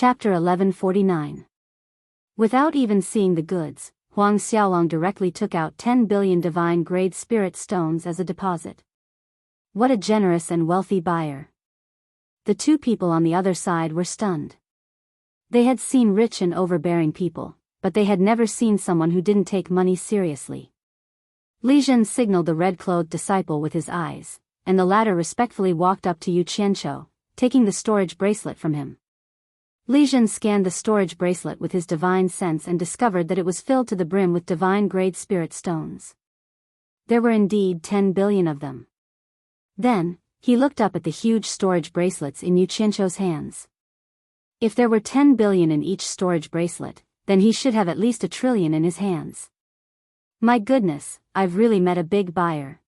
Chapter 1149. Without even seeing the goods, Huang Xiaolong directly took out 10 billion divine-grade spirit stones as a deposit. What a generous and wealthy buyer. The two people on the other side were stunned. They had seen rich and overbearing people, but they had never seen someone who didn't take money seriously. Li Zhen signaled the red-clothed disciple with his eyes, and the latter respectfully walked up to Yu Qianqiu, taking the storage bracelet from him. Li Zhen scanned the storage bracelet with his divine sense and discovered that it was filled to the brim with divine-grade spirit stones. There were indeed 10 billion of them. Then, he looked up at the huge storage bracelets in Yu Qianqiu's hands. If there were 10 billion in each storage bracelet, then he should have at least 1 trillion in his hands. My goodness, I've really met a big buyer.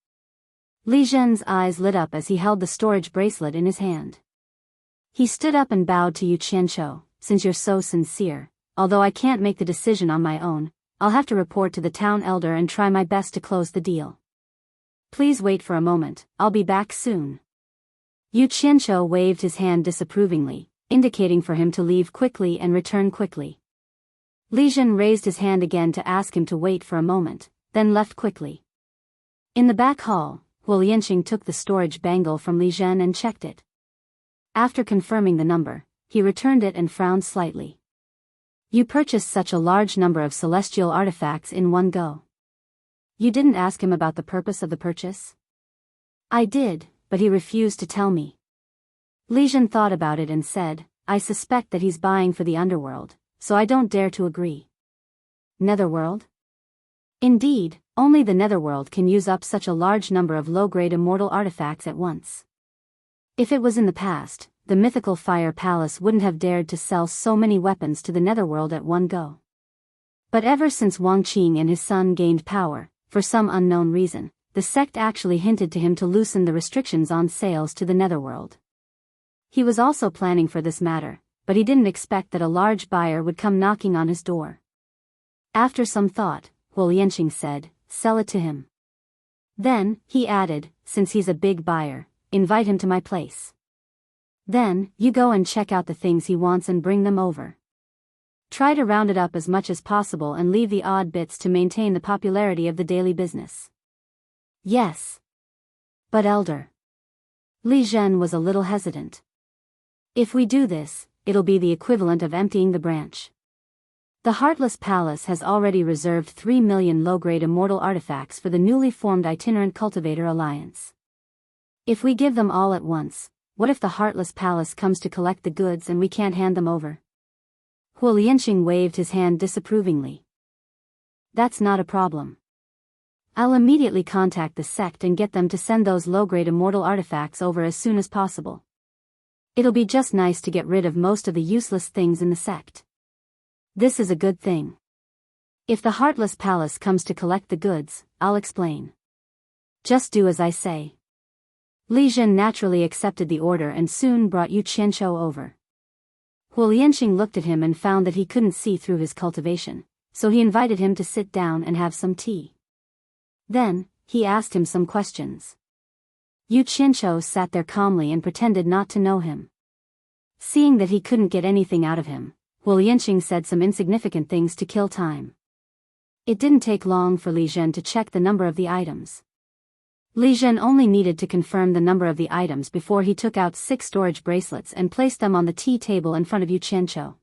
Li Zhen's eyes lit up as he held the storage bracelet in his hand. He stood up and bowed to Yu Qianqiu. Since you're so sincere, although I can't make the decision on my own, I'll have to report to the town elder and try my best to close the deal. Please wait for a moment, I'll be back soon. Yu Qianqiu waved his hand disapprovingly, indicating for him to leave quickly and return quickly. Li Zhen raised his hand again to ask him to wait for a moment, then left quickly. In the back hall, Huolianqing took the storage bangle from Li Zhen and checked it. After confirming the number, he returned it and frowned slightly. You purchased such a large number of celestial artifacts in one go. You didn't ask him about the purpose of the purchase? I did, but he refused to tell me. Li Zhen thought about it and said, I suspect that he's buying for the underworld, so I don't dare to agree. Netherworld? Indeed, only the Netherworld can use up such a large number of low-grade immortal artifacts at once. If it was in the past, the mythical fire palace wouldn't have dared to sell so many weapons to the Netherworld at one go. But ever since Wang Qing and his son gained power, for some unknown reason, the sect actually hinted to him to loosen the restrictions on sales to the Netherworld. He was also planning for this matter, but he didn't expect that a large buyer would come knocking on his door. After some thought, Huolianqing said, sell it to him. Then, he added, since he's a big buyer, invite him to my place. Then, you go and check out the things he wants and bring them over. Try to round it up as much as possible and leave the odd bits to maintain the popularity of the daily business. Yes. But elder. Li Zhen was a little hesitant. If we do this, it'll be the equivalent of emptying the branch. The Heartless Palace has already reserved 3 million low-grade immortal artifacts for the newly formed Itinerant Cultivator Alliance. If we give them all at once, what if the Heartless Palace comes to collect the goods and we can't hand them over? Huolianqing waved his hand disapprovingly. That's not a problem. I'll immediately contact the sect and get them to send those low-grade immortal artifacts over as soon as possible. It'll be just nice to get rid of most of the useless things in the sect. This is a good thing. If the Heartless Palace comes to collect the goods, I'll explain. Just do as I say. Li Zhen naturally accepted the order and soon brought Yu Qianqiu over. Huolianqing looked at him and found that he couldn't see through his cultivation, so he invited him to sit down and have some tea. Then, he asked him some questions. Yu Qianqiu sat there calmly and pretended not to know him. Seeing that he couldn't get anything out of him, Huolianqing said some insignificant things to kill time. It didn't take long for Li Zhen to check the number of the items. Li Zhen only needed to confirm the number of the items before he took out 6 storage bracelets and placed them on the tea table in front of Yu Qianqiu.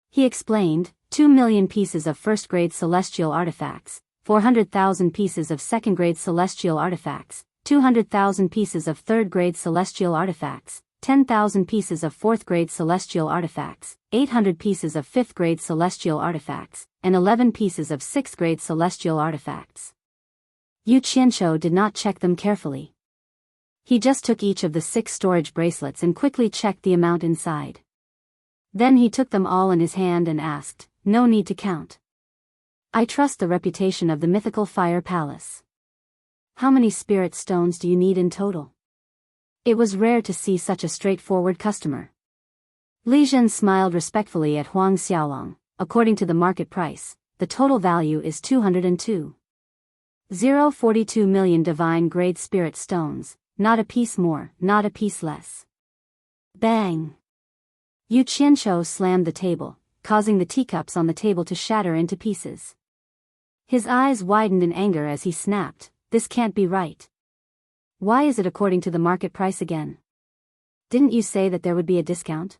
He explained, 2 million pieces of first-grade celestial artifacts, 400,000 pieces of second-grade celestial artifacts, 200,000 pieces of third-grade celestial artifacts, 10,000 pieces of fourth-grade celestial artifacts, 800 pieces of fifth-grade celestial artifacts, and 11 pieces of sixth-grade celestial artifacts. Yu Qianqiu did not check them carefully. He just took each of the 6 storage bracelets and quickly checked the amount inside. Then he took them all in his hand and asked, no need to count. I trust the reputation of the mythical fire palace. How many spirit stones do you need in total? It was rare to see such a straightforward customer. Li Zhen smiled respectfully at Huang Xiaolong. According to the market price, the total value is 202.042 million divine-grade spirit stones, not a piece more, not a piece less. Bang! Yu Qianqiu slammed the table, causing the teacups on the table to shatter into pieces. His eyes widened in anger as he snapped, "This can't be right. Why is it according to the market price again? Didn't you say that there would be a discount?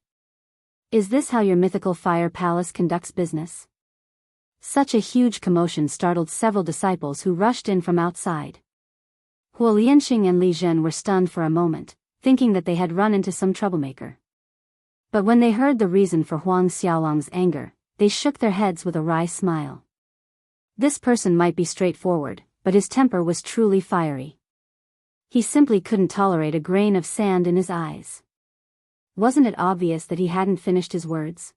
Is this how your mythical fire palace conducts business?" Such a huge commotion startled several disciples who rushed in from outside. Huo Lianxing and Li Zhen were stunned for a moment, thinking that they had run into some troublemaker. But when they heard the reason for Huang Xiaolong's anger, they shook their heads with a wry smile. This person might be straightforward, but his temper was truly fiery. He simply couldn't tolerate a grain of sand in his eyes. Wasn't it obvious that he hadn't finished his words?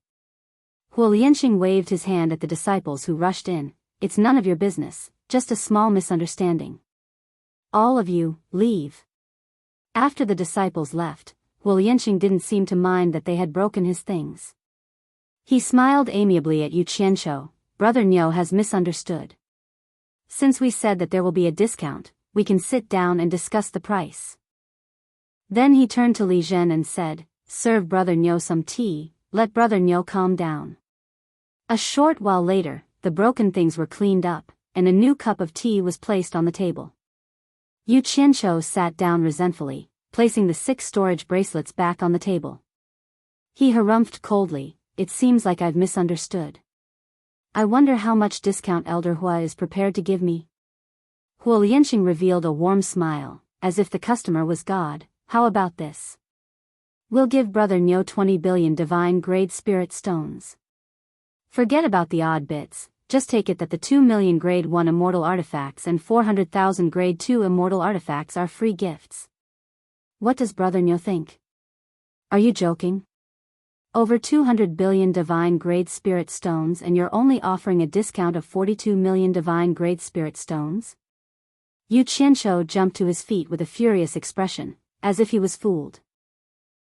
Huo Lianxing waved his hand at the disciples who rushed in. "It's none of your business, just a small misunderstanding. All of you, leave." After the disciples left, Huo Lianxing didn't seem to mind that they had broken his things. He smiled amiably at Yu Qianqiu. "Brother Niu has misunderstood. Since we said that there will be a discount, we can sit down and discuss the price." Then he turned to Li Zhen and said, "Serve Brother Niu some tea, let Brother Niu calm down." A short while later, the broken things were cleaned up, and a new cup of tea was placed on the table. Yu Qianqiu sat down resentfully, placing the 6 storage bracelets back on the table. He harumphed coldly, "It seems like I've misunderstood. I wonder how much discount Elder Hua is prepared to give me." Huo Lianxing revealed a warm smile, as if the customer was God. "How about this? We'll give Brother Niu 20 billion divine grade spirit stones. Forget about the odd bits, just take it that the 2 million grade 1 immortal artifacts and 400,000 grade 2 immortal artifacts are free gifts. What does Brother Niu think? Are you joking? Over 200 billion divine grade spirit stones and you're only offering a discount of 42 million divine grade spirit stones?" Yu Qianqiu jumped to his feet with a furious expression, as if he was fooled.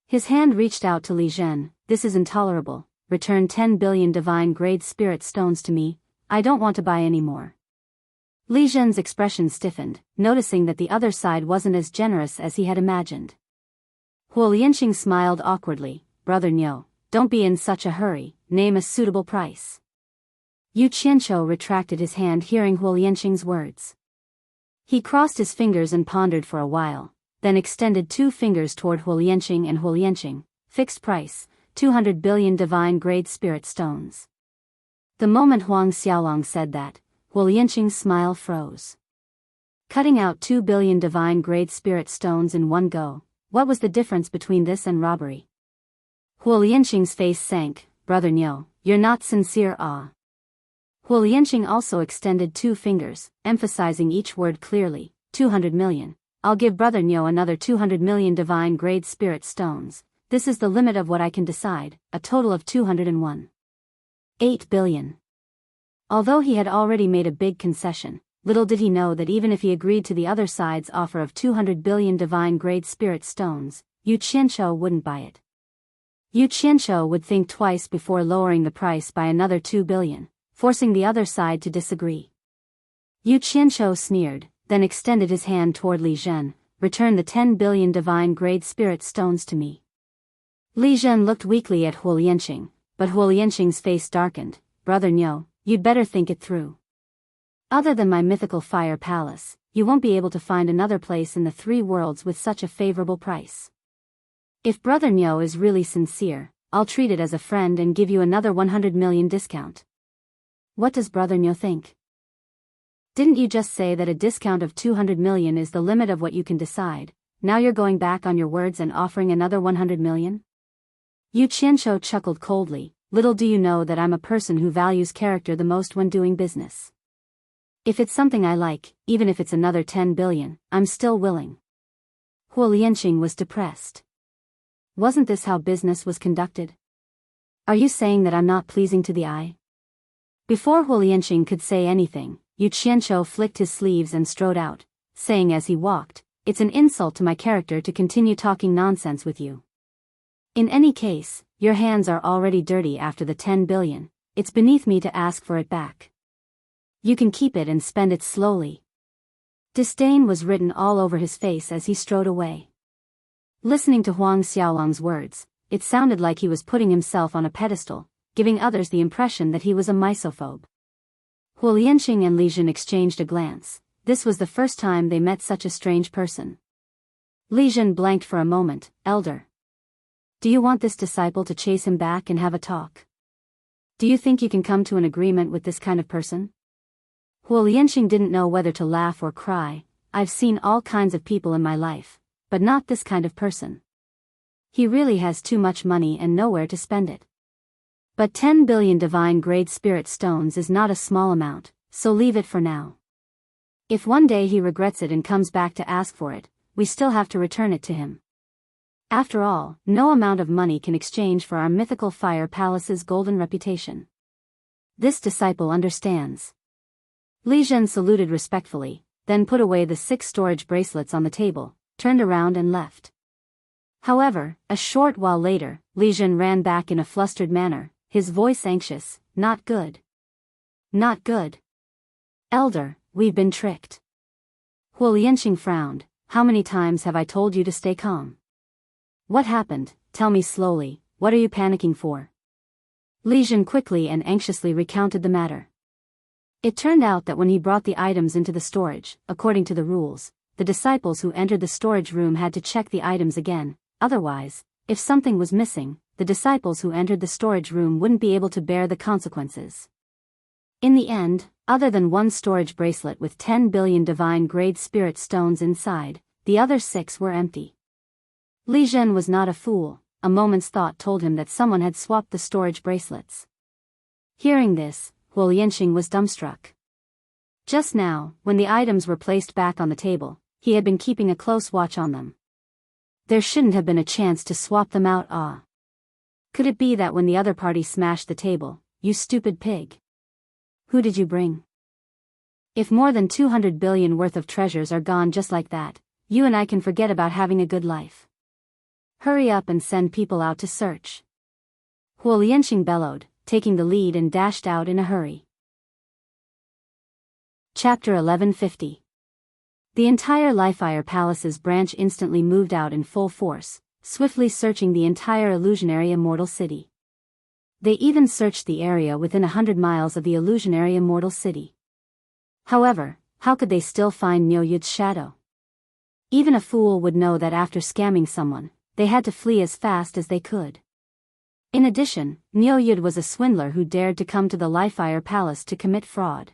His hand reached out to Li Zhen. "This is intolerable. Return 10 billion divine grade spirit stones to me. I don't want to buy any more." Li Zhen's expression stiffened, noticing that the other side wasn't as generous as he had imagined. Huo Lianxing smiled awkwardly. "Brother Niu, don't be in such a hurry, name a suitable price." Yu Qianqiu retracted his hand hearing Huo Lianxing's words. He crossed his fingers and pondered for a while, then extended 2 fingers toward Huo Lianxing and Huo Lianxing. "Fixed price, 200 billion divine grade spirit stones." The moment Huang Xiaolong said that, Huo Lianxing's smile froze. Cutting out 2 billion divine grade spirit stones in one go, what was the difference between this and robbery? Huo Lianxing's face sank. "Brother Niu, you're not sincere." Huo Lianxing also extended 2 fingers, emphasizing each word clearly. 200 million. I'll give Brother Niu another 200 million divine grade spirit stones. This is the limit of what I can decide, a total of 201.8 billion. Although he had already made a big concession, little did he know that even if he agreed to the other side's offer of 200 billion divine grade spirit stones, Yu Qianqiu wouldn't buy it. Yu Qianqiu would think twice before lowering the price by another 2 billion, forcing the other side to disagree. Yu Qianqiu sneered, then extended his hand toward Li Zhen. "Return the 10 billion divine grade spirit stones to me." Li Zhen looked weakly at Huo Lianxing, but Huo Lianxing's face darkened. "Brother Niu, you'd better think it through. Other than my mythical fire palace, you won't be able to find another place in the 3 worlds with such a favorable price. If Brother Niu is really sincere, I'll treat it as a friend and give you another 100 million discount. What does Brother Niu think? Didn't you just say that a discount of 200 million is the limit of what you can decide? Now you're going back on your words and offering another 100 million? Yu Qianqiu chuckled coldly. "Little do you know that I'm a person who values character the most when doing business. If it's something I like, even if it's another 10 billion, I'm still willing." Huo Lianxing was depressed. Wasn't this how business was conducted? Are you saying that I'm not pleasing to the eye? Before Huo Lianxing could say anything, Yu Qianqiu flicked his sleeves and strode out, saying as he walked, "It's an insult to my character to continue talking nonsense with you. In any case, your hands are already dirty after the 10 billion, it's beneath me to ask for it back. You can keep it and spend it slowly." Disdain was written all over his face as he strode away. Listening to Huang Xiaolong's words, it sounded like he was putting himself on a pedestal, giving others the impression that he was a misophobe. Huo Lianqing and Li Zhen exchanged a glance. This was the first time they met such a strange person. Li Zhen blanked for a moment. Elder. Do you want this disciple to chase him back and have a talk? Do you think you can come to an agreement with this kind of person? Huo Lianqing didn't know whether to laugh or cry. I've seen all kinds of people in my life, but not this kind of person. He really has too much money and nowhere to spend it. But 10 billion divine-grade spirit stones is not a small amount, so leave it for now. If one day he regrets it and comes back to ask for it, we still have to return it to him. After all, no amount of money can exchange for our mythical fire palace's golden reputation. This disciple understands. Li Zhen saluted respectfully, then put away the 6 storage bracelets on the table, turned around and left. However, a short while later, Li Zhen ran back in a flustered manner, his voice anxious. Not good. Not good. Elder, we've been tricked. Huo Lianqing frowned. How many times have I told you to stay calm? What happened? Tell me slowly, what are you panicking for? Li Zhen quickly and anxiously recounted the matter. It turned out that when he brought the items into the storage, according to the rules, the disciples who entered the storage room had to check the items again. Otherwise, if something was missing, the disciples who entered the storage room wouldn't be able to bear the consequences. In the end, other than 1 storage bracelet with 10 billion divine-grade spirit stones inside, the other 6 were empty. Li Zhen was not a fool. A moment's thought told him that someone had swapped the storage bracelets. Hearing this, Huo Lianqing was dumbstruck. Just now, when the items were placed back on the table, he had been keeping a close watch on them. There shouldn't have been a chance to swap them out. Could it be that when the other party smashed the table, you stupid pig? Who did you bring? If more than 200 billion worth of treasures are gone just like that, you and I can forget about having a good life. Hurry up and send people out to search. Huo Lianqing bellowed, taking the lead and dashed out in a hurry. Chapter 1150. The entire Lifire Palace's branch instantly moved out in full force, swiftly searching the entire illusionary Immortal City. They even searched the area within 100 miles of the illusionary Immortal City. However, how could they still find Niu Yud's shadow? Even a fool would know that after scamming someone, they had to flee as fast as they could. In addition, Niu Yud was a swindler who dared to come to the Lifire Palace to commit fraud.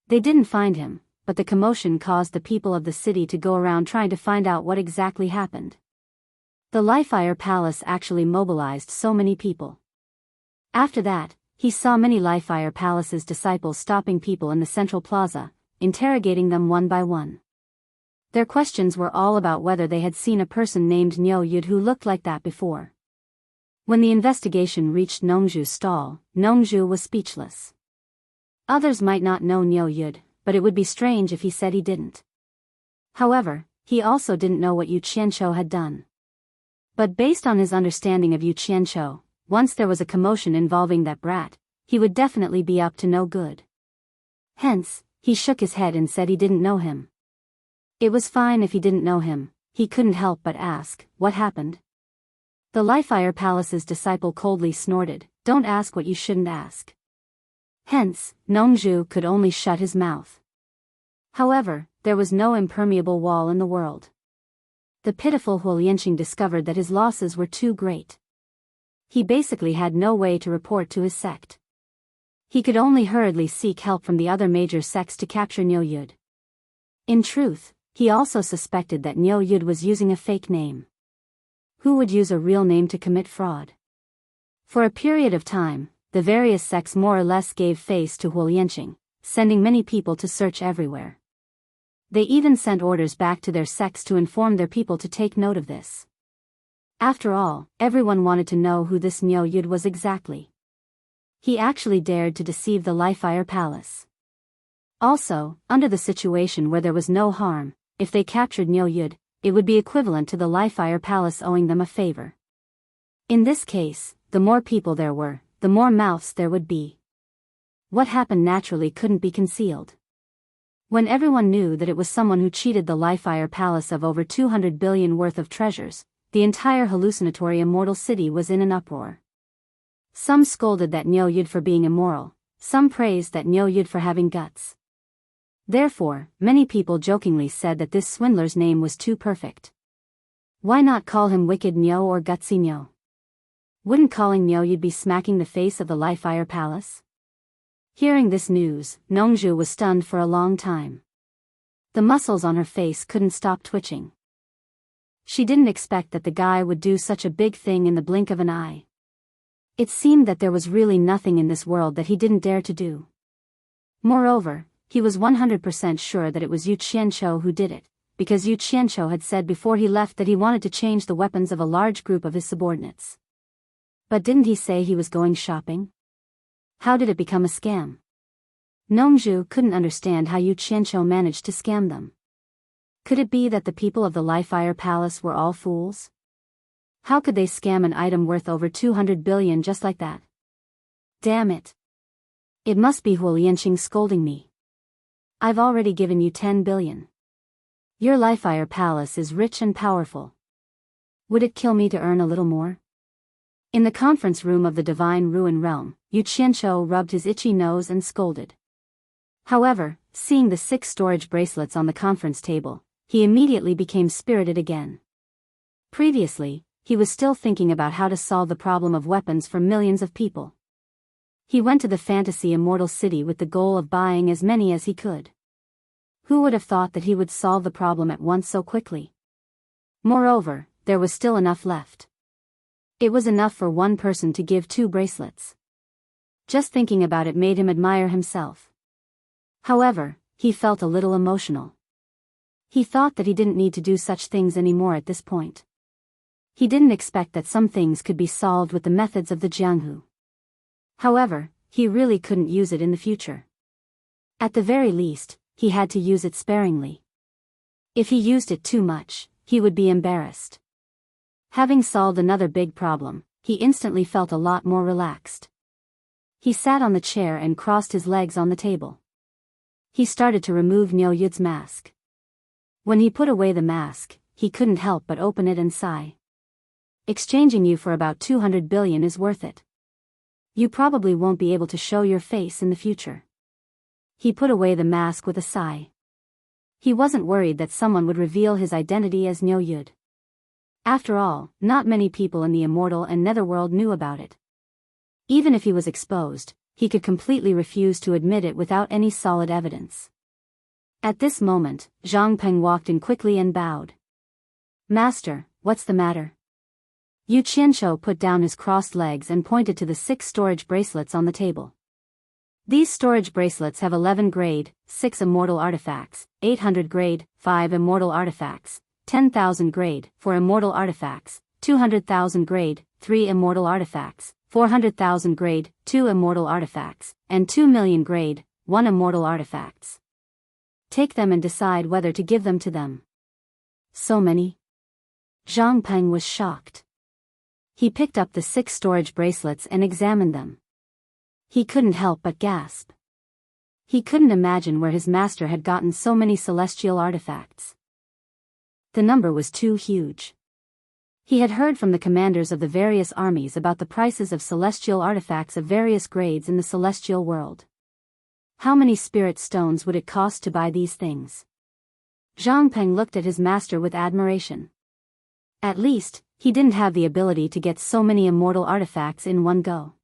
They didn't find him, but the commotion caused the people of the city to go around trying to find out what exactly happened. The Lifire Palace actually mobilized so many people. After that, he saw many Lifire Palace's disciples stopping people in the central plaza, interrogating them one by one. Their questions were all about whether they had seen a person named Niu Yud who looked like that before. When the investigation reached Nongzhu's stall, Nongzhu was speechless. Others might not know Niu Yud, but it would be strange if he said he didn't. However, he also didn't know what Yu Qianqiu had done. But based on his understanding of Yu Qianqiu, once there was a commotion involving that brat, he would definitely be up to no good. Hence, he shook his head and said he didn't know him. It was fine if he didn't know him, he couldn't help but ask, what happened? The Lifire Palace's disciple coldly snorted, don't ask what you shouldn't ask. Hence, Nongzhu could only shut his mouth. However, there was no impermeable wall in the world. The pitiful Huo Lianqing discovered that his losses were too great. He basically had no way to report to his sect. He could only hurriedly seek help from the other major sects to capture Niu Yud. In truth, he also suspected that Niu Yud was using a fake name. Who would use a real name to commit fraud? For a period of time, the various sects more or less gave face to Huo Lianqing, sending many people to search everywhere. They even sent orders back to their sects to inform their people to take note of this. After all, everyone wanted to know who this Niu Yud was exactly. He actually dared to deceive the Lifire Palace. Also, under the situation where there was no harm, if they captured Niu Yud, it would be equivalent to the Lifire Palace owing them a favor. In this case, the more people there were, the more mouths there would be. What happened naturally couldn't be concealed. When everyone knew that it was someone who cheated the Lifire Palace of over 200 billion worth of treasures, the entire hallucinatory immortal city was in an uproar. Some scolded that Niu Yud for being immoral, some praised that Niu Yud for having guts. Therefore, many people jokingly said that this swindler's name was too perfect. Why not call him Wicked Niu or Gutsy Niu? Wouldn't calling Niu Yud be smacking the face of the Life Fire Palace? Hearing this news, Nongzhu was stunned for a long time. The muscles on her face couldn't stop twitching. She didn't expect that the guy would do such a big thing in the blink of an eye. It seemed that there was really nothing in this world that he didn't dare to do. Moreover, he was 100% sure that it was Yu Qianqiu who did it, because Yu Qianqiu had said before he left that he wanted to change the weapons of a large group of his subordinates. But didn't he say he was going shopping? How did it become a scam? Nongzhu couldn't understand how Yu Qianqiu managed to scam them. Could it be that the people of the Life Fire Palace were all fools? How could they scam an item worth over 200 billion just like that? Damn it. It must be Huo Lianqing scolding me. I've already given you 10 billion. Your Life Fire Palace is rich and powerful. Would it kill me to earn a little more? In the conference room of the Divine Ruin Realm, Yu Qianqiu rubbed his itchy nose and scolded. However, seeing the 6 storage bracelets on the conference table, he immediately became spirited again. Previously, he was still thinking about how to solve the problem of weapons for millions of people. He went to the fantasy immortal city with the goal of buying as many as he could. Who would have thought that he would solve the problem at once so quickly? Moreover, there was still enough left. It was enough for one person to give 2 bracelets. Just thinking about it made him admire himself. However, he felt a little emotional. He thought that he didn't need to do such things anymore at this point. He didn't expect that some things could be solved with the methods of the Jianghu. However, he really couldn't use it in the future. At the very least, he had to use it sparingly. If he used it too much, he would be embarrassed. Having solved another big problem, he instantly felt a lot more relaxed. He sat on the chair and crossed his legs on the table. He started to remove Niu Yud's mask. When he put away the mask, he couldn't help but open it and sigh. Exchanging you for about 200 billion is worth it. You probably won't be able to show your face in the future. He put away the mask with a sigh. He wasn't worried that someone would reveal his identity as Niu Yud. After all, not many people in the Immortal and Netherworld knew about it. Even if he was exposed, he could completely refuse to admit it without any solid evidence. At this moment, Zhang Peng walked in quickly and bowed. Master, what's the matter? Yu Qianqiu put down his crossed legs and pointed to the 6 storage bracelets on the table. These storage bracelets have 11 grade, 6 immortal artifacts, 800 grade, 5 immortal artifacts, 10,000 grade, 4 immortal artifacts, 200,000 grade, 3 immortal artifacts, 400,000 grade, 2 immortal artifacts, and 2 million grade, 1 immortal artifacts. Take them and decide whether to give them to them. So many? Zhang Peng was shocked. He picked up the 6 storage bracelets and examined them. He couldn't help but gasp. He couldn't imagine where his master had gotten so many celestial artifacts. The number was too huge. He had heard from the commanders of the various armies about the prices of celestial artifacts of various grades in the celestial world. How many spirit stones would it cost to buy these things? Zhang Peng looked at his master with admiration. At least, he didn't have the ability to get so many immortal artifacts in one go.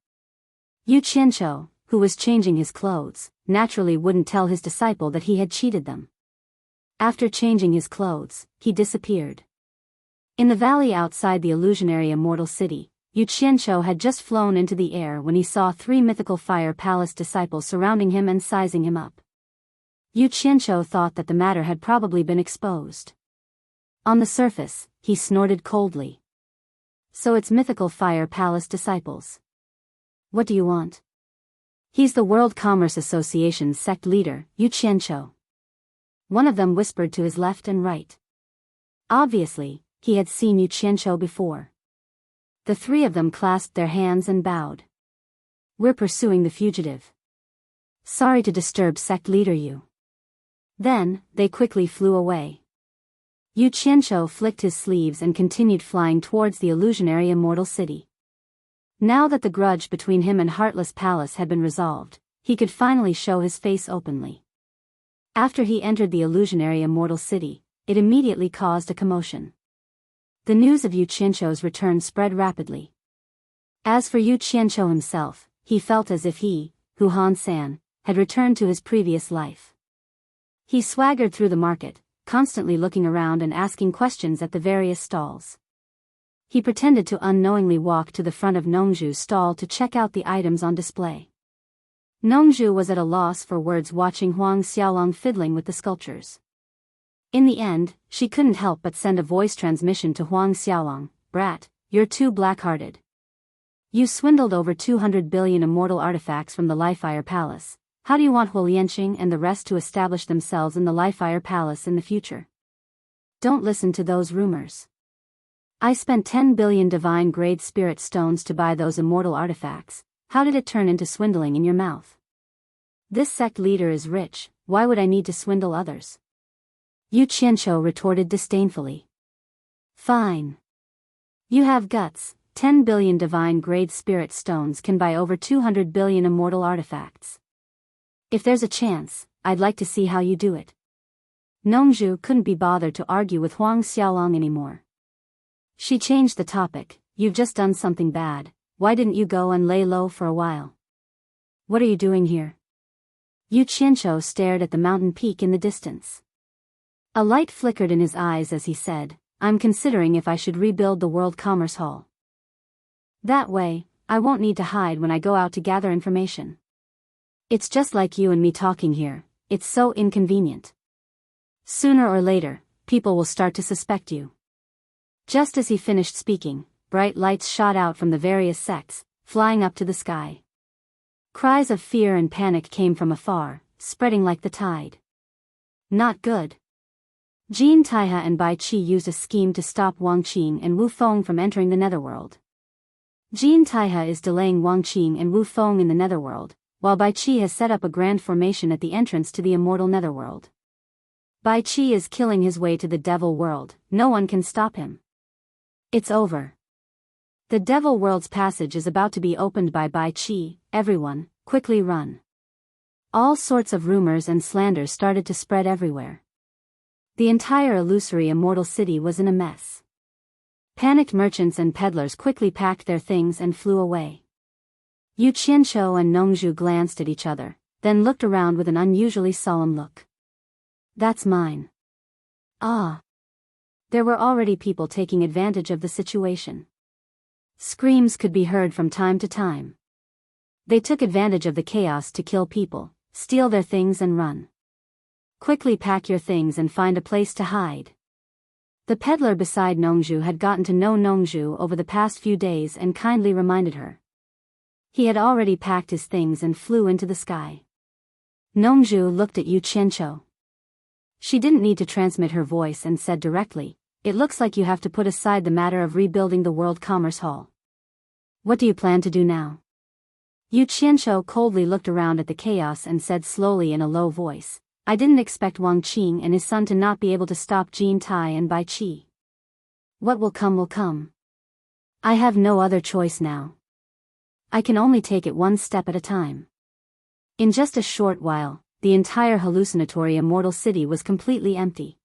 Yu Qianqiu, who was changing his clothes, naturally wouldn't tell his disciple that he had cheated them. After changing his clothes, he disappeared. In the valley outside the illusionary immortal city, Yu Qianqiu had just flown into the air when he saw 3 mythical fire palace disciples surrounding him and sizing him up. Yu Qianqiu thought that the matter had probably been exposed. On the surface, he snorted coldly. So it's mythical fire palace disciples. What do you want? He's the World Commerce Association's sect leader, Yu Qianqiu. One of them whispered to his left and right. Obviously, he had seen Yu Qianqiu before. The 3 of them clasped their hands and bowed. We're pursuing the fugitive. Sorry to disturb sect leader Yu. Then, they quickly flew away. Yu Qianqiu flicked his sleeves and continued flying towards the illusionary Immortal City. Now that the grudge between him and Heartless Palace had been resolved, he could finally show his face openly. After he entered the illusionary Immortal City, it immediately caused a commotion. The news of Yu Qianqiu's return spread rapidly. As for Yu Qianqiu himself, he felt as if he, Hu Han-san, had returned to his previous life. He swaggered through the market, constantly looking around and asking questions at the various stalls. He pretended to unknowingly walk to the front of Nongzhu's stall to check out the items on display. Nongzhu was at a loss for words watching Huang Xiaolong fiddling with the sculptures. In the end, she couldn't help but send a voice transmission to Huang Xiaolong. "Brat, you're too black-hearted. You swindled over 200 billion immortal artifacts from the Lifeire Palace. How do you want Huolianqing and the rest to establish themselves in the Lifeire Palace in the future? Don't listen to those rumors. I spent 10 billion divine-grade spirit stones to buy those immortal artifacts. How did it turn into swindling in your mouth? This sect leader is rich, why would I need to swindle others?" Yu Qianqiu retorted disdainfully. "Fine. You have guts. 10 billion divine-grade spirit stones can buy over 200 billion immortal artifacts. If there's a chance, I'd like to see how you do it." Nongzhu couldn't be bothered to argue with Huang Xiaolong anymore. She changed the topic. "You've just done something bad, why didn't you go and lay low for a while? What are you doing here?" Yu Qianqiu stared at the mountain peak in the distance. A light flickered in his eyes as he said, "I'm considering if I should rebuild the World Commerce Hall. That way, I won't need to hide when I go out to gather information. It's just like you and me talking here, it's so inconvenient. Sooner or later, people will start to suspect you." Just as he finished speaking, bright lights shot out from the various sects, flying up to the sky. Cries of fear and panic came from afar, spreading like the tide. Not good. Jin Taihe and Bai Qi used a scheme to stop Wang Qing and Wu Feng from entering the netherworld. Jin Taihe is delaying Wang Qing and Wu Feng in the netherworld, while Bai Qi has set up a grand formation at the entrance to the immortal netherworld. Bai Qi is killing his way to the devil world, no one can stop him. It's over. The devil world's passage is about to be opened by Bai Qi. Everyone, quickly run. All sorts of rumors and slanders started to spread everywhere. The entire illusory immortal city was in a mess. Panicked merchants and peddlers quickly packed their things and flew away. Yu Qianqiu and Nongzhu glanced at each other, then looked around with an unusually solemn look. "That's mine." Ah. There were already people taking advantage of the situation. Screams could be heard from time to time. They took advantage of the chaos to kill people, steal their things and run. "Quickly pack your things and find a place to hide." The peddler beside Nongzhu had gotten to know Nongzhu over the past few days and kindly reminded her. He had already packed his things and flew into the sky. Nongzhu looked at Yu Qianqiu. She didn't need to transmit her voice and said directly, "It looks like you have to put aside the matter of rebuilding the World Commerce Hall. What do you plan to do now?" Yu Qianqiu coldly looked around at the chaos and said slowly in a low voice, "I didn't expect Wang Qing and his son to not be able to stop Jin Tai and Bai Qi. What will come will come. I have no other choice now. I can only take it one step at a time." In just a short while, the entire hallucinatory immortal city was completely empty.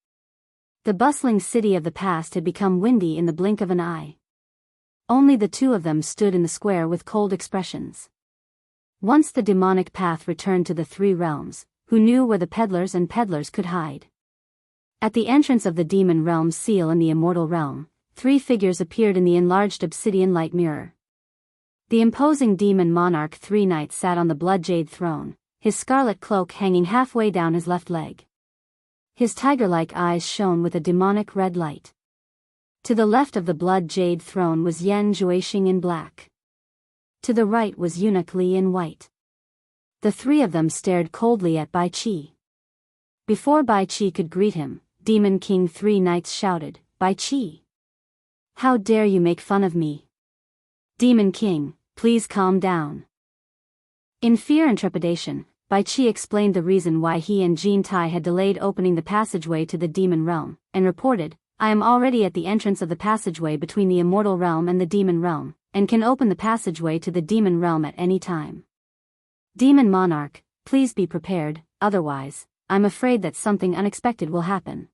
The bustling city of the past had become windy in the blink of an eye. Only the two of them stood in the square with cold expressions. Once the demonic path returned to the three realms, who knew where the peddlers could hide? At the entrance of the demon realm's seal in the immortal realm, three figures appeared in the enlarged obsidian light mirror. The imposing demon monarch Three Knights sat on the blood jade throne, his scarlet cloak hanging halfway down his left leg. His tiger-like eyes shone with a demonic red light. To the left of the blood jade throne was Yan Zhuixing in black. To the right was Eunuch Li in white. The three of them stared coldly at Bai Qi. Before Bai Qi could greet him, Demon King Three Knights shouted, "Bai Qi! How dare you make fun of me? Demon King, please calm down." In fear and trepidation, Bai Qi explained the reason why he and Jin Tai had delayed opening the passageway to the demon realm, and reported, I am already at the entrance of the passageway between the immortal realm and the demon realm, and can open the passageway to the demon realm at any time. Demon monarch, please be prepared, otherwise, I'm afraid that something unexpected will happen.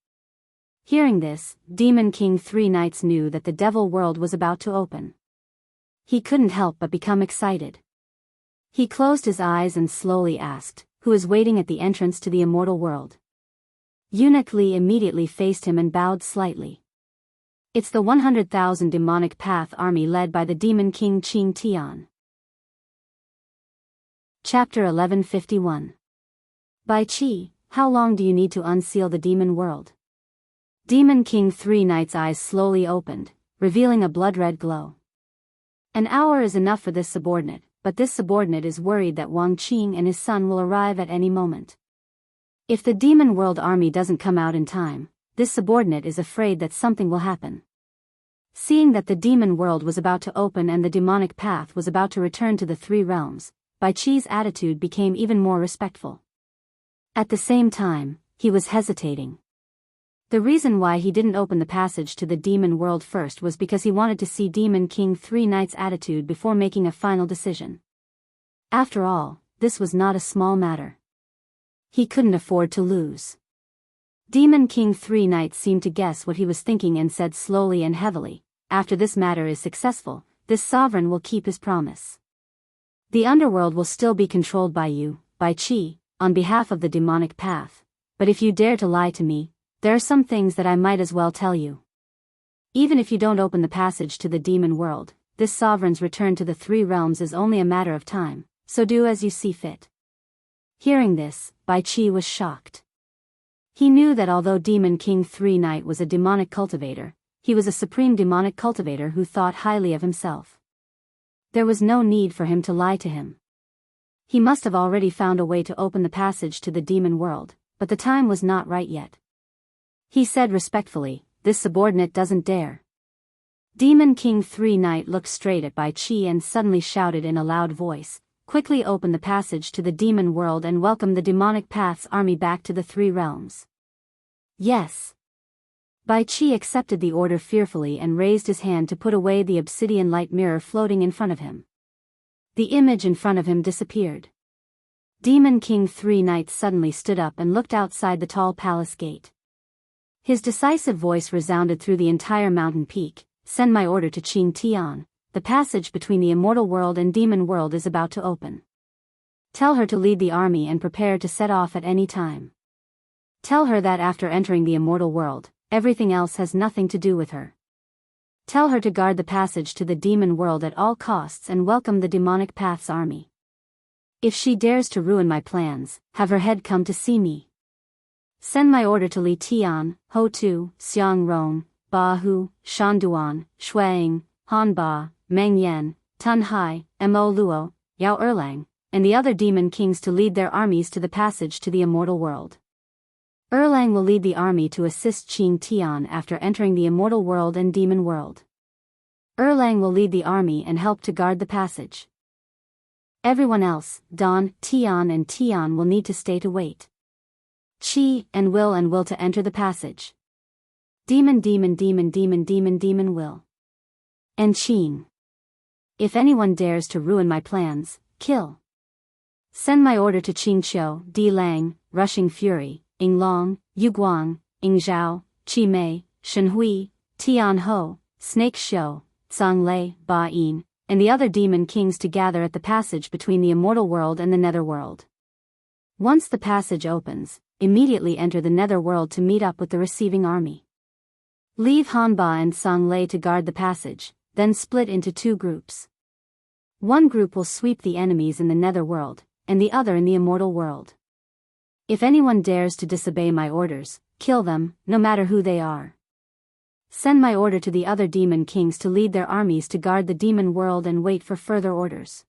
Hearing this, Demon King Three Knights knew that the devil world was about to open. He couldn't help but become excited. He closed his eyes and slowly asked, "Who is waiting at the entrance to the immortal world?" Eunuch Li immediately faced him and bowed slightly. It's the 100,000 demonic path army led by the demon king Qing Tian. Chapter 1151. Bai Qi, how long do you need to unseal the demon world? Demon King Three Knights' eyes slowly opened, revealing a blood-red glow. An hour is enough for this subordinate, but this subordinate is worried that Wang Qing and his son will arrive at any moment. If the demon world army doesn't come out in time, this subordinate is afraid that something will happen. Seeing that the demon world was about to open and the demonic path was about to return to the three realms, Bai Qi's attitude became even more respectful. At the same time, he was hesitating. The reason why he didn't open the passage to the demon world first was because he wanted to see Demon King Three Knights' attitude before making a final decision. After all, this was not a small matter. He couldn't afford to lose. Demon King Three Knights seemed to guess what he was thinking and said slowly and heavily, "After this matter is successful, this sovereign will keep his promise. The underworld will still be controlled by you, Bai Qi, on behalf of the demonic path, but if you dare to lie to me, there are some things that I might as well tell you. Even if you don't open the passage to the demon world, this sovereign's return to the three realms is only a matter of time, so do as you see fit." Hearing this, Bai Qi was shocked. He knew that although Demon King Three Knight was a demonic cultivator, he was a supreme demonic cultivator who thought highly of himself. There was no need for him to lie to him. He must have already found a way to open the passage to the demon world, but the time was not right yet. He said respectfully, "This subordinate doesn't dare." Demon King Three Knight looked straight at Bai Qi and suddenly shouted in a loud voice, "Quickly open the passage to the demon world and welcome the demonic path's army back to the three realms." Yes. Bai Qi accepted the order fearfully and raised his hand to put away the obsidian light mirror floating in front of him. The image in front of him disappeared. Demon King Three Knights suddenly stood up and looked outside the tall palace gate. His decisive voice resounded through the entire mountain peak, "Send my order to Qing Tian. The passage between the immortal world and demon world is about to open. Tell her to lead the army and prepare to set off at any time. Tell her that after entering the immortal world, everything else has nothing to do with her. Tell her to guard the passage to the demon world at all costs and welcome the demonic path's army. If she dares to ruin my plans, have her head come to see me. Send my order to Li Tian, Ho Tu, Xiang Ron, Ba Hu, Shan Duan, Shuang, Han Ba, Meng Yan, Tun Hai, Mo Luo, Yao Erlang, and the other demon kings to lead their armies to the passage to the immortal world. Erlang will lead the army to assist Qing Tian after entering the immortal world and demon world. Erlang will lead the army and help to guard the passage. Everyone else, Dan, Tian and Tian will need to stay to wait. Qi and will to enter the passage. Demon will. And Qin. If anyone dares to ruin my plans, kill. Send my order to Qing Qiu, Di Lang, Rushing Fury, Ying Long, Yu Guang, Ying Zhao, Qi Mei, Shen Hui, Tian Ho, Snake Xiu, Tsang Lei, Ba Yin, and the other demon kings to gather at the passage between the immortal world and the netherworld. Once the passage opens, immediately enter the netherworld to meet up with the receiving army. Leave Hanba and Tsang Lei to guard the passage, then split into two groups. One group will sweep the enemies in the netherworld, and the other in the immortal world. If anyone dares to disobey my orders, kill them, no matter who they are. Send my order to the other demon kings to lead their armies to guard the demon world and wait for further orders.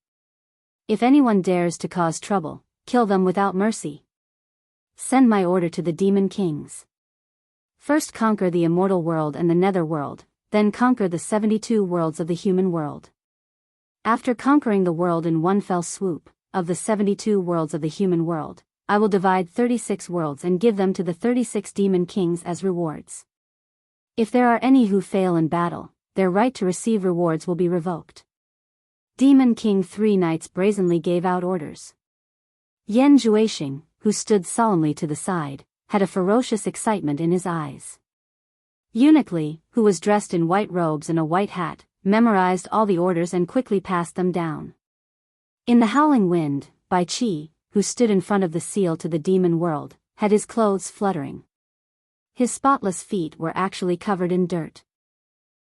If anyone dares to cause trouble, kill them without mercy. Send my order to the demon kings. First conquer the immortal world and the netherworld, then conquer the 72 worlds of the human world. After conquering the world in one fell swoop, of the 72 worlds of the human world, I will divide 36 worlds and give them to the 36 demon kings as rewards. If there are any who fail in battle, their right to receive rewards will be revoked. Demon King 3 Knights brazenly gave out orders. Yan Juexing, who stood solemnly to the side, had a ferocious excitement in his eyes. Eunuch Li, who was dressed in white robes and a white hat, memorized all the orders and quickly passed them down. In the howling wind, Bai Qi, who stood in front of the seal to the demon world, had his clothes fluttering. His spotless feet were actually covered in dirt.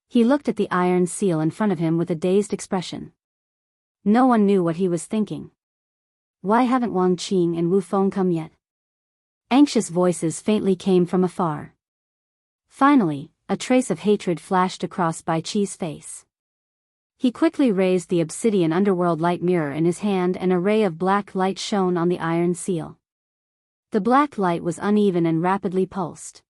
He looked at the iron seal in front of him with a dazed expression. No one knew what he was thinking. Why haven't Wang Qing and Wu Feng come yet? Anxious voices faintly came from afar. Finally, a trace of hatred flashed across Bai Qi's face. He quickly raised the obsidian underworld light mirror in his hand and a ray of black light shone on the iron seal. The black light was uneven and rapidly pulsed.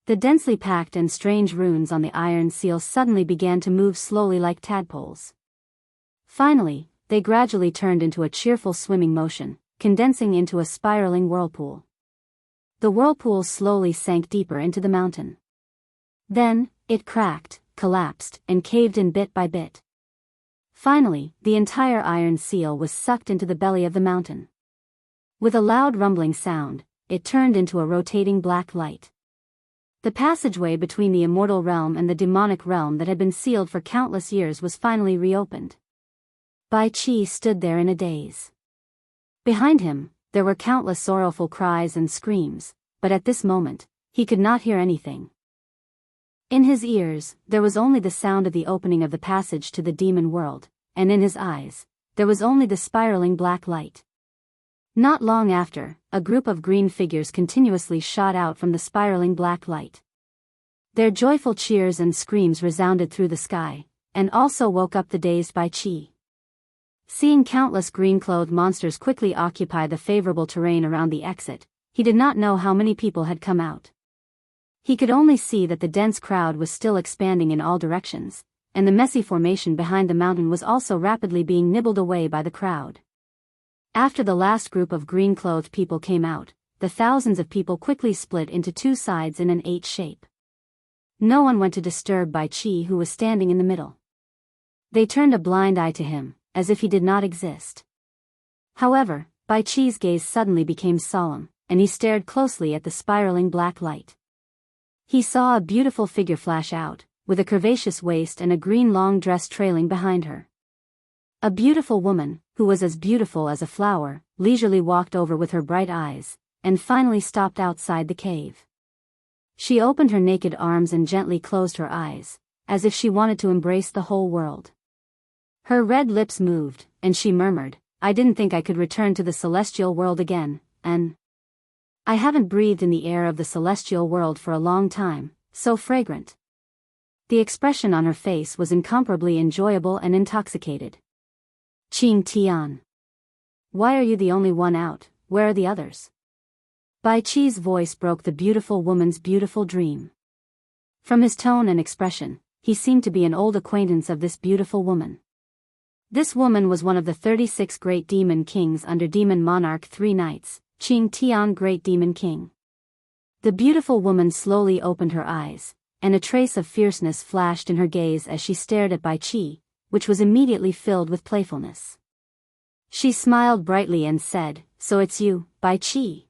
The densely packed and strange runes on the iron seal suddenly began to move slowly like tadpoles. Finally, they gradually turned into a cheerful swimming motion, condensing into a spiraling whirlpool. The whirlpool slowly sank deeper into the mountain. Then, it cracked, collapsed, and caved in bit by bit. Finally, the entire iron seal was sucked into the belly of the mountain. With a loud rumbling sound, it turned into a rotating black light. The passageway between the immortal realm and the demonic realm that had been sealed for countless years was finally reopened. Bai Qi stood there in a daze. Behind him, there were countless sorrowful cries and screams, but at this moment, he could not hear anything. In his ears, there was only the sound of the opening of the passage to the demon world, and in his eyes, there was only the spiraling black light. Not long after, a group of green figures continuously shot out from the spiraling black light. Their joyful cheers and screams resounded through the sky, and also woke up the dazed Bai Qi. Seeing countless green-clothed monsters quickly occupy the favorable terrain around the exit, he did not know how many people had come out. He could only see that the dense crowd was still expanding in all directions, and the messy formation behind the mountain was also rapidly being nibbled away by the crowd. After the last group of green-clothed people came out, the thousands of people quickly split into two sides in an H shape. No one went to disturb Bai Qi, who was standing in the middle. They turned a blind eye to him, as if he did not exist. However, Bai Qi's gaze suddenly became solemn, and he stared closely at the spiraling black light. He saw a beautiful figure flash out, with a curvaceous waist and a green long dress trailing behind her. A beautiful woman, who was as beautiful as a flower, leisurely walked over with her bright eyes, and finally stopped outside the cave. She opened her naked arms and gently closed her eyes, as if she wanted to embrace the whole world. Her red lips moved, and she murmured, "I didn't think I could return to the celestial world again, and I haven't breathed in the air of the celestial world for a long time, so fragrant." The expression on her face was incomparably enjoyable and intoxicated. "Qing Tian. Why are you the only one out? Where are the others?" Bai Qi's voice broke the beautiful woman's beautiful dream. From his tone and expression, he seemed to be an old acquaintance of this beautiful woman. This woman was one of the 36 great demon kings under Demon Monarch 3 Knights, Qing Tian Great Demon King. The beautiful woman slowly opened her eyes, and a trace of fierceness flashed in her gaze as she stared at Bai Qi, which was immediately filled with playfulness. She smiled brightly and said, "So it's you, Bai Qi."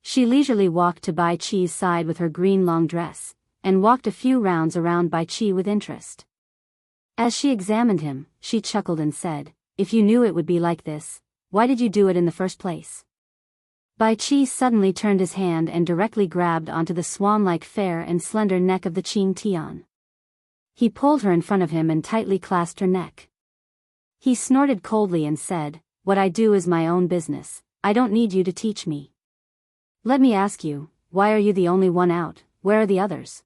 She leisurely walked to Bai Qi's side with her green long dress, and walked a few rounds around Bai Qi with interest. As she examined him, she chuckled and said, "If you knew it would be like this, why did you do it in the first place?" Bai Qi suddenly turned his hand and directly grabbed onto the swan-like fair and slender neck of the Qing Tian. He pulled her in front of him and tightly clasped her neck. He snorted coldly and said, "What I do is my own business, I don't need you to teach me. Let me ask you, why are you the only one out, where are the others?"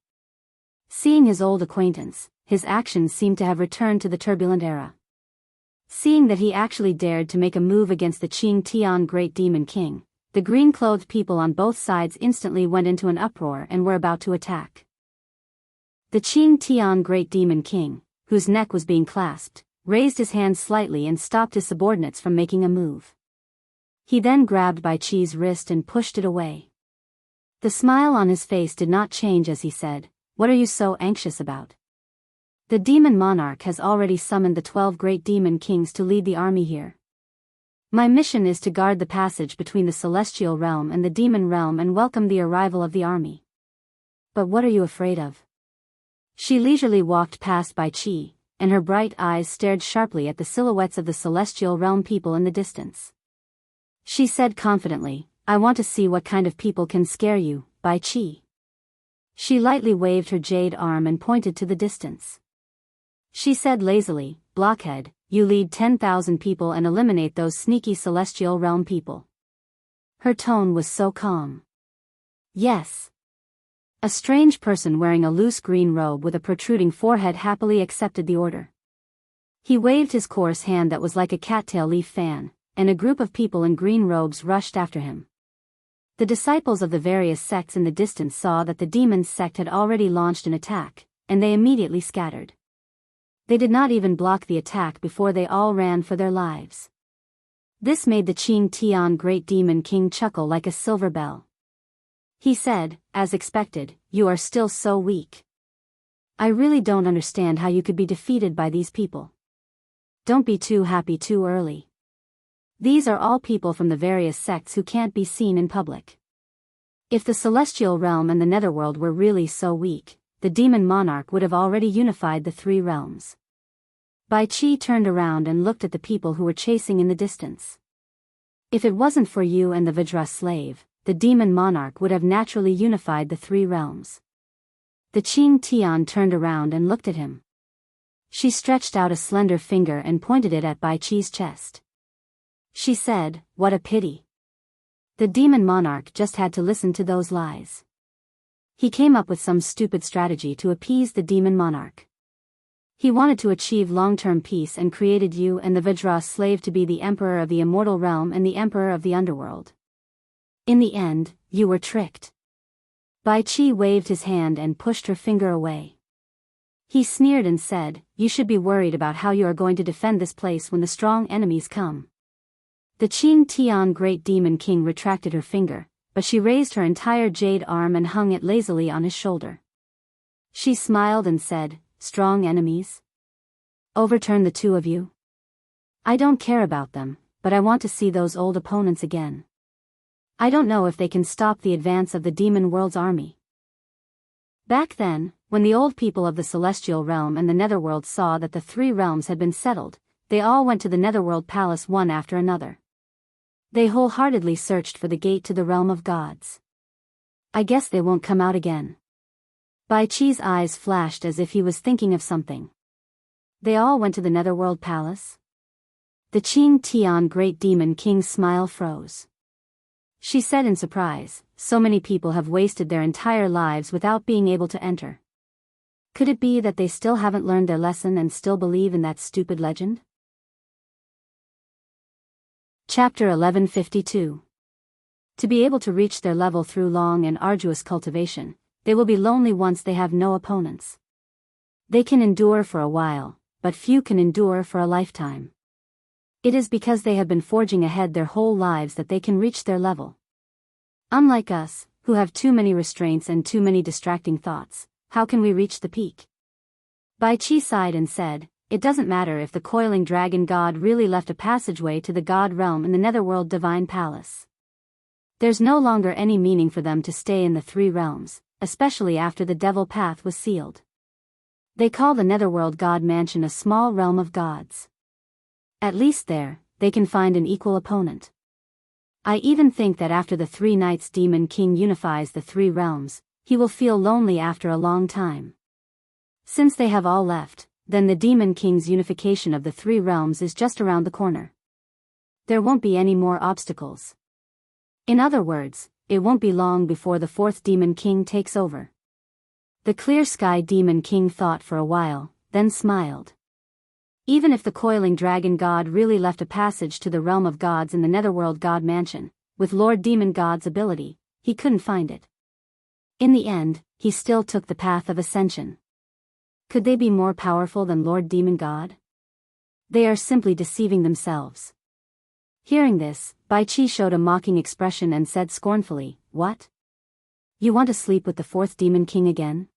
Seeing his old acquaintance, his actions seemed to have returned to the turbulent era. Seeing that he actually dared to make a move against the Qing Tian Great Demon King, the green-clothed people on both sides instantly went into an uproar and were about to attack. The Qing Tian Great Demon King, whose neck was being clasped, raised his hand slightly and stopped his subordinates from making a move. He then grabbed Bai Qi's wrist and pushed it away. The smile on his face did not change as he said, What are you so anxious about? The demon monarch has already summoned the 12 great demon kings to lead the army here. My mission is to guard the passage between the celestial realm and the demon realm and welcome the arrival of the army. But what are you afraid of? She leisurely walked past Bai Qi, and her bright eyes stared sharply at the silhouettes of the celestial realm people in the distance. She said confidently, I want to see what kind of people can scare you, Bai Qi. She lightly waved her jade arm and pointed to the distance. She said lazily, Blockhead, you lead 10,000 people and eliminate those sneaky celestial realm people. Her tone was so calm. Yes. A strange person wearing a loose green robe with a protruding forehead happily accepted the order. He waved his coarse hand that was like a cattail leaf fan, and a group of people in green robes rushed after him. The disciples of the various sects in the distance saw that the demon's sect had already launched an attack, and they immediately scattered. They did not even block the attack before they all ran for their lives. This made the Qing Tian Great Demon King chuckle like a silver bell. He said, as expected, you are still so weak. I really don't understand how you could be defeated by these people. Don't be too happy too early. These are all people from the various sects who can't be seen in public. If the celestial realm and the netherworld were really so weak, the demon monarch would have already unified the 3 realms. Bai Qi turned around and looked at the people who were chasing in the distance. If it wasn't for you and the Vajra slave, the demon monarch would have naturally unified the 3 realms. The Qing Tian turned around and looked at him. She stretched out a slender finger and pointed it at Bai Qi's chest. She said, what a pity. The demon monarch just had to listen to those lies. He came up with some stupid strategy to appease the demon monarch. He wanted to achieve long-term peace and created you and the Vajra slave to be the emperor of the immortal realm and the emperor of the underworld. In the end, you were tricked. Bai Qi waved his hand and pushed her finger away. He sneered and said, you should be worried about how you are going to defend this place when the strong enemies come. The Qing Tian Great Demon King retracted her finger, but she raised her entire jade arm and hung it lazily on his shoulder. She smiled and said, strong enemies? Overturn the 2 of you? I don't care about them, but I want to see those old opponents again. I don't know if they can stop the advance of the demon world's army. Back then, when the old people of the celestial realm and the netherworld saw that the 3 realms had been settled, they all went to the netherworld palace one after another. They wholeheartedly searched for the gate to the realm of gods. I guess they won't come out again. Bai Qi's eyes flashed as if he was thinking of something. They all went to the netherworld palace? The Qing Tian Great Demon King's smile froze. She said in surprise, so many people have wasted their entire lives without being able to enter. Could it be that they still haven't learned their lesson and still believe in that stupid legend? Chapter 1152. To be able to reach their level through long and arduous cultivation, they will be lonely once they have no opponents. They can endure for a while, but few can endure for a lifetime. It is because they have been forging ahead their whole lives that they can reach their level. Unlike us, who have too many restraints and too many distracting thoughts, how can we reach the peak? Bai Qi sighed and said, it doesn't matter if the coiling dragon god really left a passageway to the god realm in the netherworld divine palace. There's no longer any meaning for them to stay in the 3 realms, especially after the devil path was sealed. They call the netherworld god mansion a small realm of gods. At least there, they can find an equal opponent. I even think that after the 3 nights Demon King unifies the 3 realms, he will feel lonely after a long time. Since they have all left, then the Demon King's unification of the 3 realms is just around the corner. There won't be any more obstacles. In other words, it won't be long before the 4th Demon King takes over. The Clear Sky Demon King thought for a while, then smiled. Even if the coiling dragon god really left a passage to the realm of gods in the netherworld god mansion, with Lord Demon God's ability, he couldn't find it. In the end, he still took the path of ascension. Could they be more powerful than Lord Demon God? They are simply deceiving themselves. Hearing this, Bai Qi showed a mocking expression and said scornfully, what? You want to sleep with the 4th Demon King again?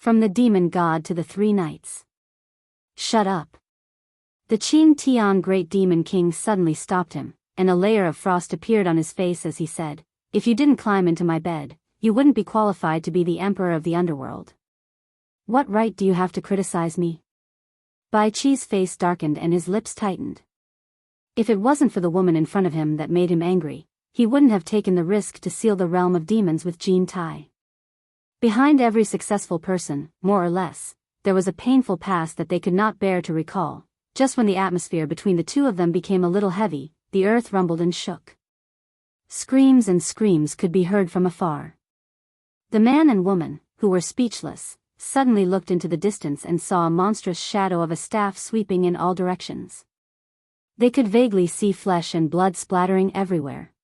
From the demon god to the three knights. Shut up. The Qing Tian great demon king suddenly stopped him, and a layer of frost appeared on his face as he said, "If you didn't climb into my bed, you wouldn't be qualified to be the emperor of the underworld. What right do you have to criticize me?" Bai Qi's face darkened and his lips tightened. If it wasn't for the woman in front of him that made him angry, he wouldn't have taken the risk to seal the realm of demons with Jean Tai. Behind every successful person, more or less, there was a painful past that they could not bear to recall. Just when the atmosphere between the two of them became a little heavy, the earth rumbled and shook. Screams and screams could be heard from afar. The man and woman, who were speechless, suddenly looked into the distance and saw a monstrous shadow of a staff sweeping in all directions. They could vaguely see flesh and blood splattering everywhere.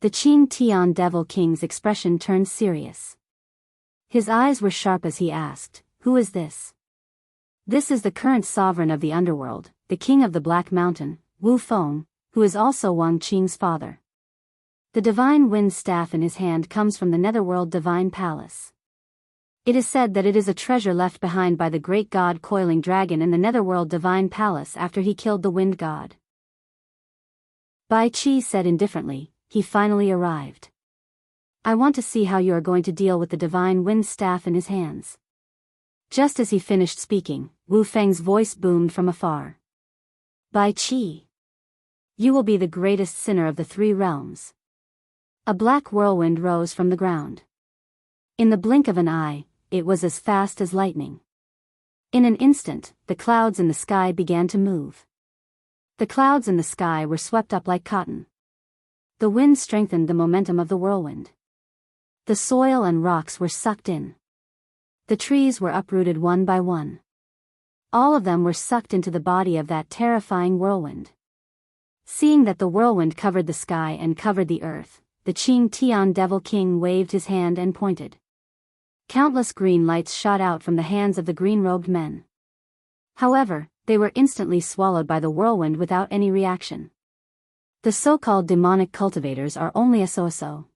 The Qing Tian Devil King's expression turned serious. His eyes were sharp as he asked, "Who is this?" "This is the current sovereign of the underworld, the king of the Black Mountain, Wu Feng, who is also Wang Qing's father. The divine wind staff in his hand comes from the Netherworld Divine Palace. It is said that it is a treasure left behind by the great god Coiling Dragon in the Netherworld Divine Palace after he killed the wind god." Bai Qi said indifferently, "He finally arrived. I want to see how you are going to deal with the divine wind staff in his hands." Just as he finished speaking, Wu Feng's voice boomed from afar. "Bai Qi, you will be the greatest sinner of the three realms." A black whirlwind rose from the ground. In the blink of an eye, it was as fast as lightning. In an instant, the clouds in the sky began to move. The clouds in the sky were swept up like cotton. The wind strengthened the momentum of the whirlwind. The soil and rocks were sucked in. The trees were uprooted one by one. All of them were sucked into the body of that terrifying whirlwind. Seeing that the whirlwind covered the sky and covered the earth, the Qing Tian Devil King waved his hand and pointed. Countless green lights shot out from the hands of the green-robed men. However, they were instantly swallowed by the whirlwind without any reaction. The so-called demonic cultivators are only a so-so.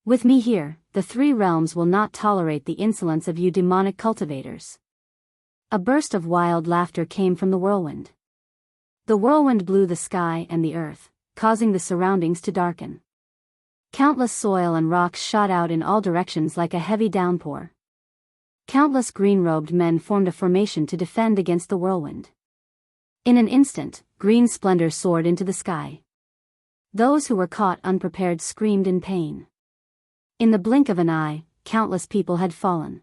With me here, the three realms will not tolerate the insolence of you demonic cultivators. A burst of wild laughter came from the whirlwind. The whirlwind blew the sky and the earth, causing the surroundings to darken. Countless soil and rocks shot out in all directions like a heavy downpour. Countless green-robed men formed a formation to defend against the whirlwind. In an instant, green splendor soared into the sky. Those who were caught unprepared screamed in pain. In the blink of an eye, countless people had fallen.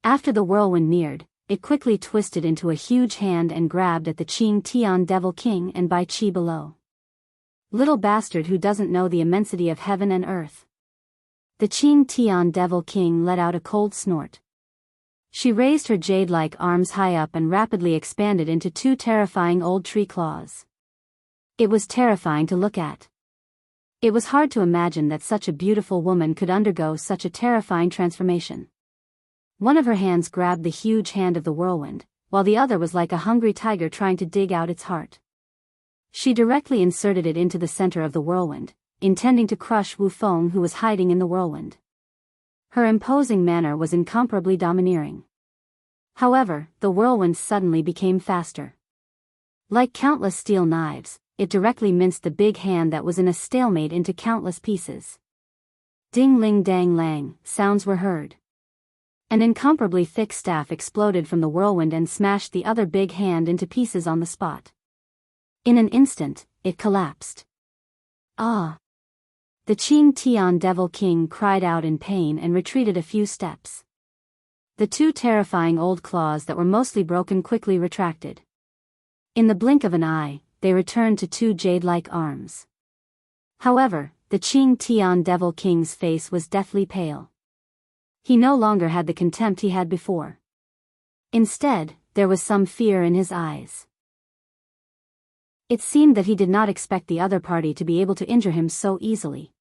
After the whirlwind neared, it quickly twisted into a huge hand and grabbed at the Qing Tian Devil King and Bai Qi below. Little bastard who doesn't know the immensity of heaven and earth. The Qing Tian Devil King let out a cold snort. She raised her jade-like arms high up and rapidly expanded into two terrifying old tree claws. It was terrifying to look at. It was hard to imagine that such a beautiful woman could undergo such a terrifying transformation. One of her hands grabbed the huge hand of the whirlwind, while the other was like a hungry tiger trying to dig out its heart. She directly inserted it into the center of the whirlwind, intending to crush Wu Feng who was hiding in the whirlwind. Her imposing manner was incomparably domineering. However, the whirlwind suddenly became faster. Like countless steel knives, it directly minced the big hand that was in a stalemate into countless pieces. Ding-ling-dang-lang, sounds were heard. An incomparably thick staff exploded from the whirlwind and smashed the other big hand into pieces on the spot. In an instant, it collapsed. "Ah!" The Qing Tian Devil King cried out in pain and retreated a few steps. The two terrifying old claws that were mostly broken quickly retracted. In the blink of an eye, they returned to two jade-like arms. However, the Qing Tian Devil King's face was deathly pale. He no longer had the contempt he had before. Instead, there was some fear in his eyes. It seemed that he did not expect the other party to be able to injure him so easily.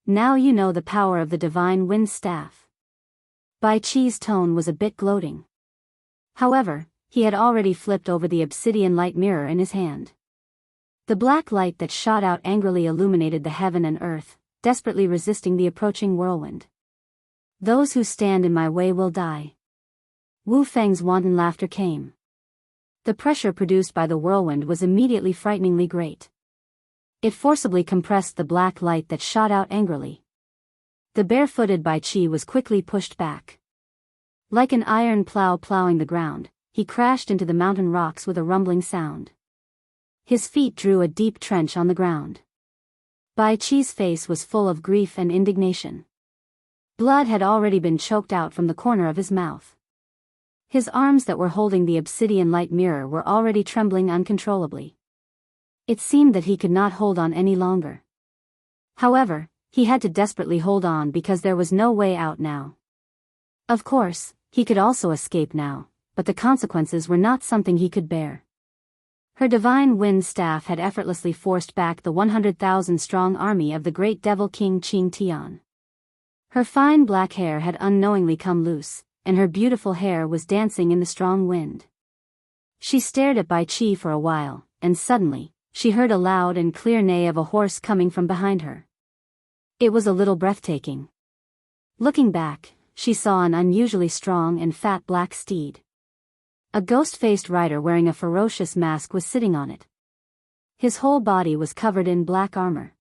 "Now you know the power of the divine wind staff." Bai Qi's tone was a bit gloating. However, he had already flipped over the obsidian light mirror in his hand. The black light that shot out angrily illuminated the heaven and earth, desperately resisting the approaching whirlwind. Those who stand in my way will die. Wu Feng's wanton laughter came. The pressure produced by the whirlwind was immediately frighteningly great. It forcibly compressed the black light that shot out angrily. The barefooted Bai Qi was quickly pushed back. Like an iron plow plowing the ground, he crashed into the mountain rocks with a rumbling sound. His feet drew a deep trench on the ground. Bai Qi's face was full of grief and indignation. Blood had already been choked out from the corner of his mouth. His arms that were holding the obsidian light mirror were already trembling uncontrollably. It seemed that he could not hold on any longer. However, he had to desperately hold on because there was no way out now. Of course, he could also escape now, but the consequences were not something he could bear. Her divine wind staff had effortlessly forced back the 100,000-strong army of the great devil king Qing Tian. Her fine black hair had unknowingly come loose, and her beautiful hair was dancing in the strong wind. She stared at Bai Qi for a while, and suddenly, she heard a loud and clear neigh of a horse coming from behind her. It was a little breathtaking. Looking back, she saw an unusually strong and fat black steed. A ghost-faced rider wearing a ferocious mask was sitting on it. His whole body was covered in black armor.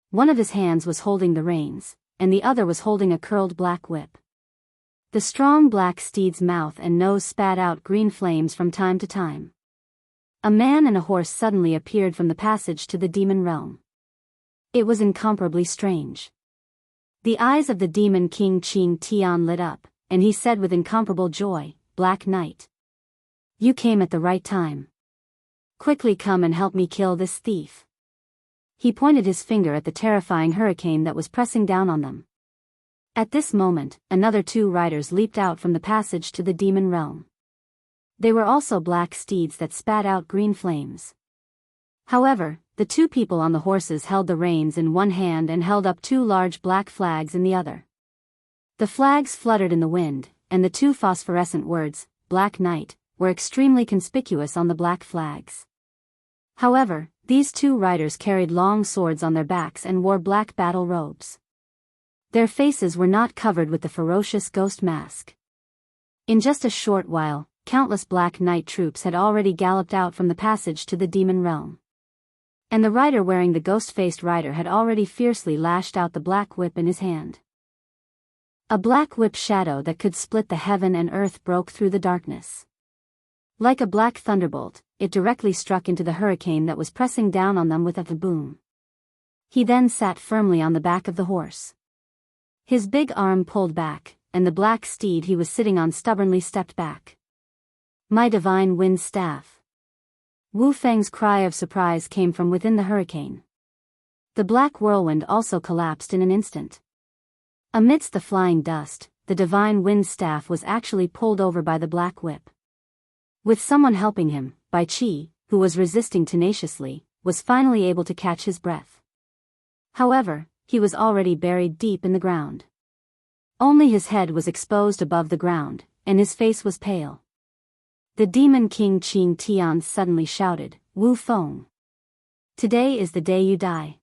One of his hands was holding the reins, and the other was holding a curled black whip. The strong black steed's mouth and nose spat out green flames from time to time. A man and a horse suddenly appeared from the passage to the demon realm. It was incomparably strange. The eyes of the demon king Qing Tian lit up, and he said with incomparable joy, "Black Knight. You came at the right time. Quickly come and help me kill this thief." He pointed his finger at the terrifying hurricane that was pressing down on them. At this moment, another two riders leaped out from the passage to the demon realm. They were also black steeds that spat out green flames. However, the two people on the horses held the reins in one hand and held up two large black flags in the other. The flags fluttered in the wind, and the two phosphorescent words, "Black Knight," were extremely conspicuous on the black flags. However, these two riders carried long swords on their backs and wore black battle robes. Their faces were not covered with the ferocious ghost mask. In just a short while, countless Black Knight troops had already galloped out from the passage to the demon realm. And the rider wearing the ghost-faced rider had already fiercely lashed out the black whip in his hand. A black whip shadow that could split the heaven and earth broke through the darkness. Like a black thunderbolt, it directly struck into the hurricane that was pressing down on them with a boom. He then sat firmly on the back of the horse. His big arm pulled back, and the black steed he was sitting on stubbornly stepped back. "My divine wind staff." Wu Feng's cry of surprise came from within the hurricane. The black whirlwind also collapsed in an instant. Amidst the flying dust, the divine wind staff was actually pulled over by the black whip. With someone helping him, Bai Qi, who was resisting tenaciously, was finally able to catch his breath. However, he was already buried deep in the ground. Only his head was exposed above the ground, and his face was pale. The demon king Qing Tian suddenly shouted, "Wu Feng! Today is the day you die."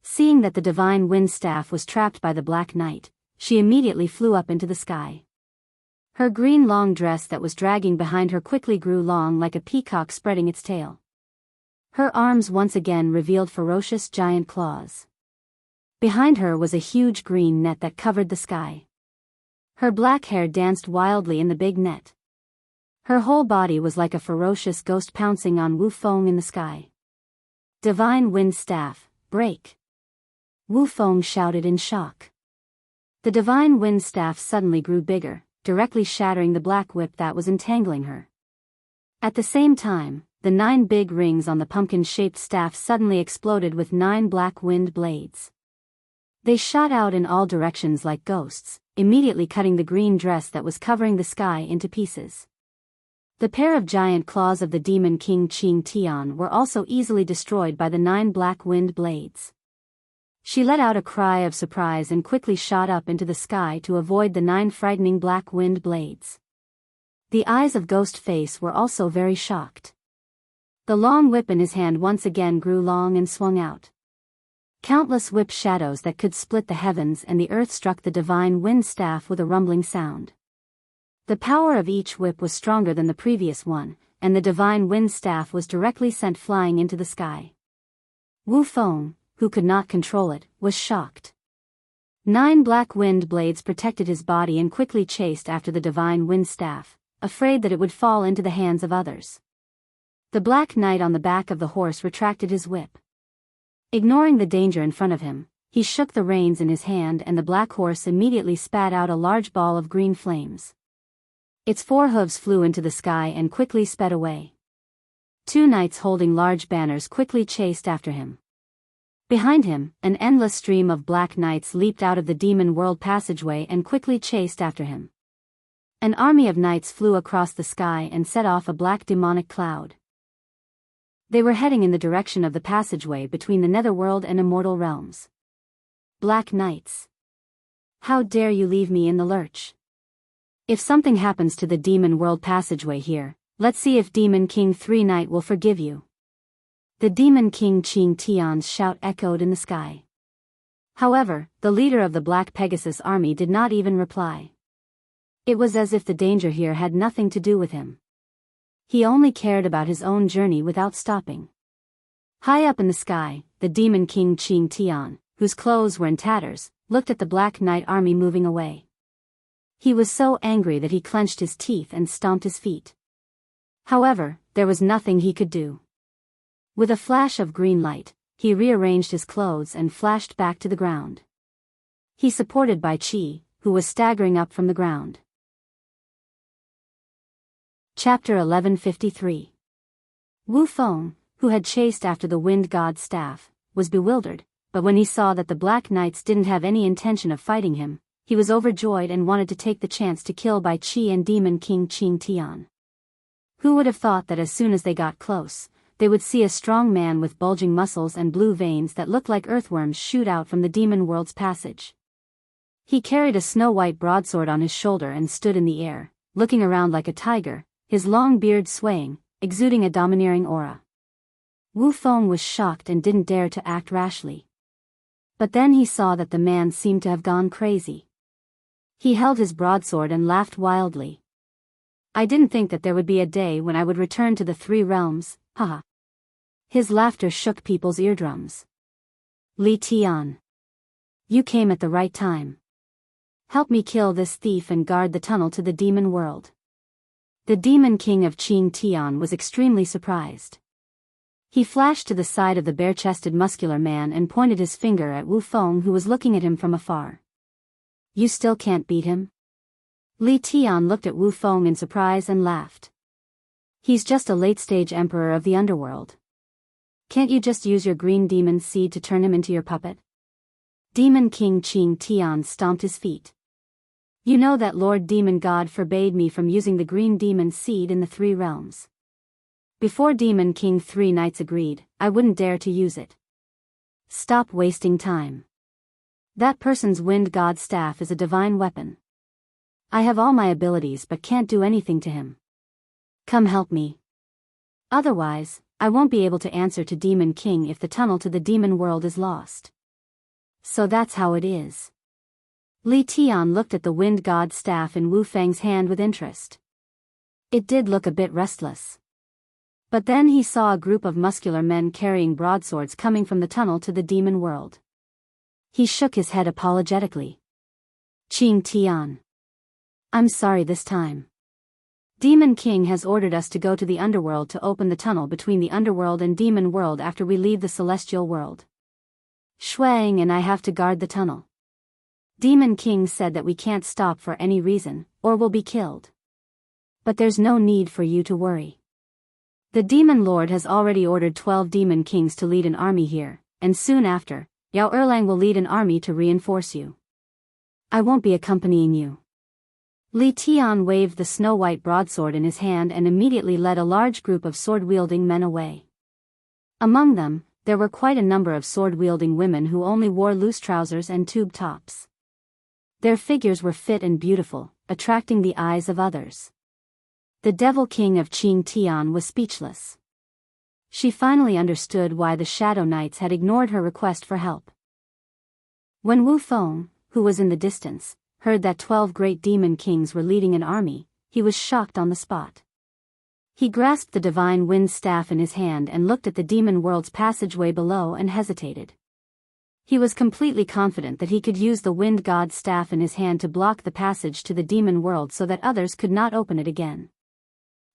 Seeing that the divine wind staff was trapped by the Black Knight, she immediately flew up into the sky. Her green long dress that was dragging behind her quickly grew long like a peacock spreading its tail. Her arms once again revealed ferocious giant claws. Behind her was a huge green net that covered the sky. Her black hair danced wildly in the big net. Her whole body was like a ferocious ghost pouncing on Wu Feng in the sky. "Divine wind staff, break!" Wu Feng shouted in shock. The divine wind staff suddenly grew bigger, directly shattering the black whip that was entangling her. At the same time, the 9 big rings on the pumpkin-shaped staff suddenly exploded with 9 black wind blades. They shot out in all directions like ghosts, immediately cutting the green dress that was covering the sky into pieces. The pair of giant claws of the demon king Qing Tian were also easily destroyed by the 9 black wind blades. She let out a cry of surprise and quickly shot up into the sky to avoid the 9 frightening black wind blades. The eyes of Ghost Face were also very shocked. The long whip in his hand once again grew long and swung out. Countless whip shadows that could split the heavens and the earth struck the divine wind staff with a rumbling sound. The power of each whip was stronger than the previous one, and the divine wind staff was directly sent flying into the sky. Wu Feng, who could not control it, was shocked. 9 black wind blades protected his body and quickly chased after the divine wind staff, afraid that it would fall into the hands of others. The Black Knight on the back of the horse retracted his whip. Ignoring the danger in front of him, he shook the reins in his hand and the black horse immediately spat out a large ball of green flames. Its 4 hooves flew into the sky and quickly sped away. 2 knights holding large banners quickly chased after him. Behind him, an endless stream of black knights leaped out of the demon world passageway and quickly chased after him. An army of knights flew across the sky and set off a black demonic cloud. They were heading in the direction of the passageway between the netherworld and immortal realms. Black Knights. How dare you leave me in the lurch? If something happens to the demon world passageway here, let's see if Demon King 3 Knight will forgive you. The Demon King Qing Tian's shout echoed in the sky. However, the leader of the Black Pegasus army did not even reply. It was as if the danger here had nothing to do with him. He only cared about his own journey without stopping. High up in the sky, the Demon King Qing Tian, whose clothes were in tatters, looked at the Black Knight army moving away. He was so angry that he clenched his teeth and stomped his feet. However, there was nothing he could do. With a flash of green light, he rearranged his clothes and flashed back to the ground. He supported by Qi, who was staggering up from the ground. Chapter 1153. Wu Feng, who had chased after the wind god's staff, was bewildered, but when he saw that the Black Knights didn't have any intention of fighting him, he was overjoyed and wanted to take the chance to kill Bai Qi and Demon King Qing Tian. Who would have thought that as soon as they got close, they would see a strong man with bulging muscles and blue veins that looked like earthworms shoot out from the demon world's passage. He carried a snow-white broadsword on his shoulder and stood in the air, looking around like a tiger, his long beard swaying, exuding a domineering aura. Wu Feng was shocked and didn't dare to act rashly. But then he saw that the man seemed to have gone crazy. He held his broadsword and laughed wildly. I didn't think that there would be a day when I would return to the 3 realms, haha. His laughter shook people's eardrums. Li Tian. You came at the right time. Help me kill this thief and guard the tunnel to the demon world. The Demon King of Qing Tian was extremely surprised. He flashed to the side of the bare-chested muscular man and pointed his finger at Wu Feng, who was looking at him from afar. You still can't beat him? Li Tian looked at Wu Feng in surprise and laughed. He's just a late-stage emperor of the underworld. Can't you just use your green demon seed to turn him into your puppet? Demon King Qing Tian stomped his feet. You know that Lord Demon God forbade me from using the green demon seed in the 3 realms. Before Demon King 3 Knights agreed, I wouldn't dare to use it. Stop wasting time. That person's wind god staff is a divine weapon. I have all my abilities but can't do anything to him. Come help me. Otherwise, I won't be able to answer to Demon King if the tunnel to the demon world is lost. So that's how it is. Li Tian looked at the wind god staff in Wu Feng's hand with interest. It did look a bit restless. But then he saw a group of muscular men carrying broadswords coming from the tunnel to the demon world. He shook his head apologetically. Qing Tian. I'm sorry this time. Demon King has ordered us to go to the underworld to open the tunnel between the underworld and demon world after we leave the celestial world. Shuang and I have to guard the tunnel. Demon King said that we can't stop for any reason, or we'll be killed. But there's no need for you to worry. The Demon Lord has already ordered 12 Demon Kings to lead an army here, and soon after, Yao Erlang will lead an army to reinforce you. I won't be accompanying you. Li Tian waved the snow-white broadsword in his hand and immediately led a large group of sword-wielding men away. Among them, there were quite a number of sword-wielding women who only wore loose trousers and tube tops. Their figures were fit and beautiful, attracting the eyes of others. The Devil King of Qing Tian was speechless. She finally understood why the Shadow Knights had ignored her request for help. When Wu Feng, who was in the distance, heard that 12 great demon kings were leading an army, he was shocked on the spot. He grasped the divine wind staff in his hand and looked at the demon world's passageway below and hesitated. He was completely confident that he could use the wind god's staff in his hand to block the passage to the demon world so that others could not open it again.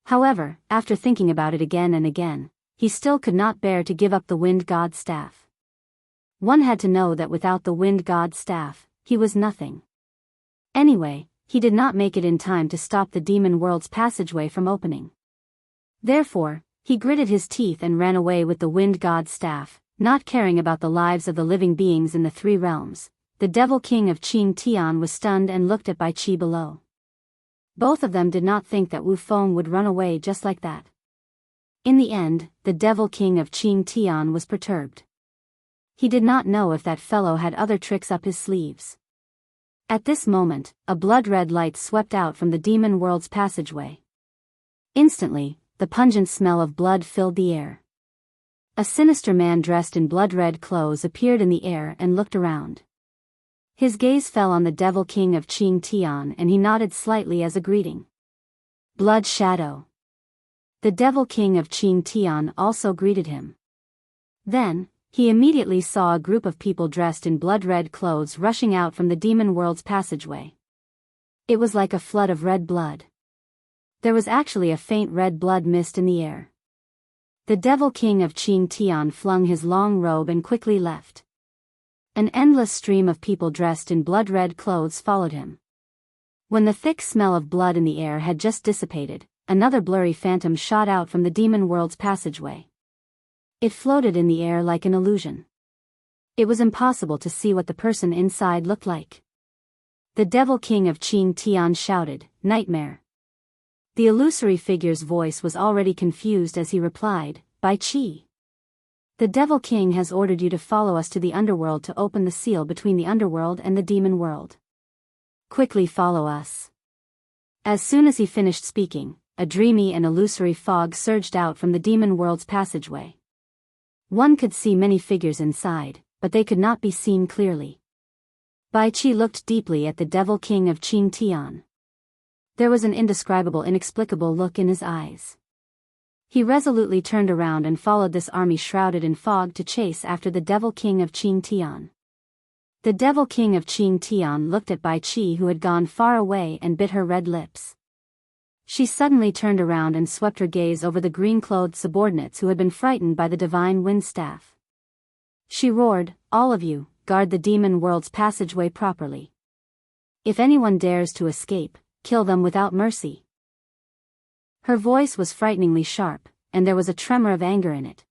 However, after thinking about it again and again, he still could not bear to give up the wind god's staff. One had to know that without the wind god's staff, he was nothing. Anyway, he did not make it in time to stop the demon world's passageway from opening. Therefore, he gritted his teeth and ran away with the wind god's staff, not caring about the lives of the living beings in the 3 realms. The Devil King of Qing Tian was stunned and looked at Bai Qi below. Both of them did not think that Wu Feng would run away just like that. In the end, the Devil King of Qing Tian was perturbed. He did not know if that fellow had other tricks up his sleeves. At this moment, a blood-red light swept out from the demon world's passageway. Instantly, the pungent smell of blood filled the air. A sinister man dressed in blood-red clothes appeared in the air and looked around. His gaze fell on the Devil King of Qing Tian and he nodded slightly as a greeting. Blood Shadow. The Devil King of Qing Tian also greeted him. Then, he immediately saw a group of people dressed in blood-red clothes rushing out from the demon world's passageway. It was like a flood of red blood. There was actually a faint red blood mist in the air. The Devil King of Qing Tian flung his long robe and quickly left. An endless stream of people dressed in blood-red clothes followed him. When the thick smell of blood in the air had just dissipated, another blurry phantom shot out from the demon world's passageway. It floated in the air like an illusion. It was impossible to see what the person inside looked like. The Devil King of Qing Tian shouted, "Nightmare." The illusory figure's voice was already confused as he replied, "Bai Qi. The Devil King has ordered you to follow us to the underworld to open the seal between the underworld and the demon world. Quickly follow us." As soon as he finished speaking, a dreamy and illusory fog surged out from the demon world's passageway. One could see many figures inside, but they could not be seen clearly. Bai Qi looked deeply at the Devil King of Qing Tian. There was an indescribable, inexplicable look in his eyes. He resolutely turned around and followed this army shrouded in fog to chase after the Devil King of Qing Tian. The Devil King of Qing Tian looked at Bai Qi, who had gone far away, and bit her red lips. She suddenly turned around and swept her gaze over the green-clothed subordinates who had been frightened by the divine wind staff. She roared, "All of you, guard the demon world's passageway properly. If anyone dares to escape, kill them without mercy." Her voice was frighteningly sharp, and there was a tremor of anger in it.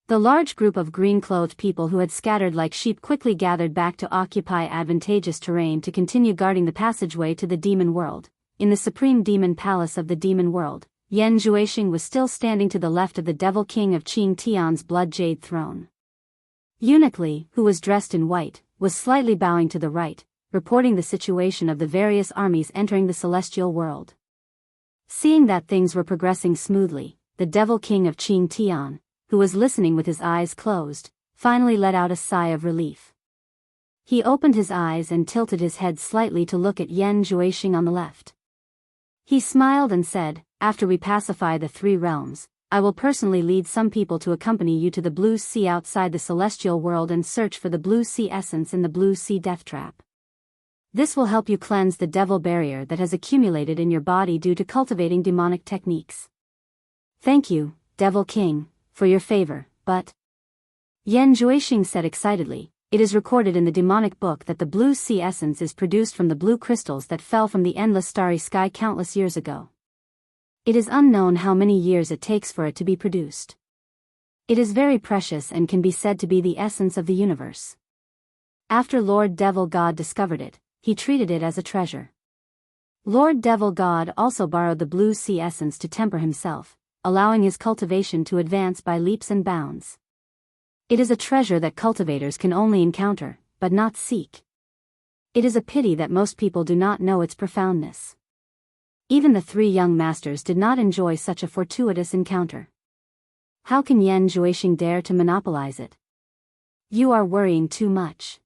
The large group of green-clothed people who had scattered like sheep quickly gathered back to occupy advantageous terrain to continue guarding the passageway to the demon world. In the supreme demon palace of the demon world, Yan Zhuixing was still standing to the left of the Devil King of Qing Tian's blood jade throne. Eunuch Li, who was dressed in white, was slightly bowing to the right, reporting the situation of the various armies entering the celestial world. Seeing that things were progressing smoothly, the Devil King of Qing Tian, who was listening with his eyes closed, finally let out a sigh of relief. He opened his eyes and tilted his head slightly to look at Yan Zhuixing on the left. He smiled and said, "After we pacify the 3 realms, I will personally lead some people to accompany you to the Blue Sea outside the celestial world and search for the Blue Sea essence in the Blue Sea death trap. This will help you cleanse the devil barrier that has accumulated in your body due to cultivating demonic techniques." "Thank you, Devil King, for your favor, but..." Yan Zhuixing said excitedly, "It is recorded in the demonic book that the Blue Sea essence is produced from the blue crystals that fell from the endless starry sky countless years ago. It is unknown how many years it takes for it to be produced. It is very precious and can be said to be the essence of the universe. After Lord Devil God discovered it, he treated it as a treasure. Lord Devil God also borrowed the Blue Sea essence to temper himself, allowing his cultivation to advance by leaps and bounds. It is a treasure that cultivators can only encounter, but not seek. It is a pity that most people do not know its profoundness. Even the 3 young masters did not enjoy such a fortuitous encounter. How can Yan Zhuixing dare to monopolize it? You are worrying too much.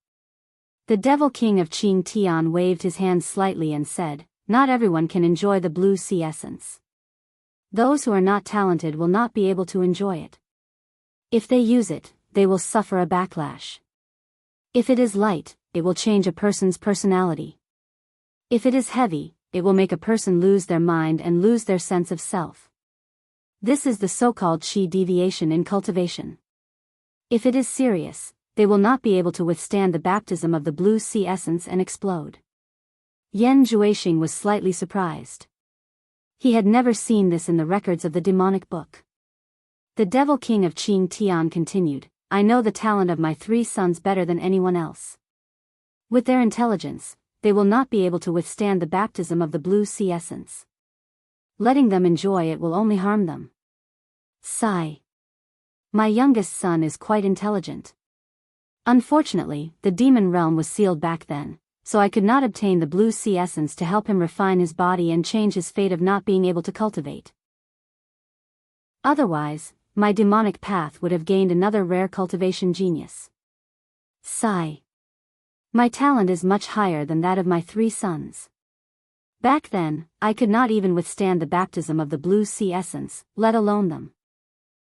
The Devil King of Qing Tian waved his hand slightly and said, not everyone can enjoy the blue sea essence. Those who are not talented will not be able to enjoy it. If they use it, they will suffer a backlash. If it is light, it will change a person's personality. If it is heavy, it will make a person lose their mind and lose their sense of self. This is the so-called qi deviation in cultivation. If it is serious, they will not be able to withstand the baptism of the blue sea essence and explode. Yan Zhuixing was slightly surprised. He had never seen this in the records of the demonic book. The Devil King of Qing Tian continued, I know the talent of my 3 sons better than anyone else. With their intelligence, they will not be able to withstand the baptism of the blue sea essence. Letting them enjoy it will only harm them. Sigh. My youngest son is quite intelligent. Unfortunately, the demon realm was sealed back then, so I could not obtain the blue sea essence to help him refine his body and change his fate of not being able to cultivate. Otherwise, my demonic path would have gained another rare cultivation genius. Sigh. My talent is much higher than that of my 3 sons. Back then, I could not even withstand the baptism of the blue sea essence, let alone them.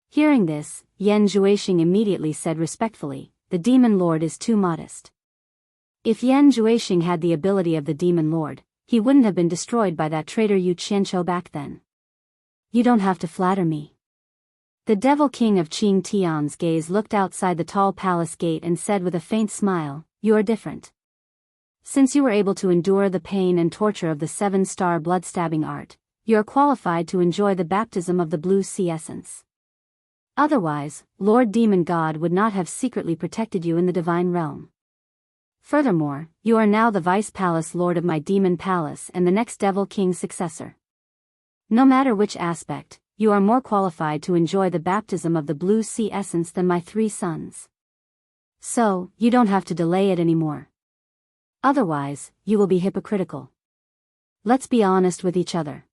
Hearing this, Yan Zhuixing immediately said respectfully, the demon lord is too modest. If Yan Zhuixing had the ability of the demon lord, he wouldn't have been destroyed by that traitor Yu Qianqiu back then. You don't have to flatter me. The Devil King of Qing Tian's gaze looked outside the tall palace gate and said with a faint smile, you are different. Since you were able to endure the pain and torture of the 7-star blood-stabbing art, you are qualified to enjoy the baptism of the blue sea essence. Otherwise, Lord Demon God would not have secretly protected you in the divine realm. Furthermore, you are now the Vice Palace Lord of my Demon Palace and the next Devil King's successor. No matter which aspect, you are more qualified to enjoy the baptism of the blue sea essence than my 3 sons. So, you don't have to delay it anymore. Otherwise, you will be hypocritical. Let's be honest with each other.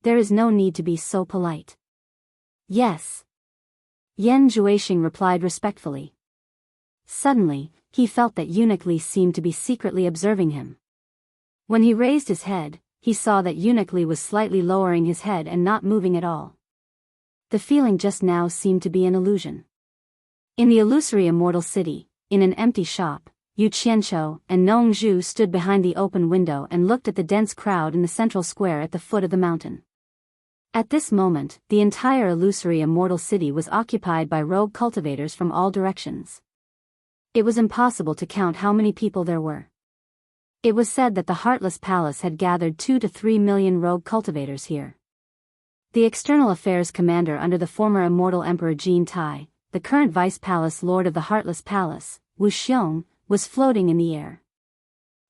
There is no need to be so polite. Yes. Yan Zhuixing replied respectfully. Suddenly, he felt that Eunuch Li seemed to be secretly observing him. When he raised his head, he saw that Eunuch Li was slightly lowering his head and not moving at all. The feeling just now seemed to be an illusion. In the illusory Immortal City, in an empty shop, Yu Qianqiu and Nong Zhu stood behind the open window and looked at the dense crowd in the central square at the foot of the mountain. At this moment, the entire illusory Immortal City was occupied by rogue cultivators from all directions. It was impossible to count how many people there were. It was said that the Heartless Palace had gathered 2 to 3 million rogue cultivators here. The External Affairs Commander under the former Immortal Emperor Jin Tai, the current Vice Palace Lord of the Heartless Palace, Wu Xiong, was floating in the air.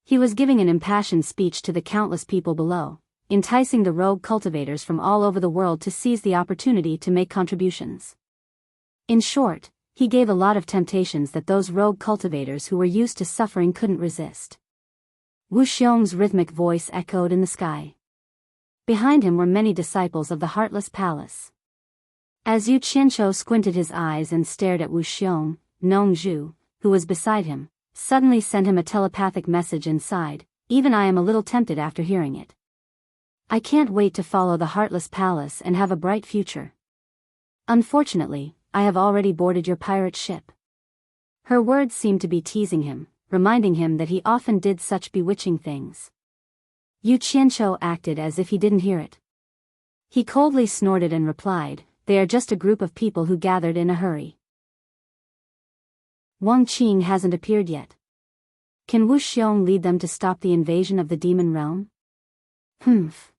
He was giving an impassioned speech to the countless people below, enticing the rogue cultivators from all over the world to seize the opportunity to make contributions. In short, he gave a lot of temptations that those rogue cultivators who were used to suffering couldn't resist. Wu Xiong's rhythmic voice echoed in the sky. Behind him were many disciples of the Heartless Palace. As Yu Qianqiu squinted his eyes and stared at Wu Xiong, Nong Zhu, who was beside him, suddenly sent him a telepathic message and sighed, even I am a little tempted after hearing it. I can't wait to follow the Heartless Palace and have a bright future. Unfortunately, I have already boarded your pirate ship. Her words seemed to be teasing him, reminding him that he often did such bewitching things. Yu Qianqiu acted as if he didn't hear it. He coldly snorted and replied, they are just a group of people who gathered in a hurry. Wang Qing hasn't appeared yet. Can Wu Xiong lead them to stop the invasion of the demon realm? Humph.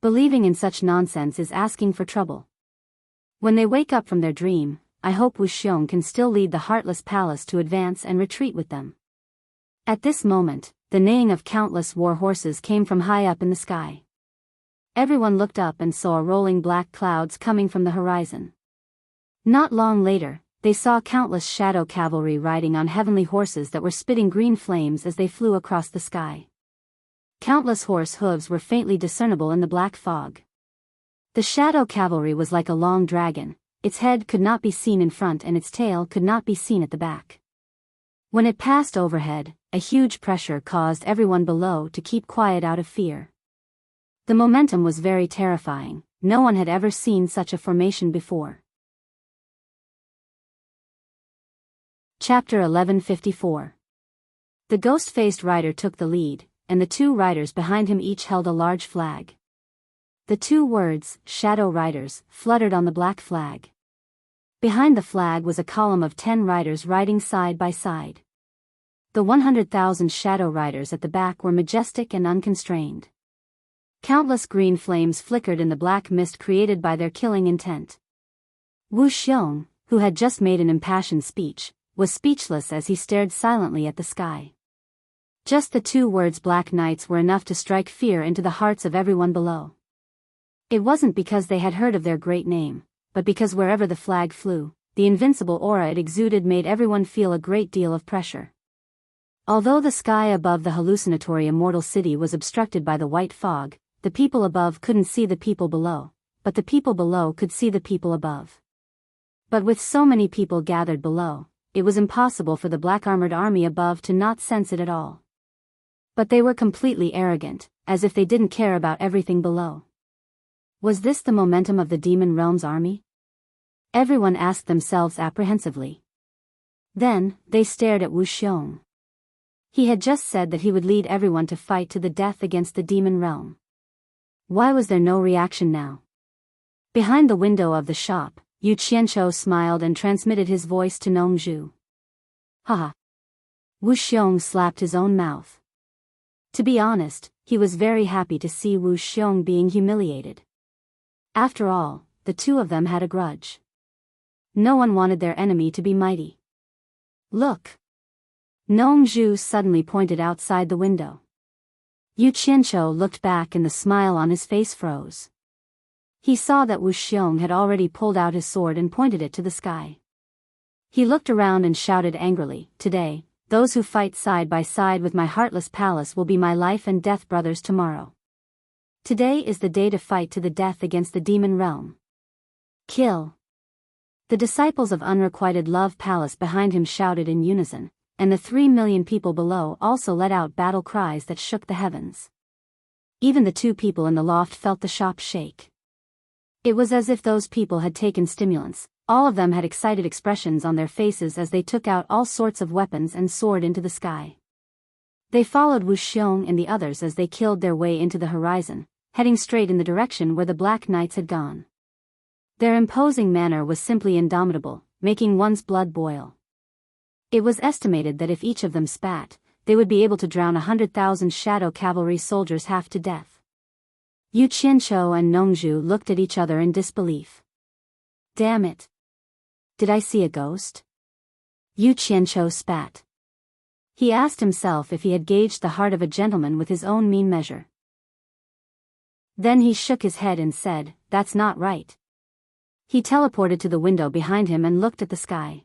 Believing in such nonsense is asking for trouble. When they wake up from their dream, I hope Wu Xiong can still lead the Heartless Palace to advance and retreat with them. At this moment, the neighing of countless war horses came from high up in the sky. Everyone looked up and saw rolling black clouds coming from the horizon. Not long later, they saw countless shadow cavalry riding on heavenly horses that were spitting green flames as they flew across the sky. Countless horse hooves were faintly discernible in the black fog. The shadow cavalry was like a long dragon, its head could not be seen in front and its tail could not be seen at the back. When it passed overhead, a huge pressure caused everyone below to keep quiet out of fear. The momentum was very terrifying. No one had ever seen such a formation before. Chapter 1154. The ghost-faced rider took the lead, and the two riders behind him each held a large flag. The two words, Shadow Riders, fluttered on the black flag. Behind the flag was a column of 10 riders riding side by side. The 100,000 Shadow Riders at the back were majestic and unconstrained. Countless green flames flickered in the black mist created by their killing intent. Wu Xiong, who had just made an impassioned speech, was speechless as he stared silently at the sky. Just the two words Black Knights were enough to strike fear into the hearts of everyone below. It wasn't because they had heard of their great name, but because wherever the flag flew, the invincible aura it exuded made everyone feel a great deal of pressure. Although the sky above the hallucinatory Immortal City was obstructed by the white fog, the people above couldn't see the people below, but the people below could see the people above. But with so many people gathered below, it was impossible for the black armored army above to not sense it at all. But they were completely arrogant, as if they didn't care about everything below. Was this the momentum of the Demon Realm's army? Everyone asked themselves apprehensively. Then, they stared at Wu Xiong. He had just said that he would lead everyone to fight to the death against the Demon Realm. Why was there no reaction now? Behind the window of the shop, Yu Qianqiu smiled and transmitted his voice to Nongzhu. Haha. Wu Xiong slapped his own mouth. To be honest, he was very happy to see Wu Xiong being humiliated. After all, the two of them had a grudge. No one wanted their enemy to be mighty. Look! Nongzhu suddenly pointed outside the window. Yu Qianqiu looked back and the smile on his face froze. He saw that Wu Xiong had already pulled out his sword and pointed it to the sky. He looked around and shouted angrily, "Today, those who fight side by side with my heartless palace will be my life and death brothers tomorrow. Today is the day to fight to the death against the Demon Realm. Kill!" The disciples of Unrequited Love Palace behind him shouted in unison, and the 3 million people below also let out battle cries that shook the heavens. Even the two people in the loft felt the shop shake. It was as if those people had taken stimulants. All of them had excited expressions on their faces as they took out all sorts of weapons and soared into the sky. They followed Wu Xiong and the others as they killed their way into the horizon, heading straight in the direction where the Black Knights had gone. Their imposing manner was simply indomitable, making one's blood boil. It was estimated that if each of them spat, they would be able to drown 100,000 shadow cavalry soldiers half to death. Yu Qianqiu and Nongzhu looked at each other in disbelief. Damn it! Did I see a ghost? Yu Qianqiu spat. He asked himself if he had gauged the heart of a gentleman with his own mean measure. Then he shook his head and said, "That's not right." He teleported to the window behind him and looked at the sky.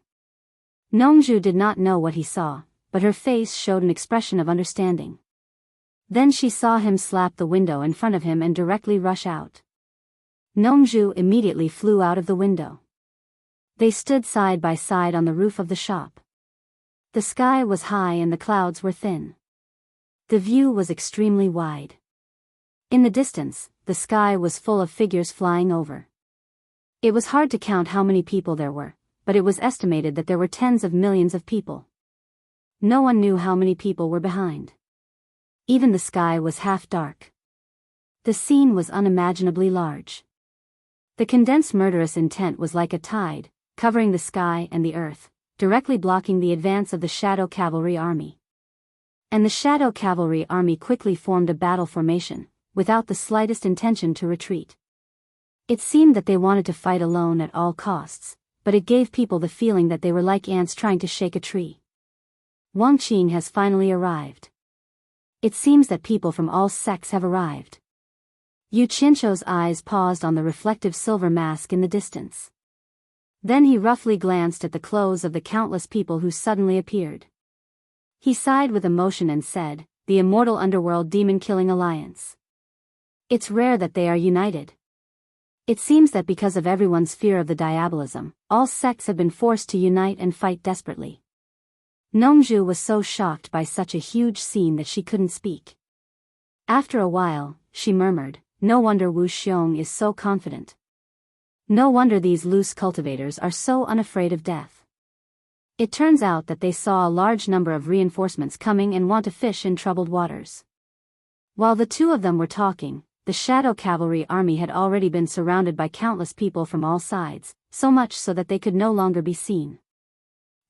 Nongzhu did not know what he saw, but her face showed an expression of understanding. Then she saw him slap the window in front of him and directly rush out. Nongzhu immediately flew out of the window. They stood side by side on the roof of the shop. The sky was high and the clouds were thin. The view was extremely wide. In the distance, the sky was full of figures flying over. It was hard to count how many people there were, but it was estimated that there were tens of millions of people. No one knew how many people were behind. Even the sky was half dark. The scene was unimaginably large. The condensed murderous intent was like a tide, covering the sky and the earth, directly blocking the advance of the Shadow Cavalry Army. And the Shadow Cavalry Army quickly formed a battle formation, without the slightest intention to retreat. It seemed that they wanted to fight alone at all costs, but it gave people the feeling that they were like ants trying to shake a tree. Wang Qing has finally arrived. It seems that people from all sects have arrived. Yu Qianqiu's eyes paused on the reflective silver mask in the distance. Then he roughly glanced at the clothes of the countless people who suddenly appeared. He sighed with emotion and said, "The Immortal Underworld Demon Killing Alliance. It's rare that they are united. It seems that because of everyone's fear of the diabolism, all sects have been forced to unite and fight desperately. Nongju was so shocked by such a huge scene that she couldn't speak. After a while, she murmured, "No wonder Wu Xiong is so confident. No wonder these loose cultivators are so unafraid of death." It turns out that they saw a large number of reinforcements coming and want to fish in troubled waters. While the two of them were talking, the Shadow Cavalry army had already been surrounded by countless people from all sides, so much so that they could no longer be seen.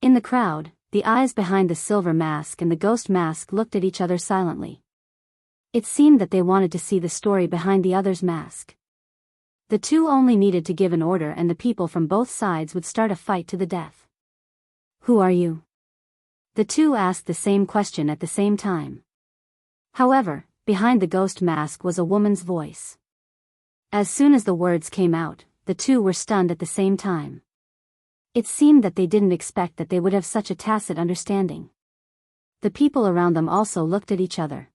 In the crowd, the eyes behind the silver mask and the ghost mask looked at each other silently. It seemed that they wanted to see the story behind the other's mask. The two only needed to give an order and the people from both sides would start a fight to the death. "Who are you?" The two asked the same question at the same time. However, behind the ghost mask was a woman's voice. As soon as the words came out, the two were stunned at the same time. It seemed that they didn't expect that they would have such a tacit understanding. The people around them also looked at each other.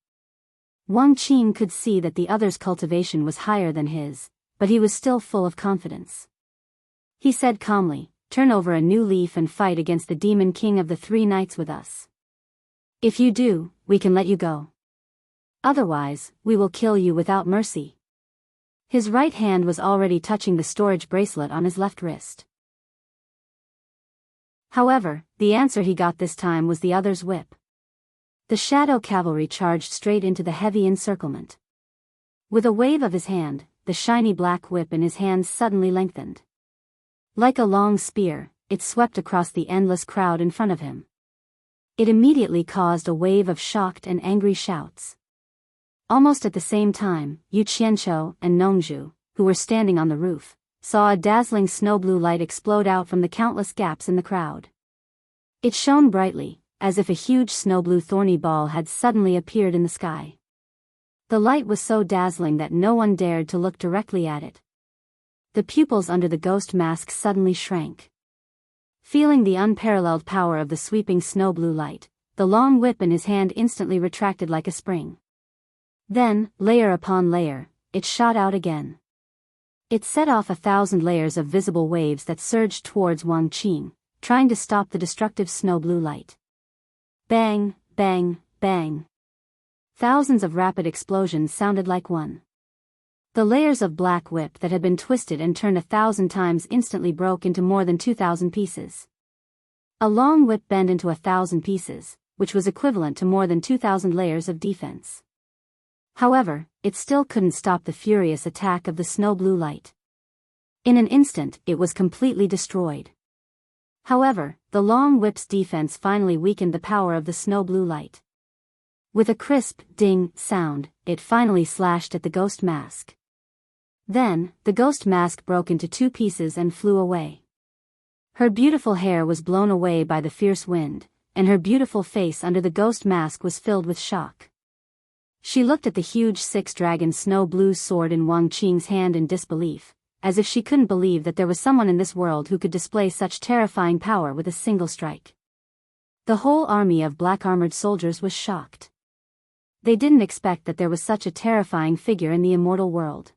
Wang Qing could see that the other's cultivation was higher than his, but he was still full of confidence. He said calmly, "Turn over a new leaf and fight against the demon king of the three knights with us. If you do, we can let you go. Otherwise, we will kill you without mercy." His right hand was already touching the storage bracelet on his left wrist. However, the answer he got this time was the other's whip. The Shadow Cavalry charged straight into the heavy encirclement. With a wave of his hand, the shiny black whip in his hands suddenly lengthened. Like a long spear, it swept across the endless crowd in front of him. It immediately caused a wave of shocked and angry shouts. Almost at the same time, Yu Qianqiu and Nongju, who were standing on the roof, saw a dazzling snow-blue light explode out from the countless gaps in the crowd. It shone brightly, as if a huge snow-blue thorny ball had suddenly appeared in the sky. The light was so dazzling that no one dared to look directly at it. The pupils under the ghost mask suddenly shrank. Feeling the unparalleled power of the sweeping snow-blue light, the long whip in his hand instantly retracted like a spring. Then, layer upon layer, it shot out again. It set off 1,000 layers of visible waves that surged towards Wang Qing, trying to stop the destructive snow-blue light. Bang, bang, bang. Thousands of rapid explosions sounded like one. The layers of black whip that had been twisted and turned 1,000 times instantly broke into more than 2,000 pieces. A long whip bent into 1,000 pieces, which was equivalent to more than 2,000 layers of defense. However, it still couldn't stop the furious attack of the snow-blue light. In an instant, it was completely destroyed. However, the long whip's defense finally weakened the power of the snow-blue light. With a crisp, ding sound, it finally slashed at the ghost mask. Then, the ghost mask broke into 2 pieces and flew away. Her beautiful hair was blown away by the fierce wind, and her beautiful face under the ghost mask was filled with shock. She looked at the huge 6-dragon snow-blue sword in Wang Qing's hand in disbelief, as if she couldn't believe that there was someone in this world who could display such terrifying power with a single strike. The whole army of black-armored soldiers was shocked. They didn't expect that there was such a terrifying figure in the immortal world.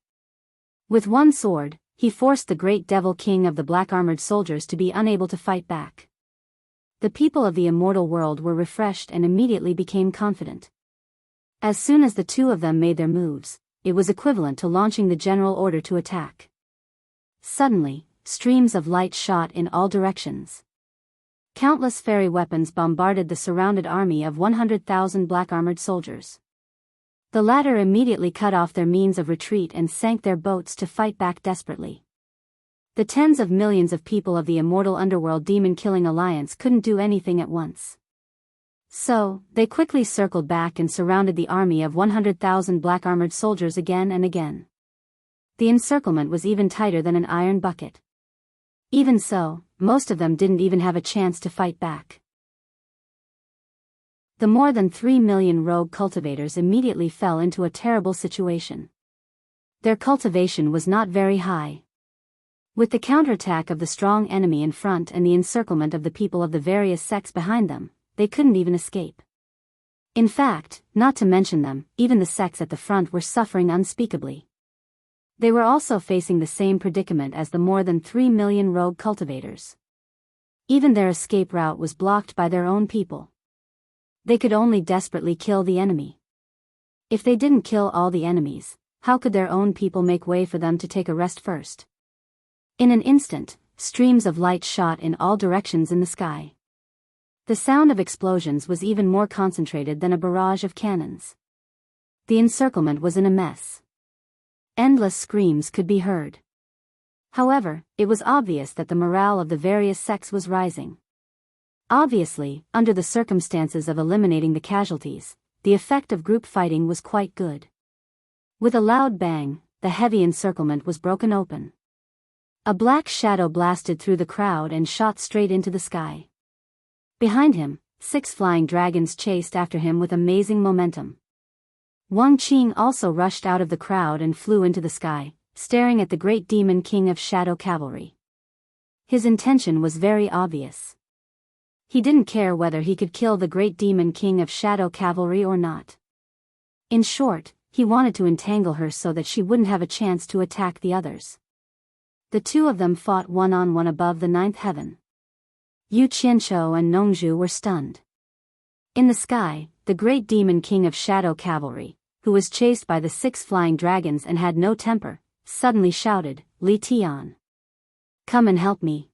With one sword, he forced the great devil king of the black-armored soldiers to be unable to fight back. The people of the immortal world were refreshed and immediately became confident. As soon as the two of them made their moves, it was equivalent to launching the general order to attack. Suddenly, streams of light shot in all directions. Countless fairy weapons bombarded the surrounded army of 100,000 black-armored soldiers. The latter immediately cut off their means of retreat and sank their boats to fight back desperately. The tens of millions of people of the immortal underworld demon-killing alliance couldn't do anything at once. So, they quickly circled back and surrounded the army of 100,000 black-armored soldiers again and again. The encirclement was even tighter than an iron bucket. Even so, most of them didn't even have a chance to fight back. The more than 3 million rogue cultivators immediately fell into a terrible situation. Their cultivation was not very high. With the counterattack of the strong enemy in front and the encirclement of the people of the various sects behind them, they couldn't even escape. In fact, not to mention them, even the sects at the front were suffering unspeakably. They were also facing the same predicament as the more than 3 million rogue cultivators. Even their escape route was blocked by their own people. They could only desperately kill the enemy. If they didn't kill all the enemies, how could their own people make way for them to take a rest first? In an instant, streams of light shot in all directions in the sky. The sound of explosions was even more concentrated than a barrage of cannons. The encirclement was in a mess. Endless screams could be heard. However, it was obvious that the morale of the various sects was rising. Obviously, under the circumstances of eliminating the casualties, the effect of group fighting was quite good. With a loud bang, the heavy encirclement was broken open. A black shadow blasted through the crowd and shot straight into the sky. Behind him, 6 flying dragons chased after him with amazing momentum. Wang Qing also rushed out of the crowd and flew into the sky, staring at the great demon king of shadow cavalry. His intention was very obvious. He didn't care whether he could kill the great demon king of shadow cavalry or not. In short, he wanted to entangle her so that she wouldn't have a chance to attack the others. The two of them fought one-on-one above the 9th heaven. Yu Qianqiu and Nongzhu were stunned. In the sky, the great demon king of shadow cavalry, who was chased by the 6 flying dragons and had no temper, suddenly shouted, "Li Tian! Come and help me.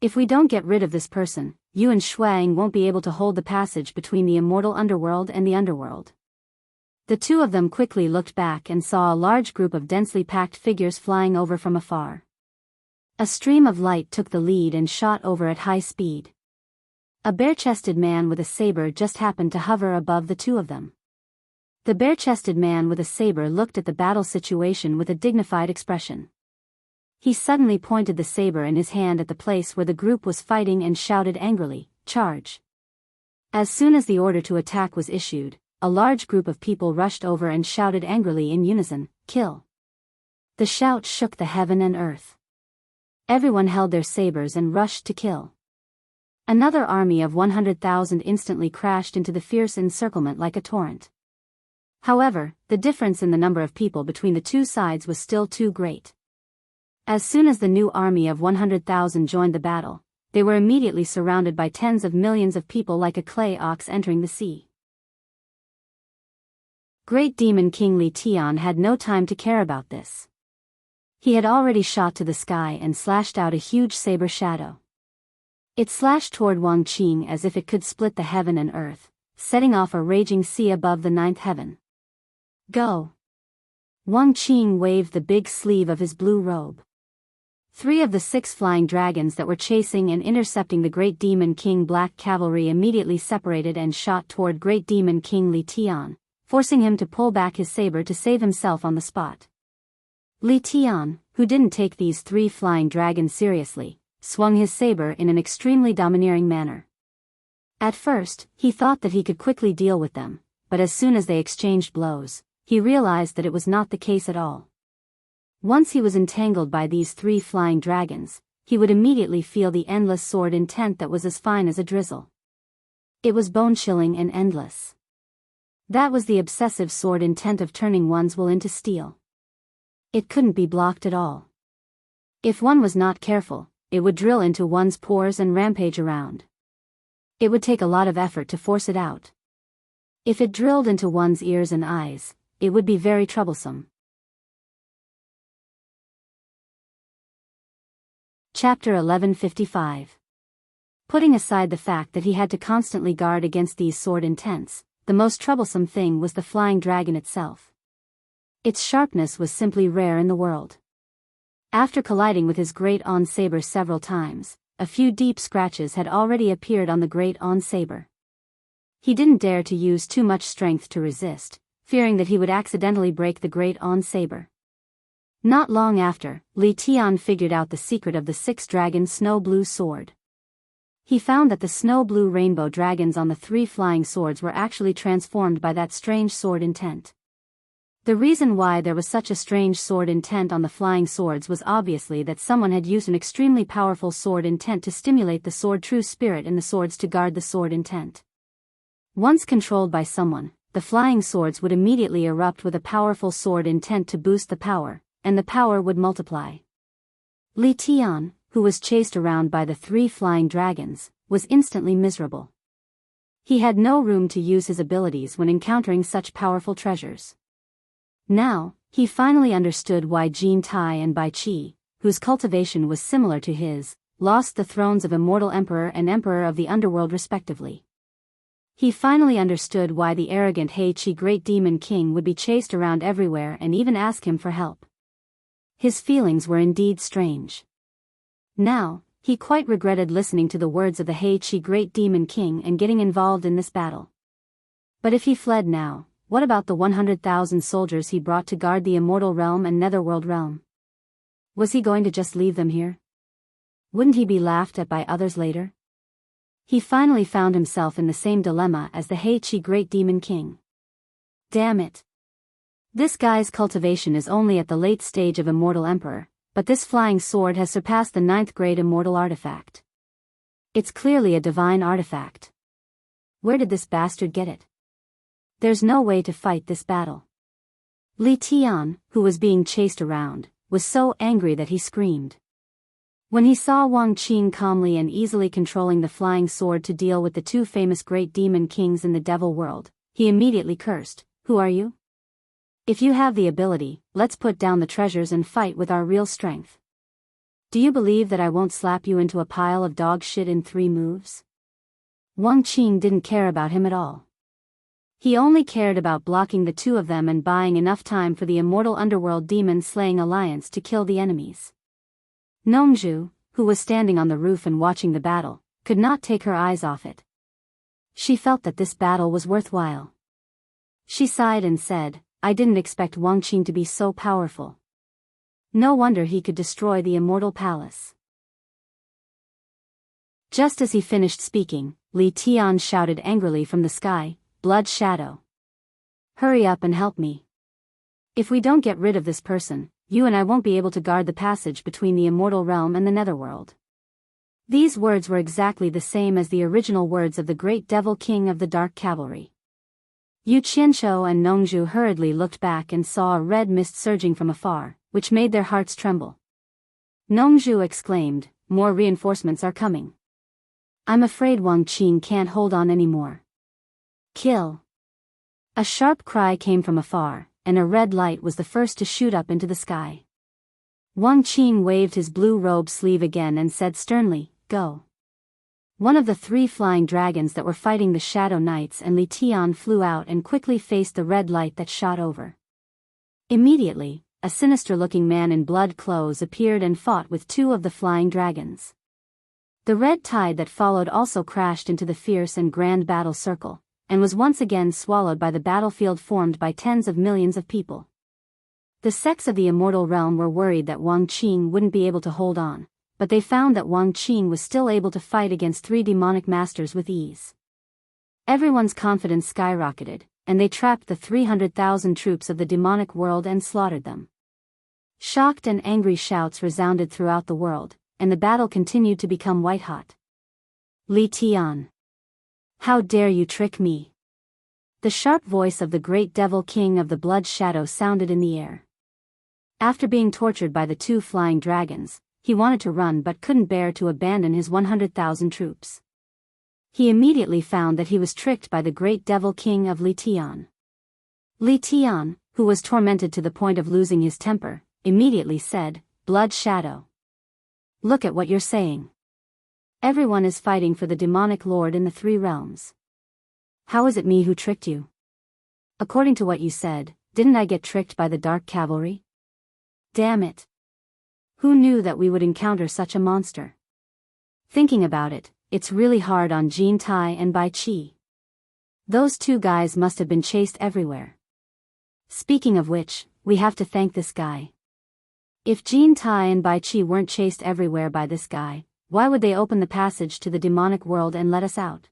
If we don't get rid of this person, you and Shuang won't be able to hold the passage between the immortal underworld and the underworld." The two of them quickly looked back and saw a large group of densely packed figures flying over from afar. A stream of light took the lead and shot over at high speed. A bare-chested man with a saber just happened to hover above the two of them. The bare-chested man with a saber looked at the battle situation with a dignified expression. He suddenly pointed the saber in his hand at the place where the group was fighting and shouted angrily, "Charge!" As soon as the order to attack was issued, a large group of people rushed over and shouted angrily in unison, "Kill!" The shout shook the heaven and earth. Everyone held their sabers and rushed to kill. Another army of 100,000 instantly crashed into the fierce encirclement like a torrent. However, the difference in the number of people between the two sides was still too great. As soon as the new army of 100,000 joined the battle, they were immediately surrounded by tens of millions of people like a clay ox entering the sea. Great Demon King Li Tian had no time to care about this. He had already shot to the sky and slashed out a huge saber shadow. It slashed toward Wang Qing as if it could split the heaven and earth, setting off a raging sea above the 9th heaven. "Go!" Wang Qing waved the big sleeve of his blue robe. 3 of the 6 flying dragons that were chasing and intercepting the Great Demon King Black Cavalry immediately separated and shot toward Great Demon King Li Tian, forcing him to pull back his saber to save himself on the spot. Li Tian, who didn't take these 3 flying dragons seriously, swung his saber in an extremely domineering manner. At first, he thought that he could quickly deal with them, but as soon as they exchanged blows, he realized that it was not the case at all. Once he was entangled by these 3 flying dragons, he would immediately feel the endless sword intent that was as fine as a drizzle. It was bone-chilling and endless. That was the obsessive sword intent of turning one's will into steel. It couldn't be blocked at all. If one was not careful, it would drill into one's pores and rampage around. It would take a lot of effort to force it out. If it drilled into one's ears and eyes, it would be very troublesome. Chapter 1155. Putting aside the fact that he had to constantly guard against these sword intents, the most troublesome thing was the flying dragon itself. Its sharpness was simply rare in the world. After colliding with his great on saber several times, a few deep scratches had already appeared on the great on saber. He didn't dare to use too much strength to resist, fearing that he would accidentally break the great on saber. Not long after, Li Tian figured out the secret of the 6-dragon snow blue sword. He found that the snow blue rainbow dragons on the 3 flying swords were actually transformed by that strange sword intent. The reason why there was such a strange sword intent on the flying swords was obviously that someone had used an extremely powerful sword intent to stimulate the sword true spirit in the swords to guard the sword intent. Once controlled by someone, the flying swords would immediately erupt with a powerful sword intent to boost the power, and the power would multiply. Li Tian, who was chased around by the 3 flying dragons, was instantly miserable. He had no room to use his abilities when encountering such powerful treasures. Now, he finally understood why Jin Tai and Bai Qi, whose cultivation was similar to his, lost the thrones of Immortal Emperor and Emperor of the Underworld respectively. He finally understood why the arrogant He Qi Great Demon King would be chased around everywhere and even ask him for help. His feelings were indeed strange. Now, he quite regretted listening to the words of the He Qi Great Demon King and getting involved in this battle. But if he fled now, what about the 100,000 soldiers he brought to guard the Immortal Realm and Netherworld Realm? Was he going to just leave them here? Wouldn't he be laughed at by others later? He finally found himself in the same dilemma as the He Qi Great Demon King. Damn it. This guy's cultivation is only at the late stage of Immortal Emperor, but this flying sword has surpassed the 9th grade Immortal artifact. It's clearly a divine artifact. Where did this bastard get it? There's no way to fight this battle. Li Tian, who was being chased around, was so angry that he screamed. When he saw Wang Qing calmly and easily controlling the flying sword to deal with the 2 famous great demon kings in the devil world, he immediately cursed, "Who are you? If you have the ability, let's put down the treasures and fight with our real strength. Do you believe that I won't slap you into a pile of dog shit in 3 moves?" Wang Qing didn't care about him at all. He only cared about blocking the 2 of them and buying enough time for the Immortal Underworld Demon-slaying alliance to kill the enemies. Nongzhu, who was standing on the roof and watching the battle, could not take her eyes off it. She felt that this battle was worthwhile. She sighed and said, "I didn't expect Wang Qing to be so powerful. No wonder he could destroy the Immortal Palace." Just as he finished speaking, Li Tian shouted angrily from the sky, "Blood Shadow! Hurry up and help me. If we don't get rid of this person, you and I won't be able to guard the passage between the Immortal Realm and the Netherworld." These words were exactly the same as the original words of the great Devil King of the Dark Cavalry. Yu Qianshou and Nongzhu hurriedly looked back and saw a red mist surging from afar, which made their hearts tremble. Nongzhu exclaimed, "More reinforcements are coming. I'm afraid Wang Qing can't hold on anymore. Kill!" A sharp cry came from afar, and a red light was the first to shoot up into the sky. Wang Qing waved his blue robe sleeve again and said sternly, "Go." One of the 3 flying dragons that were fighting the Shadow Knights and Li Tian flew out and quickly faced the red light that shot over. Immediately, a sinister-looking man in blood clothes appeared and fought with 2 of the flying dragons. The red tide that followed also crashed into the fierce and grand battle circle, and was once again swallowed by the battlefield formed by tens of millions of people. The sects of the Immortal Realm were worried that Wang Qing wouldn't be able to hold on, but they found that Wang Qing was still able to fight against 3 demonic masters with ease. Everyone's confidence skyrocketed, and they trapped the 300,000 troops of the demonic world and slaughtered them. Shocked and angry shouts resounded throughout the world, and the battle continued to become white-hot. Li Tian! How dare you trick me? The sharp voice of the great Devil King of the Blood Shadow sounded in the air. After being tortured by the 2 flying dragons, he wanted to run but couldn't bear to abandon his 100,000 troops. He immediately found that he was tricked by the great Devil King of Li Tian. Li Tian, who was tormented to the point of losing his temper, immediately said, "Blood Shadow! Look at what you're saying. Everyone is fighting for the demonic lord in the 3 realms. How is it me who tricked you? According to what you said, didn't I get tricked by the Dark Cavalry? Damn it! Who knew that we would encounter such a monster? Thinking about it, it's really hard on Jin Tai and Bai Qi. Those 2 guys must have been chased everywhere. Speaking of which, we have to thank this guy. If Jin Tai and Bai Qi weren't chased everywhere by this guy, why would they open the passage to the demonic world and let us out?"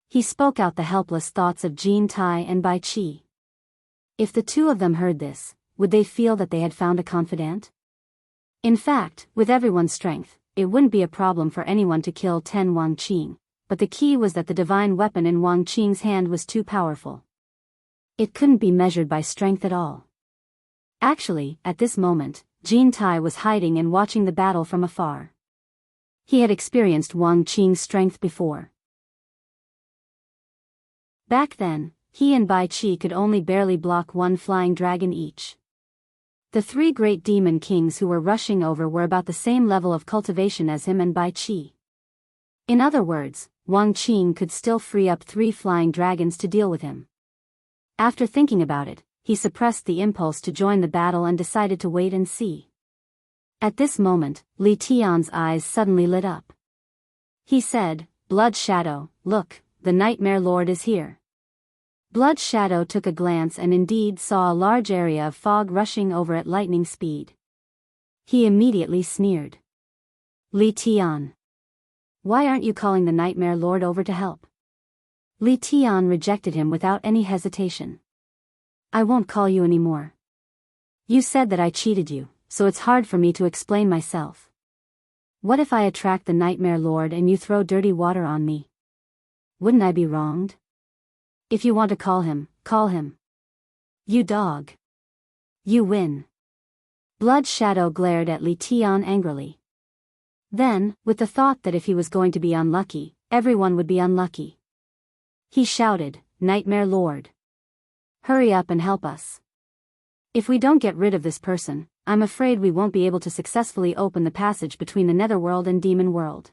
He spoke out the helpless thoughts of Jin Tai and Bai Qi. If the 2 of them heard this, would they feel that they had found a confidant? In fact, with everyone's strength, it wouldn't be a problem for anyone to kill 10 Wang Qing, but the key was that the divine weapon in Wang Qing's hand was too powerful. It couldn't be measured by strength at all. Actually, at this moment, Jin Tai was hiding and watching the battle from afar. He had experienced Wang Qing's strength before. Back then, he and Bai Qi could only barely block one flying dragon each. The three great demon kings who were rushing over were about the same level of cultivation as him and Bai Qi. In other words, Wang Qing could still free up 3 flying dragons to deal with him. After thinking about it, he suppressed the impulse to join the battle and decided to wait and see. At this moment, Li Tian's eyes suddenly lit up. He said, "Blood Shadow, look, the Nightmare Lord is here." Blood Shadow took a glance and indeed saw a large area of fog rushing over at lightning speed. He immediately sneered. "Li Tian. Why aren't you calling the Nightmare Lord over to help?" Li Tian rejected him without any hesitation. "I won't call you anymore. You said that I cheated you, so it's hard for me to explain myself. What if I attract the Nightmare Lord and you throw dirty water on me? Wouldn't I be wronged? If you want to call him, call him. You dog. You win." Blood Shadow glared at Li Tian angrily. Then, with the thought that if he was going to be unlucky, everyone would be unlucky, he shouted, "Nightmare Lord. Hurry up and help us. If we don't get rid of this person, I'm afraid we won't be able to successfully open the passage between the Netherworld and Demon World.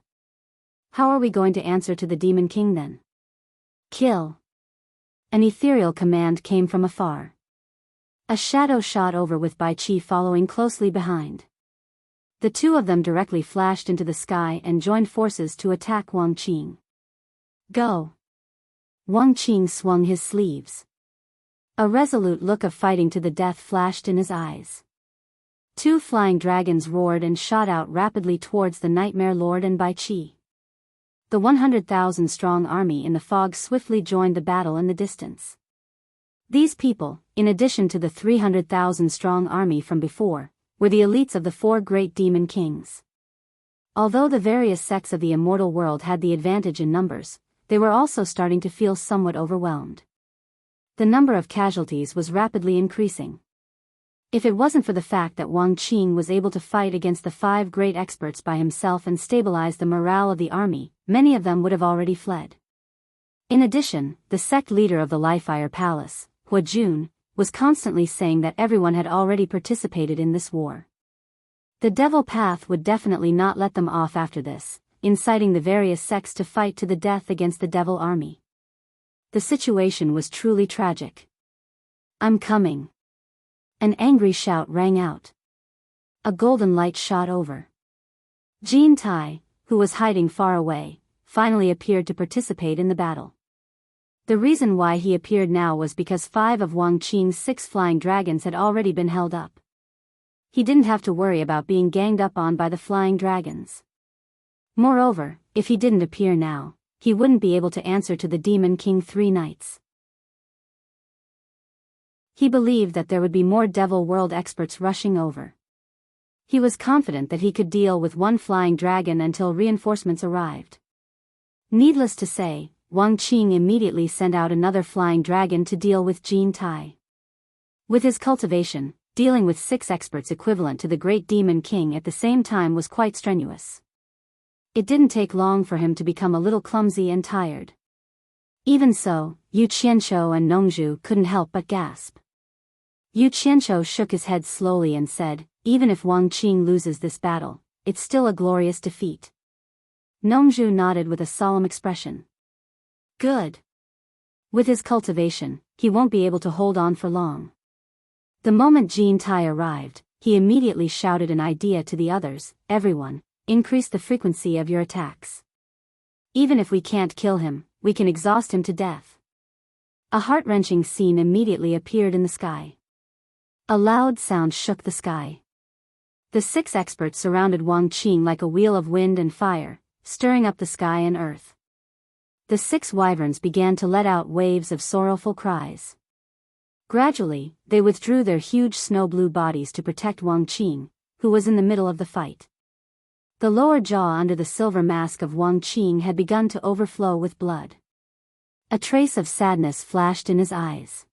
How are we going to answer to the Demon King then?" "Kill." An ethereal command came from afar. A shadow shot over with Bai Qi following closely behind. The two of them directly flashed into the sky and joined forces to attack Wang Qing. "Go." Wang Qing swung his sleeves. A resolute look of fighting to the death flashed in his eyes. 2 flying dragons roared and shot out rapidly towards the Nightmare Lord and Bai Qi. The 100,000-strong army in the fog swiftly joined the battle in the distance. These people, in addition to the 300,000-strong army from before, were the elites of the 4 great demon kings. Although the various sects of the immortal world had the advantage in numbers, they were also starting to feel somewhat overwhelmed. The number of casualties was rapidly increasing. If it wasn't for the fact that Wang Qing was able to fight against the 5 great experts by himself and stabilize the morale of the army, many of them would have already fled. In addition, the sect leader of the Lifefire Palace, Hua Jun, was constantly saying that everyone had already participated in this war. The Devil Path would definitely not let them off after this, inciting the various sects to fight to the death against the Devil Army. The situation was truly tragic. "I'm coming." An angry shout rang out. A golden light shot over. Jin Tai, who was hiding far away, finally appeared to participate in the battle. The reason why he appeared now was because 5 of Wang Qing's 6 flying dragons had already been held up. He didn't have to worry about being ganged up on by the flying dragons. Moreover, if he didn't appear now, he wouldn't be able to answer to the Demon King 3 nights. He believed that there would be more Devil World experts rushing over. He was confident that he could deal with 1 flying dragon until reinforcements arrived. Needless to say, Wang Qing immediately sent out another flying dragon to deal with Jin Tai. With his cultivation, dealing with 6 experts equivalent to the Great Demon King at the same time was quite strenuous. It didn't take long for him to become a little clumsy and tired. Even so, Yu Qianqiu and Nongzhu couldn't help but gasp. Yu Qianqiu shook his head slowly and said, "Even if Wang Qing loses this battle, it's still a glorious defeat." Nongzhu nodded with a solemn expression. "Good. With his cultivation, he won't be able to hold on for long." The moment Jin Tai arrived, he immediately shouted an idea to the others, "Everyone, increase the frequency of your attacks. Even if we can't kill him, we can exhaust him to death." A heart-wrenching scene immediately appeared in the sky. A loud sound shook the sky. The 6 experts surrounded Wang Qing like a wheel of wind and fire, stirring up the sky and earth. The 6 wyverns began to let out waves of sorrowful cries. Gradually, they withdrew their huge snow-blue bodies to protect Wang Qing, who was in the middle of the fight. The lower jaw under the silver mask of Wang Qing had begun to overflow with blood. A trace of sadness flashed in his eyes.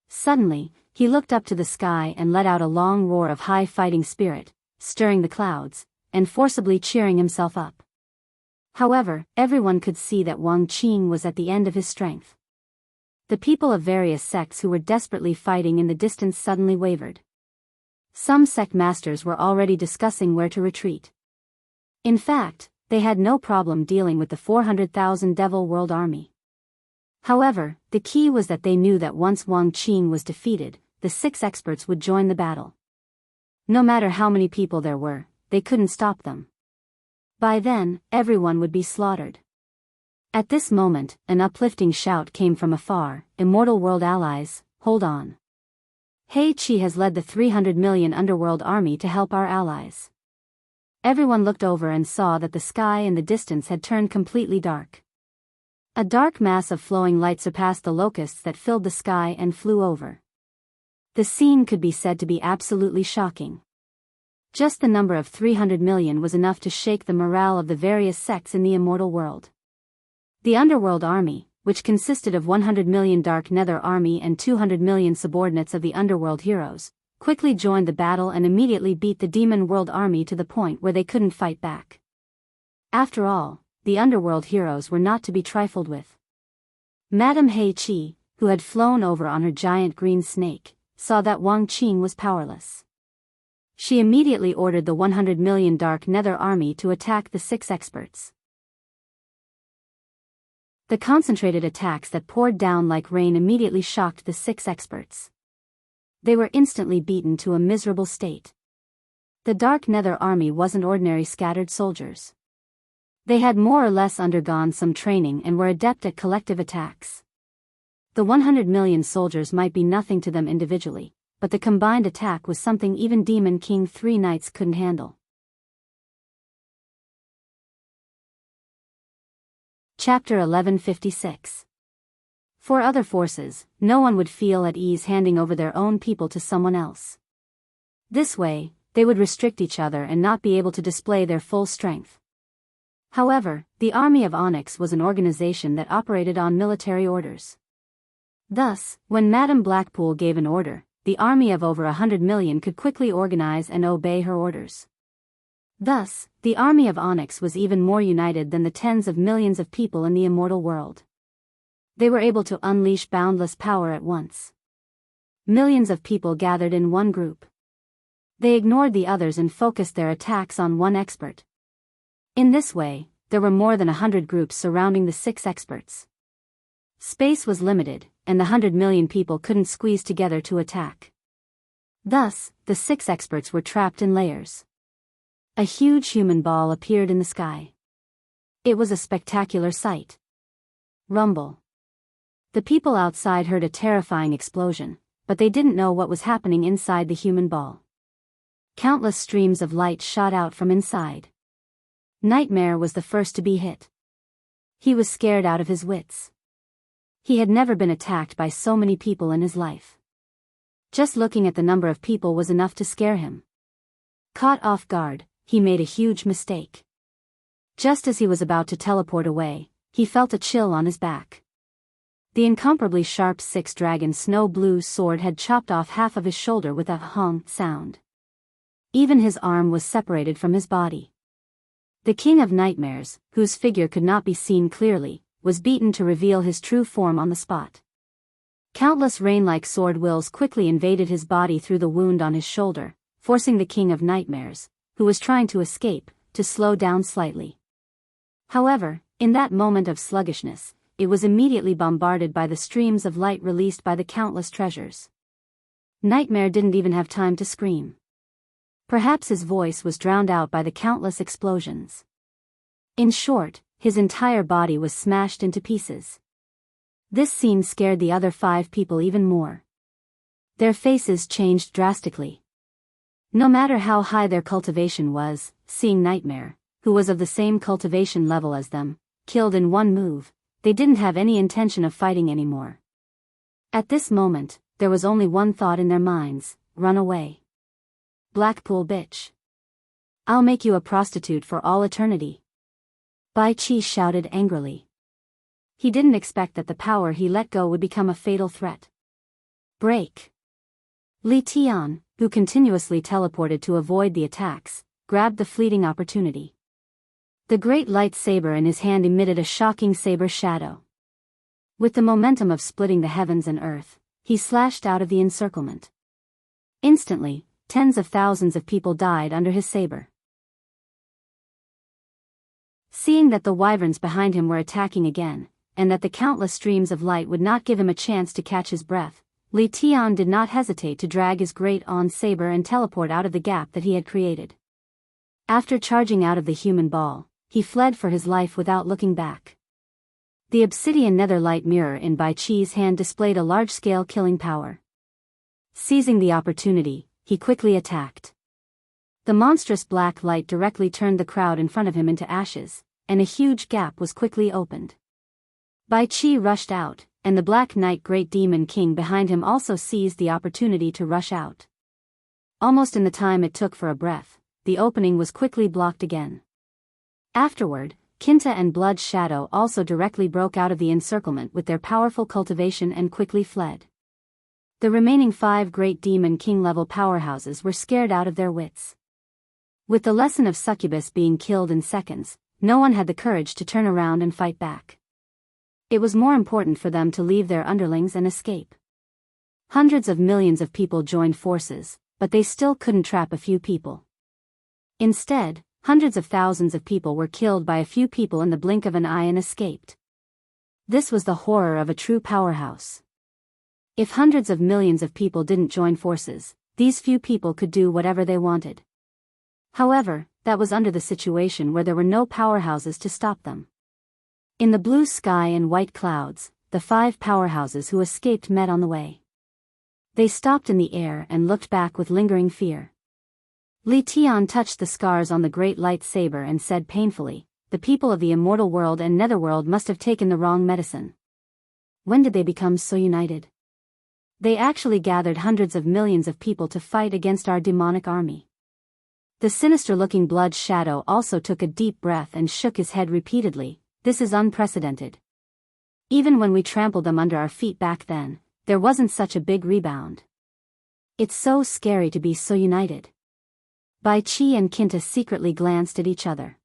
Suddenly, he looked up to the sky and let out a long roar of high fighting spirit, stirring the clouds, and forcibly cheering himself up. However, everyone could see that Wang Qing was at the end of his strength. The people of various sects who were desperately fighting in the distance suddenly wavered. Some sect masters were already discussing where to retreat. In fact, they had no problem dealing with the 400,000 Devil World Army. However, the key was that they knew that once Wang Qing was defeated, the 6 experts would join the battle. No matter how many people there were, they couldn't stop them. By then, everyone would be slaughtered. At this moment, an uplifting shout came from afar, "Immortal World allies, hold on. He Qi has led the 300 million Underworld army to help our allies." Everyone looked over and saw that the sky in the distance had turned completely dark. A dark mass of flowing light surpassed the locusts that filled the sky and flew over. The scene could be said to be absolutely shocking. Just the number of 300 million was enough to shake the morale of the various sects in the immortal world. The Underworld army, which consisted of 100 million Dark Nether army and 200 million subordinates of the Underworld heroes, quickly joined the battle and immediately beat the Demon World army to the point where they couldn't fight back. After all, the Underworld heroes were not to be trifled with. Madame He Qi, who had flown over on her giant green snake, saw that Wang Qing was powerless. She immediately ordered the 100 million Dark Nether army to attack the 6 experts. The concentrated attacks that poured down like rain immediately shocked the 6 experts. They were instantly beaten to a miserable state. The Dark Nether army wasn't ordinary scattered soldiers. They had more or less undergone some training and were adept at collective attacks. The 100 million soldiers might be nothing to them individually, but the combined attack was something even Demon King 3 Knights couldn't handle. Chapter 1156. For other forces, no one would feel at ease handing over their own people to someone else. This way, they would restrict each other and not be able to display their full strength. However, the Army of Onyx was an organization that operated on military orders. Thus, when Madame Blackpool gave an order, the army of over 100 million could quickly organize and obey her orders. Thus, the Army of Onyx was even more united than the tens of millions of people in the immortal world. They were able to unleash boundless power at once. Millions of people gathered in one group. They ignored the others and focused their attacks on one expert. In this way, there were more than 100 groups surrounding the 6 experts. Space was limited, and the 100 million people couldn't squeeze together to attack. Thus, the 6 experts were trapped in layers. A huge human ball appeared in the sky. It was a spectacular sight. Rumble. The people outside heard a terrifying explosion, but they didn't know what was happening inside the human ball. Countless streams of light shot out from inside. Nightmare was the first to be hit. He was scared out of his wits. He had never been attacked by so many people in his life. Just looking at the number of people was enough to scare him. Caught off guard, he made a huge mistake. Just as he was about to teleport away, he felt a chill on his back. The incomparably sharp 6-dragon snow blue sword had chopped off half of his shoulder with a hong sound. Even his arm was separated from his body. The King of Nightmares, whose figure could not be seen clearly, was beaten to reveal his true form on the spot. Countless rain-like sword wills quickly invaded his body through the wound on his shoulder, forcing the King of Nightmares, who was trying to escape, to slow down slightly. However, in that moment of sluggishness, it was immediately bombarded by the streams of light released by the countless treasures. Nightmare didn't even have time to scream. Perhaps his voice was drowned out by the countless explosions. In short, his entire body was smashed into pieces. This scene scared the other 5 people even more. Their faces changed drastically. No matter how high their cultivation was, seeing Nightmare, who was of the same cultivation level as them, killed in one move, they didn't have any intention of fighting anymore. At this moment, there was only one thought in their minds: run away. Blackpool bitch. I'll make you a prostitute for all eternity. Bai Qi shouted angrily. He didn't expect that the power he let go would become a fatal threat. Break. Li Tian, who continuously teleported to avoid the attacks, grabbed the fleeting opportunity. The great lightsaber in his hand emitted a shocking saber shadow. With the momentum of splitting the heavens and earth, he slashed out of the encirclement. Instantly, tens of thousands of people died under his saber. Seeing that the wyverns behind him were attacking again, and that the countless streams of light would not give him a chance to catch his breath, Li Tian did not hesitate to drag his great on saber and teleport out of the gap that he had created. After charging out of the human ball, he fled for his life without looking back. The obsidian nether light mirror in Bai Chi's hand displayed a large-scale killing power. Seizing the opportunity, he quickly attacked. The monstrous black light directly turned the crowd in front of him into ashes, and a huge gap was quickly opened. Bai Chi rushed out, and the Black Knight Great Demon King behind him also seized the opportunity to rush out. Almost in the time it took for a breath, the opening was quickly blocked again. Afterward, Kinta and Blood Shadow also directly broke out of the encirclement with their powerful cultivation and quickly fled. The remaining 5 Great Demon King level powerhouses were scared out of their wits. With the lesson of Succubus being killed in seconds, no one had the courage to turn around and fight back. It was more important for them to leave their underlings and escape. Hundreds of millions of people joined forces, but they still couldn't trap a few people. Instead, hundreds of thousands of people were killed by a few people in the blink of an eye and escaped. This was the horror of a true powerhouse. If hundreds of millions of people didn't join forces, these few people could do whatever they wanted. However, that was under the situation where there were no powerhouses to stop them. In the blue sky and white clouds, the 5 powerhouses who escaped met on the way. They stopped in the air and looked back with lingering fear. Li Tian touched the scars on the great lightsaber and said painfully, "The people of the immortal world and netherworld must have taken the wrong medicine. When did they become so united? They actually gathered hundreds of millions of people to fight against our demonic army." The sinister-looking Blood Shadow also took a deep breath and shook his head repeatedly. "This is unprecedented. Even when we trampled them under our feet back then, there wasn't such a big rebound. It's so scary to be so united." Bai Chi and Kinta secretly glanced at each other.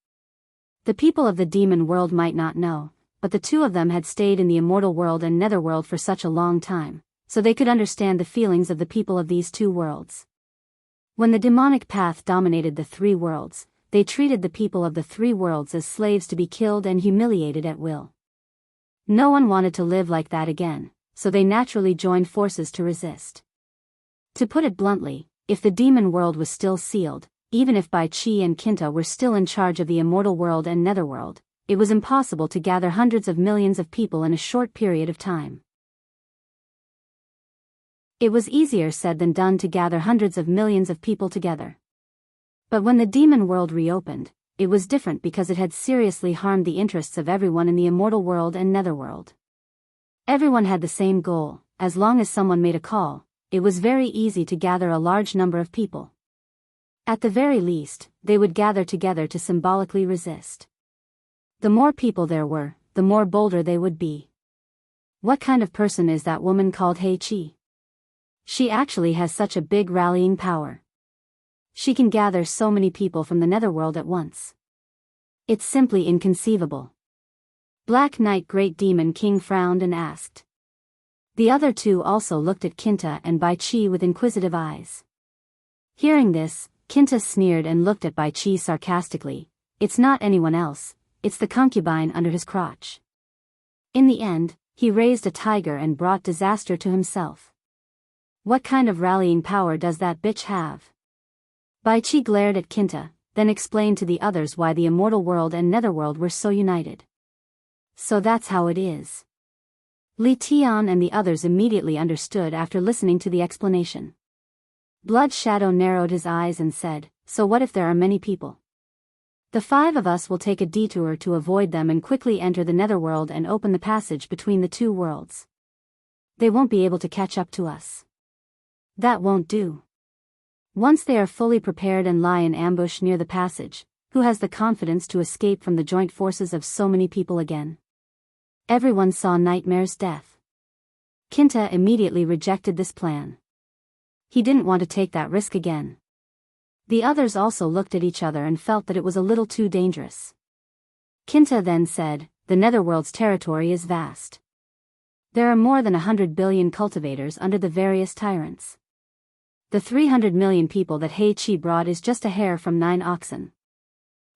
The people of the demon world might not know, but the two of them had stayed in the immortal world and netherworld for such a long time, so they could understand the feelings of the people of these two worlds. When the demonic path dominated the 3 worlds, they treated the people of the 3 worlds as slaves to be killed and humiliated at will. No one wanted to live like that again, so they naturally joined forces to resist. To put it bluntly, if the demon world was still sealed, even if Bai Chi and Kinta were still in charge of the immortal world and netherworld, it was impossible to gather hundreds of millions of people in a short period of time. It was easier said than done to gather hundreds of millions of people together. But when the demon world reopened, it was different because it had seriously harmed the interests of everyone in the immortal world and netherworld. Everyone had the same goal. As long as someone made a call, it was very easy to gather a large number of people. At the very least, they would gather together to symbolically resist. The more people there were, the more bolder they would be. What kind of person is that woman called Hei Chi? She actually has such a big rallying power. She can gather so many people from the netherworld at once. It's simply inconceivable. Black Knight Great Demon King frowned and asked. The other two also looked at Kinta and Bai Chi with inquisitive eyes. Hearing this, Kinta sneered and looked at Bai Chi sarcastically. "It's not anyone else, it's the concubine under his crotch." In the end, he raised a tiger and brought disaster to himself. What kind of rallying power does that bitch have? Bai Chi glared at Kinta, then explained to the others why the immortal world and netherworld were so united. So that's how it is. Li Tian and the others immediately understood after listening to the explanation. Blood Shadow narrowed his eyes and said, "So what if there are many people? The 5 of us will take a detour to avoid them and quickly enter the netherworld and open the passage between the 2 worlds. They won't be able to catch up to us." "That won't do. Once they are fully prepared and lie in ambush near the passage, who has the confidence to escape from the joint forces of so many people again?" Everyone saw Nightmare's death. Kinta immediately rejected this plan. He didn't want to take that risk again. The others also looked at each other and felt that it was a little too dangerous. Kinta then said, "The Netherworld's territory is vast. There are more than 100 billion cultivators under the various tyrants. The 300 million people that He brought is just a hair from 9 oxen.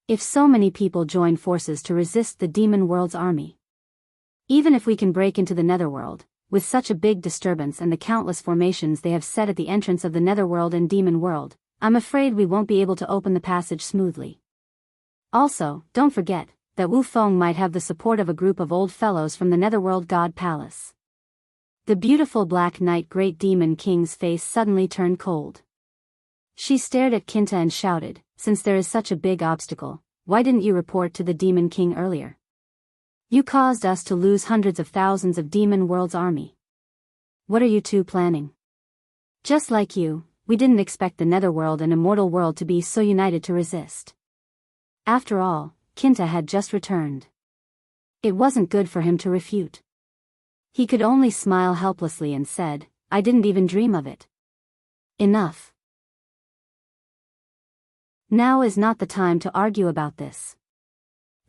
If so many people join forces to resist the demon world's army, even if we can break into the Netherworld, with such a big disturbance and the countless formations they have set at the entrance of the Netherworld and Demon World, I'm afraid we won't be able to open the passage smoothly. Also, don't forget that Wu Feng might have the support of a group of old fellows from the Netherworld God Palace." The beautiful Black Knight Great Demon King's face suddenly turned cold. She stared at Kinta and shouted, "Since there is such a big obstacle, why didn't you report to the Demon King earlier? You caused us to lose hundreds of thousands of Demon World's army. What are you two planning? Just like you, we didn't expect the Netherworld and Immortal World to be so united to resist." After all, Kinta had just returned. It wasn't good for him to refute. He could only smile helplessly and said, "I didn't even dream of it." Enough. Now is not the time to argue about this.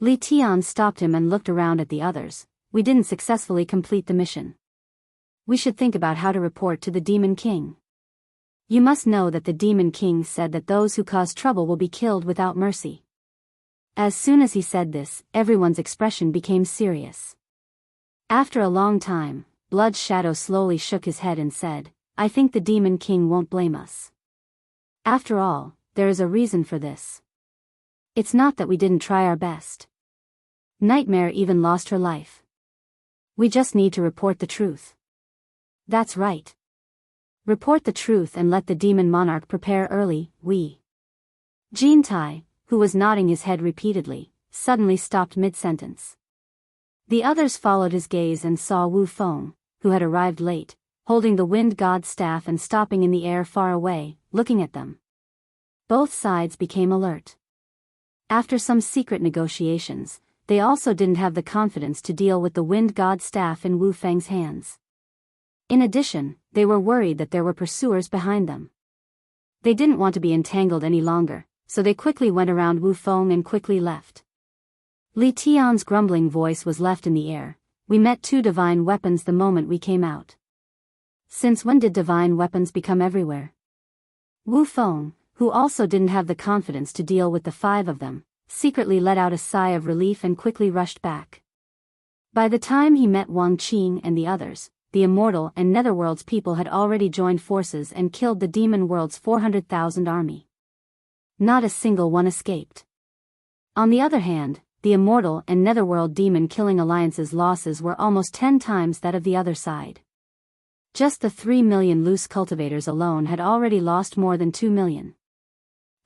Li Tian stopped him and looked around at the others. "We didn't successfully complete the mission. We should think about how to report to the Demon King. You must know that the Demon King said that those who cause trouble will be killed without mercy." As soon as he said this, everyone's expression became serious. After a long time, Blood Shadow slowly shook his head and said, "I think the Demon King won't blame us. After all, there is a reason for this. It's not that we didn't try our best. Nightmare even lost her life. We just need to report the truth." "That's right. Report the truth and let the Demon Monarch prepare early." Jean Tai, who was nodding his head repeatedly, suddenly stopped mid-sentence. The others followed his gaze and saw Wu Feng, who had arrived late, holding the Wind God's staff and stopping in the air far away, looking at them. Both sides became alert. After some secret negotiations, they also didn't have the confidence to deal with the Wind God's staff in Wu Feng's hands. In addition, they were worried that there were pursuers behind them. They didn't want to be entangled any longer, so they quickly went around Wu Feng and quickly left. Li Tian's grumbling voice was left in the air. "We met 2 divine weapons the moment we came out. Since when did divine weapons become everywhere?" Wu Feng, who also didn't have the confidence to deal with the 5 of them, secretly let out a sigh of relief and quickly rushed back. By the time he met Wang Qing and the others, the Immortal and Netherworld's people had already joined forces and killed the Demon World's 400,000 army. Not a single one escaped. On the other hand, the Immortal and Netherworld Demon Killing Alliance's losses were almost 10 times that of the other side. Just the 3 million loose cultivators alone had already lost more than 2 million.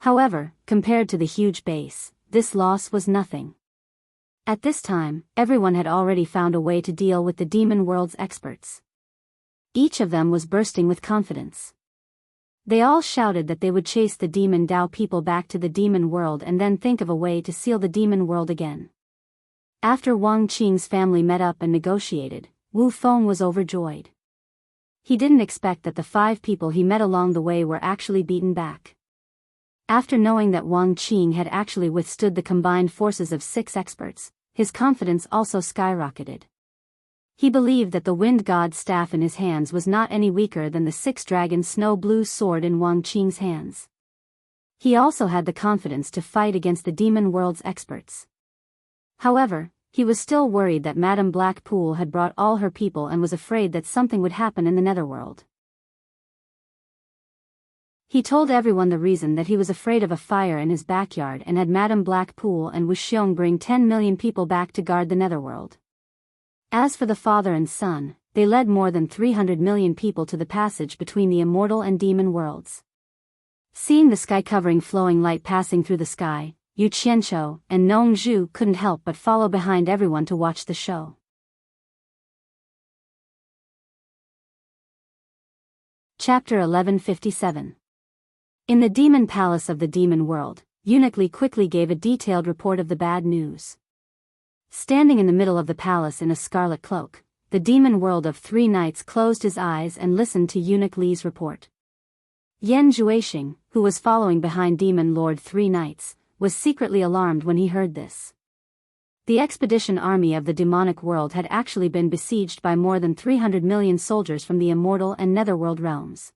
However, compared to the huge base, this loss was nothing. At this time, everyone had already found a way to deal with the Demon World's experts. Each of them was bursting with confidence. They all shouted that they would chase the Demon Dao people back to the Demon World and then think of a way to seal the Demon World again. After Wang Qing's family met up and negotiated, Wu Feng was overjoyed. He didn't expect that the 5 people he met along the way were actually beaten back. After knowing that Wang Qing had actually withstood the combined forces of 6 experts, his confidence also skyrocketed. He believed that the Wind God's staff in his hands was not any weaker than the 6-dragon snow blue sword in Wang Qing's hands. He also had the confidence to fight against the Demon World's experts. However, he was still worried that Madame Blackpool had brought all her people and was afraid that something would happen in the Netherworld. He told everyone the reason that he was afraid of a fire in his backyard and had Madame Blackpool and Wuxiong bring 10 million people back to guard the Netherworld. As for the father and son, they led more than 300 million people to the passage between the Immortal and Demon Worlds. Seeing the sky-covering flowing light passing through the sky, Yu Qianqiu and Nong Zhu couldn't help but follow behind everyone to watch the show. Chapter 1157. In the Demon Palace of the Demon World, Eunuch Li quickly gave a detailed report of the bad news. Standing in the middle of the palace in a scarlet cloak, the Demon World of 3 Knights closed his eyes and listened to Eunuch Li's report. Yan Juexing, who was following behind Demon Lord 3 Knights, was secretly alarmed when he heard this. The expedition army of the demonic world had actually been besieged by more than 300 million soldiers from the immortal and netherworld realms.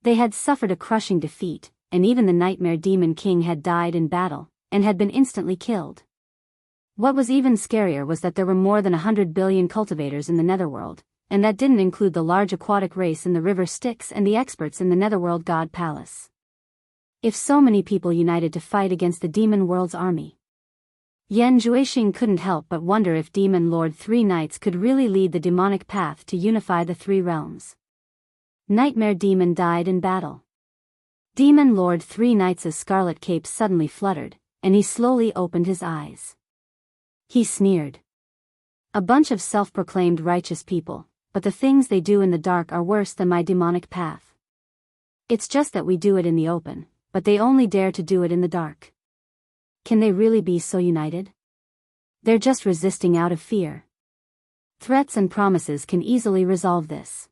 They had suffered a crushing defeat, and even the Nightmare Demon King had died in battle, and had been instantly killed. What was even scarier was that there were more than 100 billion cultivators in the netherworld, and that didn't include the large aquatic race in the river Styx and the experts in the netherworld god palace. If so many people united to fight against the demon world's army. Yan Juexing couldn't help but wonder if Demon Lord 3 Knights could really lead the demonic path to unify the three realms. Nightmare Demon died in battle. Demon Lord 3 Knights' scarlet cape suddenly fluttered, and he slowly opened his eyes. He sneered. A bunch of self-proclaimed righteous people, but the things they do in the dark are worse than my demonic path. It's just that we do it in the open, but they only dare to do it in the dark. Can they really be so united? They're just resisting out of fear. Threats and promises can easily resolve this.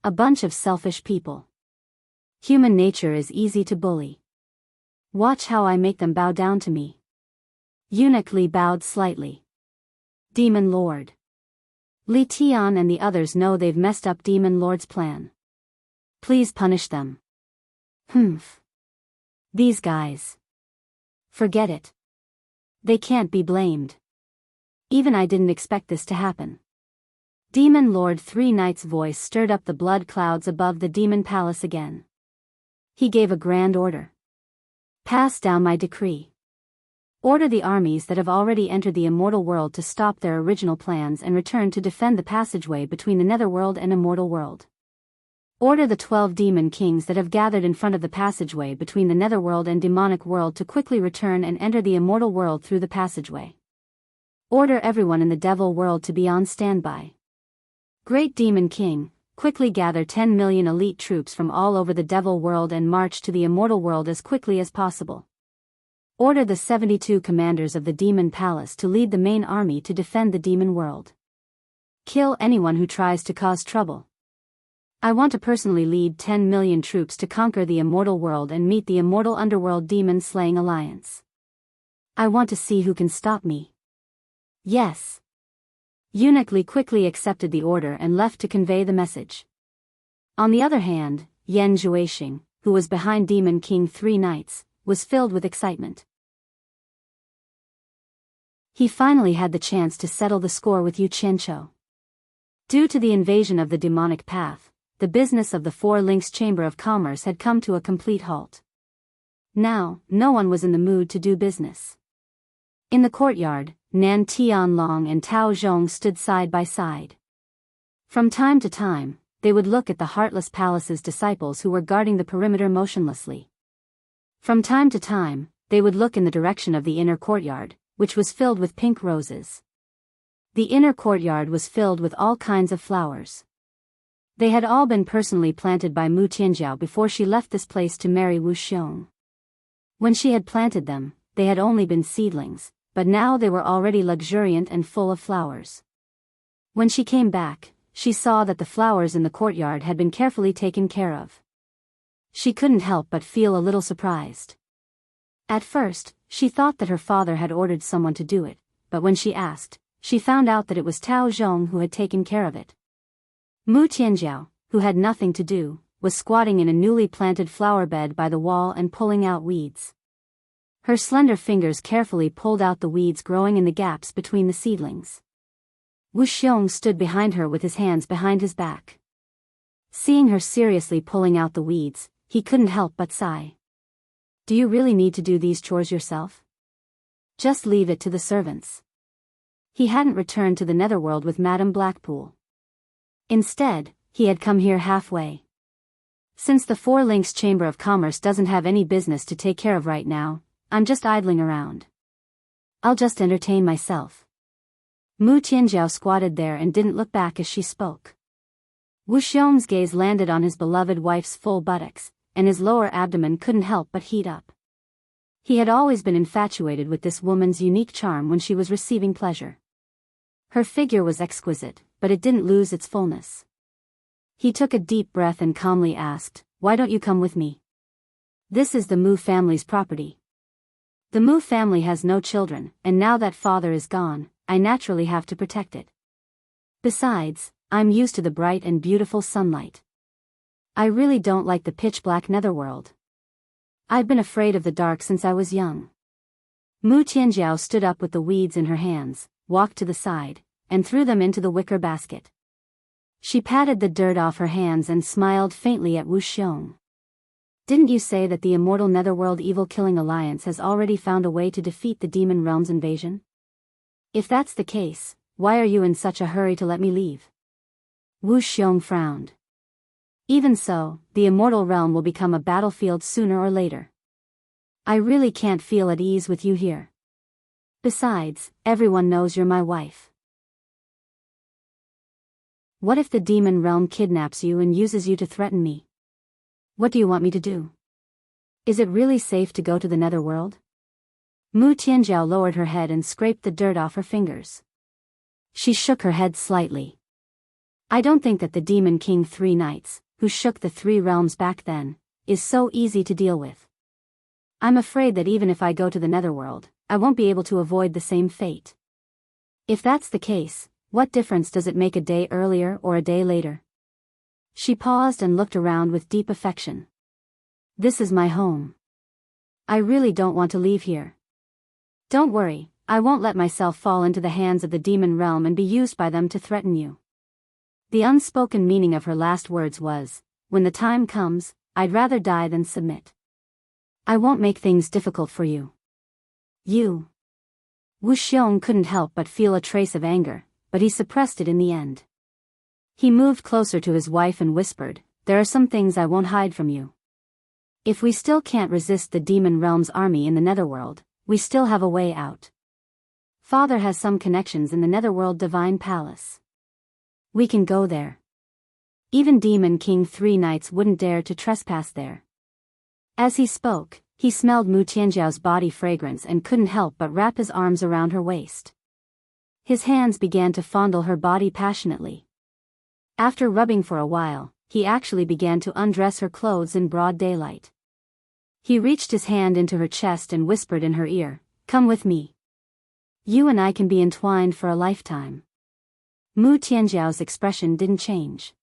A bunch of selfish people. Human nature is easy to bully. Watch how I make them bow down to me. Eunuch Li bowed slightly. Demon Lord. Li Tian and the others know they've messed up Demon Lord's plan. Please punish them. Humph. These guys. Forget it. They can't be blamed. Even I didn't expect this to happen. Demon Lord 3 Knights' voice stirred up the blood clouds above the demon palace again. He gave a grand order. Pass down my decree. Order the armies that have already entered the immortal world to stop their original plans and return to defend the passageway between the netherworld and immortal world. Order the 12 demon kings that have gathered in front of the passageway between the netherworld and demonic world to quickly return and enter the immortal world through the passageway. Order everyone in the devil world to be on standby. Great Demon King, quickly gather 10 million elite troops from all over the devil world and march to the immortal world as quickly as possible. Order the 72 commanders of the demon palace to lead the main army to defend the demon world. Kill anyone who tries to cause trouble. I want to personally lead 10 million troops to conquer the immortal world and meet the immortal underworld demon-slaying alliance. I want to see who can stop me. Yes. Eunuch Li quickly accepted the order and left to convey the message. On the other hand, Yan Juexing, who was behind Demon King 3 Knights, was filled with excitement. He finally had the chance to settle the score with Yu Qianqiu. Due to the invasion of the demonic path, the business of the Four Links Chamber of Commerce had come to a complete halt. Now, no one was in the mood to do business. In the courtyard, Nan Tianlong and Tao Zhong stood side by side. From time to time, they would look at the Heartless Palace's disciples who were guarding the perimeter motionlessly. From time to time, they would look in the direction of the inner courtyard, which was filled with pink roses. The inner courtyard was filled with all kinds of flowers. They had all been personally planted by Mu Tianjiao before she left this place to marry Wu Xiong. When she had planted them, they had only been seedlings, but now they were already luxuriant and full of flowers. When she came back, she saw that the flowers in the courtyard had been carefully taken care of. She couldn't help but feel a little surprised. At first, she thought that her father had ordered someone to do it, but when she asked, she found out that it was Tao Zhong who had taken care of it. Mu Tianjiao, who had nothing to do, was squatting in a newly planted flower bed by the wall and pulling out weeds. Her slender fingers carefully pulled out the weeds growing in the gaps between the seedlings. Wu Xiong stood behind her with his hands behind his back. Seeing her seriously pulling out the weeds, he couldn't help but sigh. Do you really need to do these chores yourself? Just leave it to the servants. He hadn't returned to the netherworld with Madame Blackpool. Instead, he had come here halfway. Since the Four Links Chamber of Commerce doesn't have any business to take care of right now, I'm just idling around. I'll just entertain myself. Mu Tianjiao squatted there and didn't look back as she spoke. Wu Xiong's gaze landed on his beloved wife's full buttocks, and his lower abdomen couldn't help but heat up. He had always been infatuated with this woman's unique charm when she was receiving pleasure. Her figure was exquisite, but it didn't lose its fullness. He took a deep breath and calmly asked, why don't you come with me? This is the Mu family's property. The Mu family has no children, and now that father is gone, I naturally have to protect it. Besides, I'm used to the bright and beautiful sunlight. I really don't like the pitch-black netherworld. I've been afraid of the dark since I was young. Mu Tianjiao stood up with the weeds in her hands, walked to the side, and threw them into the wicker basket. She patted the dirt off her hands and smiled faintly at Wu Xiong. Didn't you say that the Immortal Netherworld Evil-Killing Alliance has already found a way to defeat the Demon Realm's invasion? If that's the case, why are you in such a hurry to let me leave? Wu Xiong frowned. Even so, the Immortal Realm will become a battlefield sooner or later. I really can't feel at ease with you here. Besides, everyone knows you're my wife. What if the Demon Realm kidnaps you and uses you to threaten me? What do you want me to do? Is it really safe to go to the Netherworld? Mu Tianjiao lowered her head and scraped the dirt off her fingers. She shook her head slightly. I don't think that the Demon King 3 Knights, who shook the 3 realms back then, is so easy to deal with. I'm afraid that even if I go to the Netherworld, I won't be able to avoid the same fate. If that's the case, what difference does it make a day earlier or a day later? She paused and looked around with deep affection. This is my home. I really don't want to leave here. Don't worry, I won't let myself fall into the hands of the Demon Realm and be used by them to threaten you. The unspoken meaning of her last words was, when the time comes, I'd rather die than submit. I won't make things difficult for you. You. Wu Xiong couldn't help but feel a trace of anger, but he suppressed it in the end. He moved closer to his wife and whispered, there are some things I won't hide from you. If we still can't resist the Demon Realm's army in the Netherworld, we still have a way out. Father has some connections in the Netherworld Divine Palace. We can go there. Even Demon King 3 Knights wouldn't dare to trespass there. As he spoke, he smelled Mu Tianjiao's body fragrance and couldn't help but wrap his arms around her waist. His hands began to fondle her body passionately. After rubbing for a while, he actually began to undress her clothes in broad daylight. He reached his hand into her chest and whispered in her ear, come with me. You and I can be entwined for a lifetime. Mu Tianjiao's expression didn't change.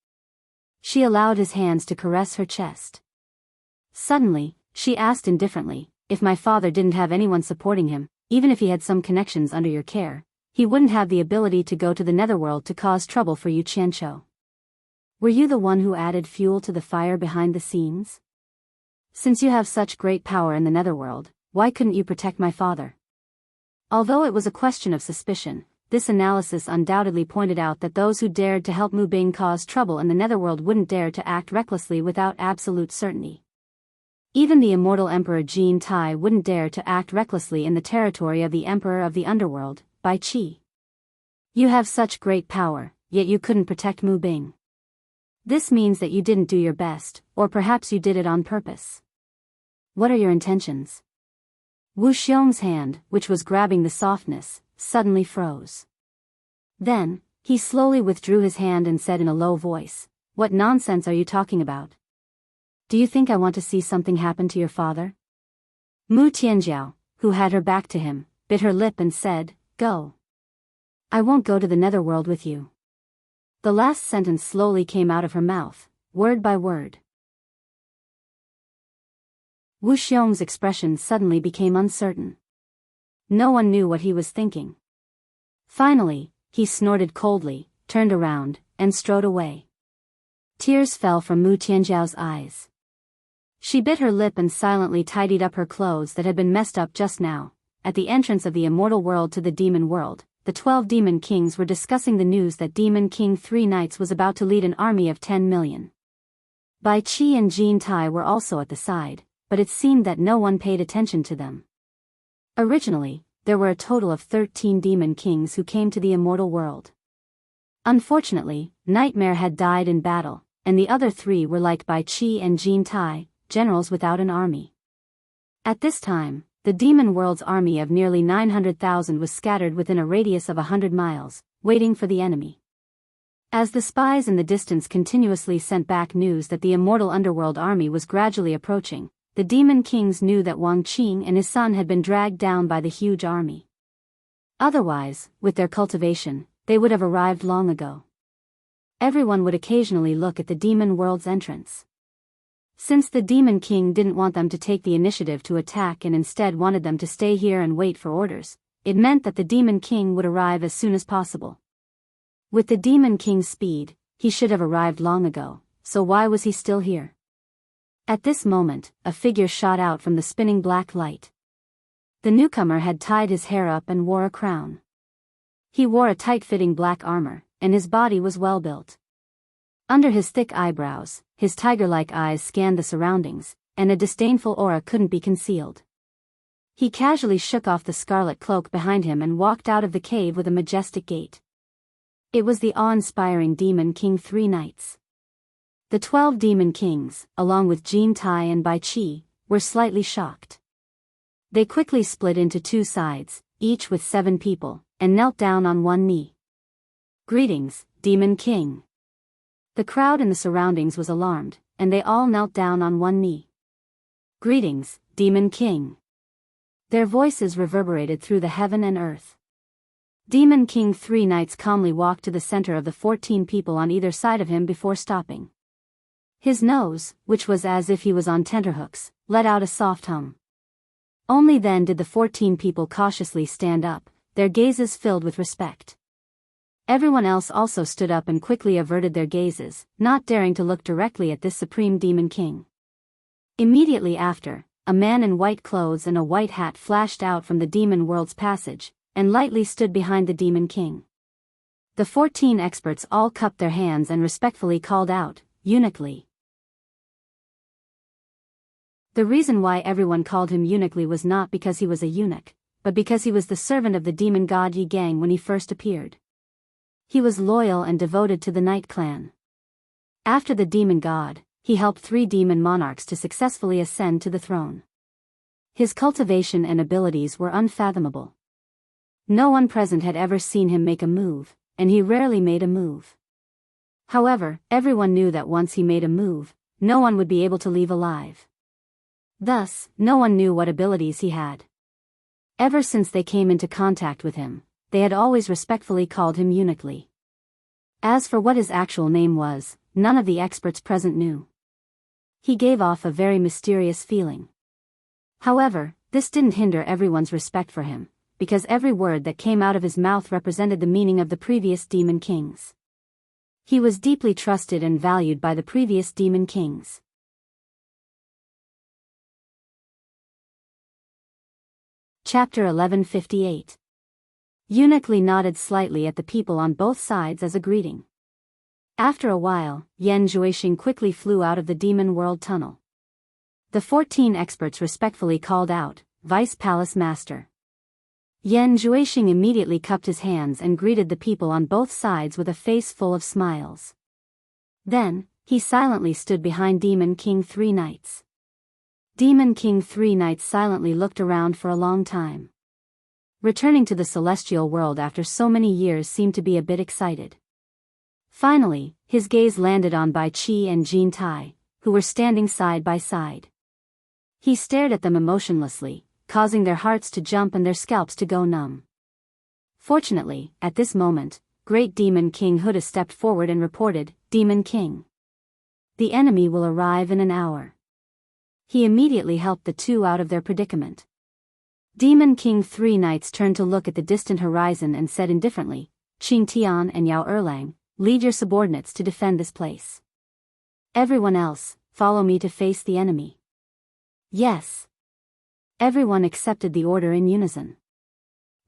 She allowed his hands to caress her chest. Suddenly, she asked indifferently, if my father didn't have anyone supporting him, even if he had some connections under your care, he wouldn't have the ability to go to the Netherworld to cause trouble for you, Qianqiu. Were you the one who added fuel to the fire behind the scenes? Since you have such great power in the Netherworld, why couldn't you protect my father? Although it was a question of suspicion, this analysis undoubtedly pointed out that those who dared to help Mu Bing cause trouble in the Netherworld wouldn't dare to act recklessly without absolute certainty. Even the immortal Emperor Jin Tai wouldn't dare to act recklessly in the territory of the Emperor of the Underworld, Bai Qi. You have such great power, yet you couldn't protect Mu Bing. This means that you didn't do your best, or perhaps you did it on purpose. What are your intentions? Wu Xiong's hand, which was grabbing the softness, suddenly froze. Then, he slowly withdrew his hand and said in a low voice, what nonsense are you talking about? Do you think I want to see something happen to your father? Mu Tianjiao, who had her back to him, bit her lip and said, go. I won't go to the Netherworld with you. The last sentence slowly came out of her mouth, word by word. Wu Xiong's expression suddenly became uncertain. No one knew what he was thinking. Finally, he snorted coldly, turned around, and strode away. Tears fell from Mu Tianjiao's eyes. She bit her lip and silently tidied up her clothes that had been messed up just now. At the entrance of the immortal world to the demon world, the 12 demon kings were discussing the news that Demon King 3 Knights was about to lead an army of 10 million. Bai Qi and Jin Tai were also at the side, but it seemed that no one paid attention to them. Originally, there were a total of 13 demon kings who came to the immortal world. Unfortunately, Nightmare had died in battle, and the other 3 were like Bai Qi and Jin Tai, generals without an army. At this time, the demon world's army of nearly 900,000 was scattered within a radius of 100 miles, waiting for the enemy. As the spies in the distance continuously sent back news that the immortal underworld army was gradually approaching, the demon kings knew that Wang Qing and his son had been dragged down by the huge army. Otherwise, with their cultivation, they would have arrived long ago. Everyone would occasionally look at the demon world's entrance. Since the demon king didn't want them to take the initiative to attack and instead wanted them to stay here and wait for orders, it meant that the demon king would arrive as soon as possible. With the demon king's speed, he should have arrived long ago, so why was he still here? At this moment, a figure shot out from the spinning black light. The newcomer had tied his hair up and wore a crown. He wore a tight-fitting black armor, and his body was well built. Under his thick eyebrows, his tiger-like eyes scanned the surroundings, and a disdainful aura couldn't be concealed. He casually shook off the scarlet cloak behind him and walked out of the cave with a majestic gait. It was the awe-inspiring Demon King 3 Knights. The 12 Demon Kings, along with Jin Tai and Bai Qi, were slightly shocked. They quickly split into 2 sides, each with 7 people, and knelt down on one knee. "Greetings, Demon King." The crowd in the surroundings was alarmed, and they all knelt down on one knee. "Greetings, Demon King." Their voices reverberated through the heaven and earth. Demon King 3 Knights calmly walked to the center of the 14 people on either side of him before stopping. His nose, which was as if he was on tenterhooks, let out a soft hum. Only then did the 14 people cautiously stand up, their gazes filled with respect. Everyone else also stood up and quickly averted their gazes, not daring to look directly at this supreme demon king. Immediately after, a man in white clothes and a white hat flashed out from the demon world's passage, and lightly stood behind the demon king. The 14 experts all cupped their hands and respectfully called out, "Eunuchly." The reason why everyone called him Eunuchly was not because he was a eunuch, but because he was the servant of the demon god Yi Gang when he first appeared. He was loyal and devoted to the Knight clan. After the demon god, he helped 3 demon monarchs to successfully ascend to the throne. His cultivation and abilities were unfathomable. No one present had ever seen him make a move, and he rarely made a move. However, everyone knew that once he made a move, no one would be able to leave alive. Thus, no one knew what abilities he had. Ever since they came into contact with him, they had always respectfully called him Eunuchly. As for what his actual name was, none of the experts present knew. He gave off a very mysterious feeling. However, this didn't hinder everyone's respect for him, because every word that came out of his mouth represented the meaning of the previous demon kings. He was deeply trusted and valued by the previous demon kings. Chapter 1158. Eunuchly nodded slightly at the people on both sides as a greeting. After a while, Yan Zhuixing quickly flew out of the demon world tunnel. The 14 experts respectfully called out, "Vice Palace Master." Yan Zhuixing immediately cupped his hands and greeted the people on both sides with a face full of smiles. Then, he silently stood behind Demon King 3 Knights. Demon King 3 Knights silently looked around for a long time. Returning to the celestial world after so many years seemed to be a bit excited. Finally, his gaze landed on Bai Qi and Jin Tai, who were standing side by side. He stared at them emotionlessly, causing their hearts to jump and their scalps to go numb. Fortunately, at this moment, Great Demon King Huda stepped forward and reported, "Demon King. The enemy will arrive in an hour." He immediately helped the 2 out of their predicament. Demon King 3 Knights turned to look at the distant horizon and said indifferently, "Qing Tian and Yao Erlang, lead your subordinates to defend this place. Everyone else, follow me to face the enemy." "Yes." Everyone accepted the order in unison.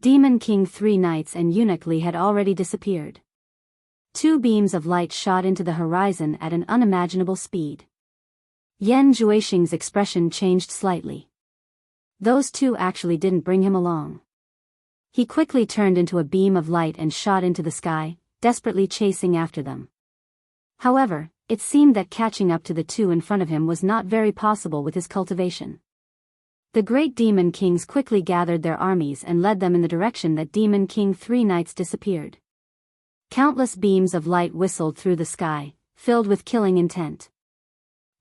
Demon King 3 Knights and Eunuchly had already disappeared. 2 beams of light shot into the horizon at an unimaginable speed. Yan Zhuixing's expression changed slightly. Those 2 actually didn't bring him along. He quickly turned into a beam of light and shot into the sky, desperately chasing after them. However, it seemed that catching up to the 2 in front of him was not very possible with his cultivation. The great demon kings quickly gathered their armies and led them in the direction that Demon King 3 Knights disappeared. Countless beams of light whistled through the sky, filled with killing intent.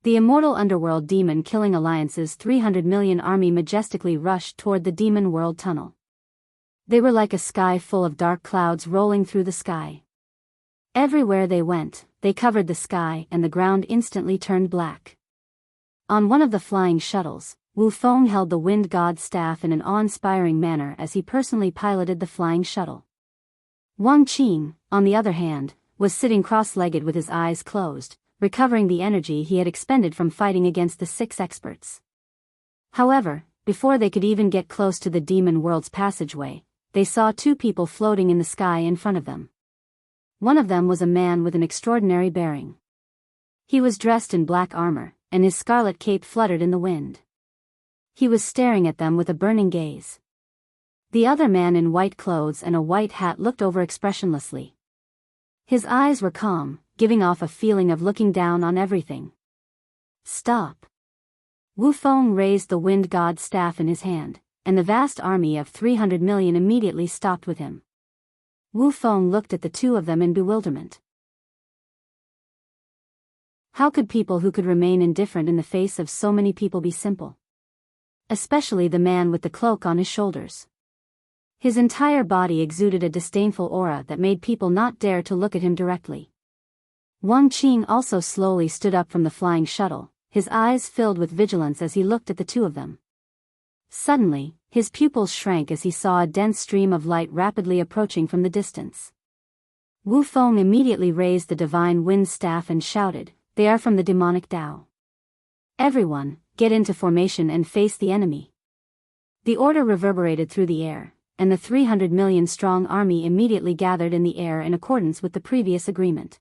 The immortal underworld demon-killing alliance's 300 million army majestically rushed toward the demon world tunnel. They were like a sky full of dark clouds rolling through the sky. Everywhere they went, they covered the sky and the ground instantly turned black. On one of the flying shuttles, Wu Feng held the wind god's staff in an awe-inspiring manner as he personally piloted the flying shuttle. Wang Qing, on the other hand, was sitting cross-legged with his eyes closed, recovering the energy he had expended from fighting against the 6 experts. However, before they could even get close to the demon world's passageway, they saw 2 people floating in the sky in front of them. One of them was a man with an extraordinary bearing. He was dressed in black armor, and his scarlet cape fluttered in the wind. He was staring at them with a burning gaze. The other man in white clothes and a white hat looked over expressionlessly. His eyes were calm, giving off a feeling of looking down on everything. Stop! Wu Feng raised the wind god's staff in his hand, and the vast army of 300 million immediately stopped with him. Wu Feng looked at the 2 of them in bewilderment. How could people who could remain indifferent in the face of so many people be simple? Especially the man with the cloak on his shoulders. His entire body exuded a disdainful aura that made people not dare to look at him directly. Wang Qing also slowly stood up from the flying shuttle, his eyes filled with vigilance as he looked at the 2 of them. Suddenly, his pupils shrank as he saw a dense stream of light rapidly approaching from the distance. Wu Feng immediately raised the divine wind staff and shouted, "They are from the demonic Tao. Everyone, get into formation and face the enemy." The order reverberated through the air, and the 300 million strong army immediately gathered in the air in accordance with the previous agreement.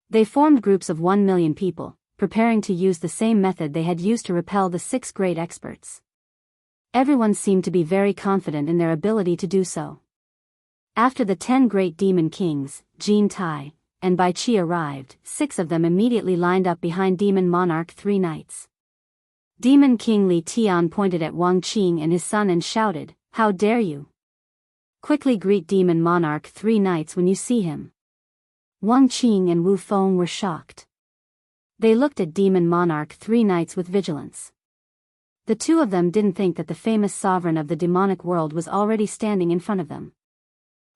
They formed groups of 1 million people, preparing to use the same method they had used to repel the 6 great experts. Everyone seemed to be very confident in their ability to do so. After the 10 great demon kings, Jin Tai, and Bai Qi arrived, 6 of them immediately lined up behind Demon Monarch 3 knights. Demon King Li Tian pointed at Wang Qing and his son and shouted, "How dare you! Quickly greet Demon Monarch 3 knights when you see him." Wang Qing and Wu Feng were shocked. They looked at Demon Monarch 3 knights with vigilance. The 2 of them didn't think that the famous sovereign of the demonic world was already standing in front of them.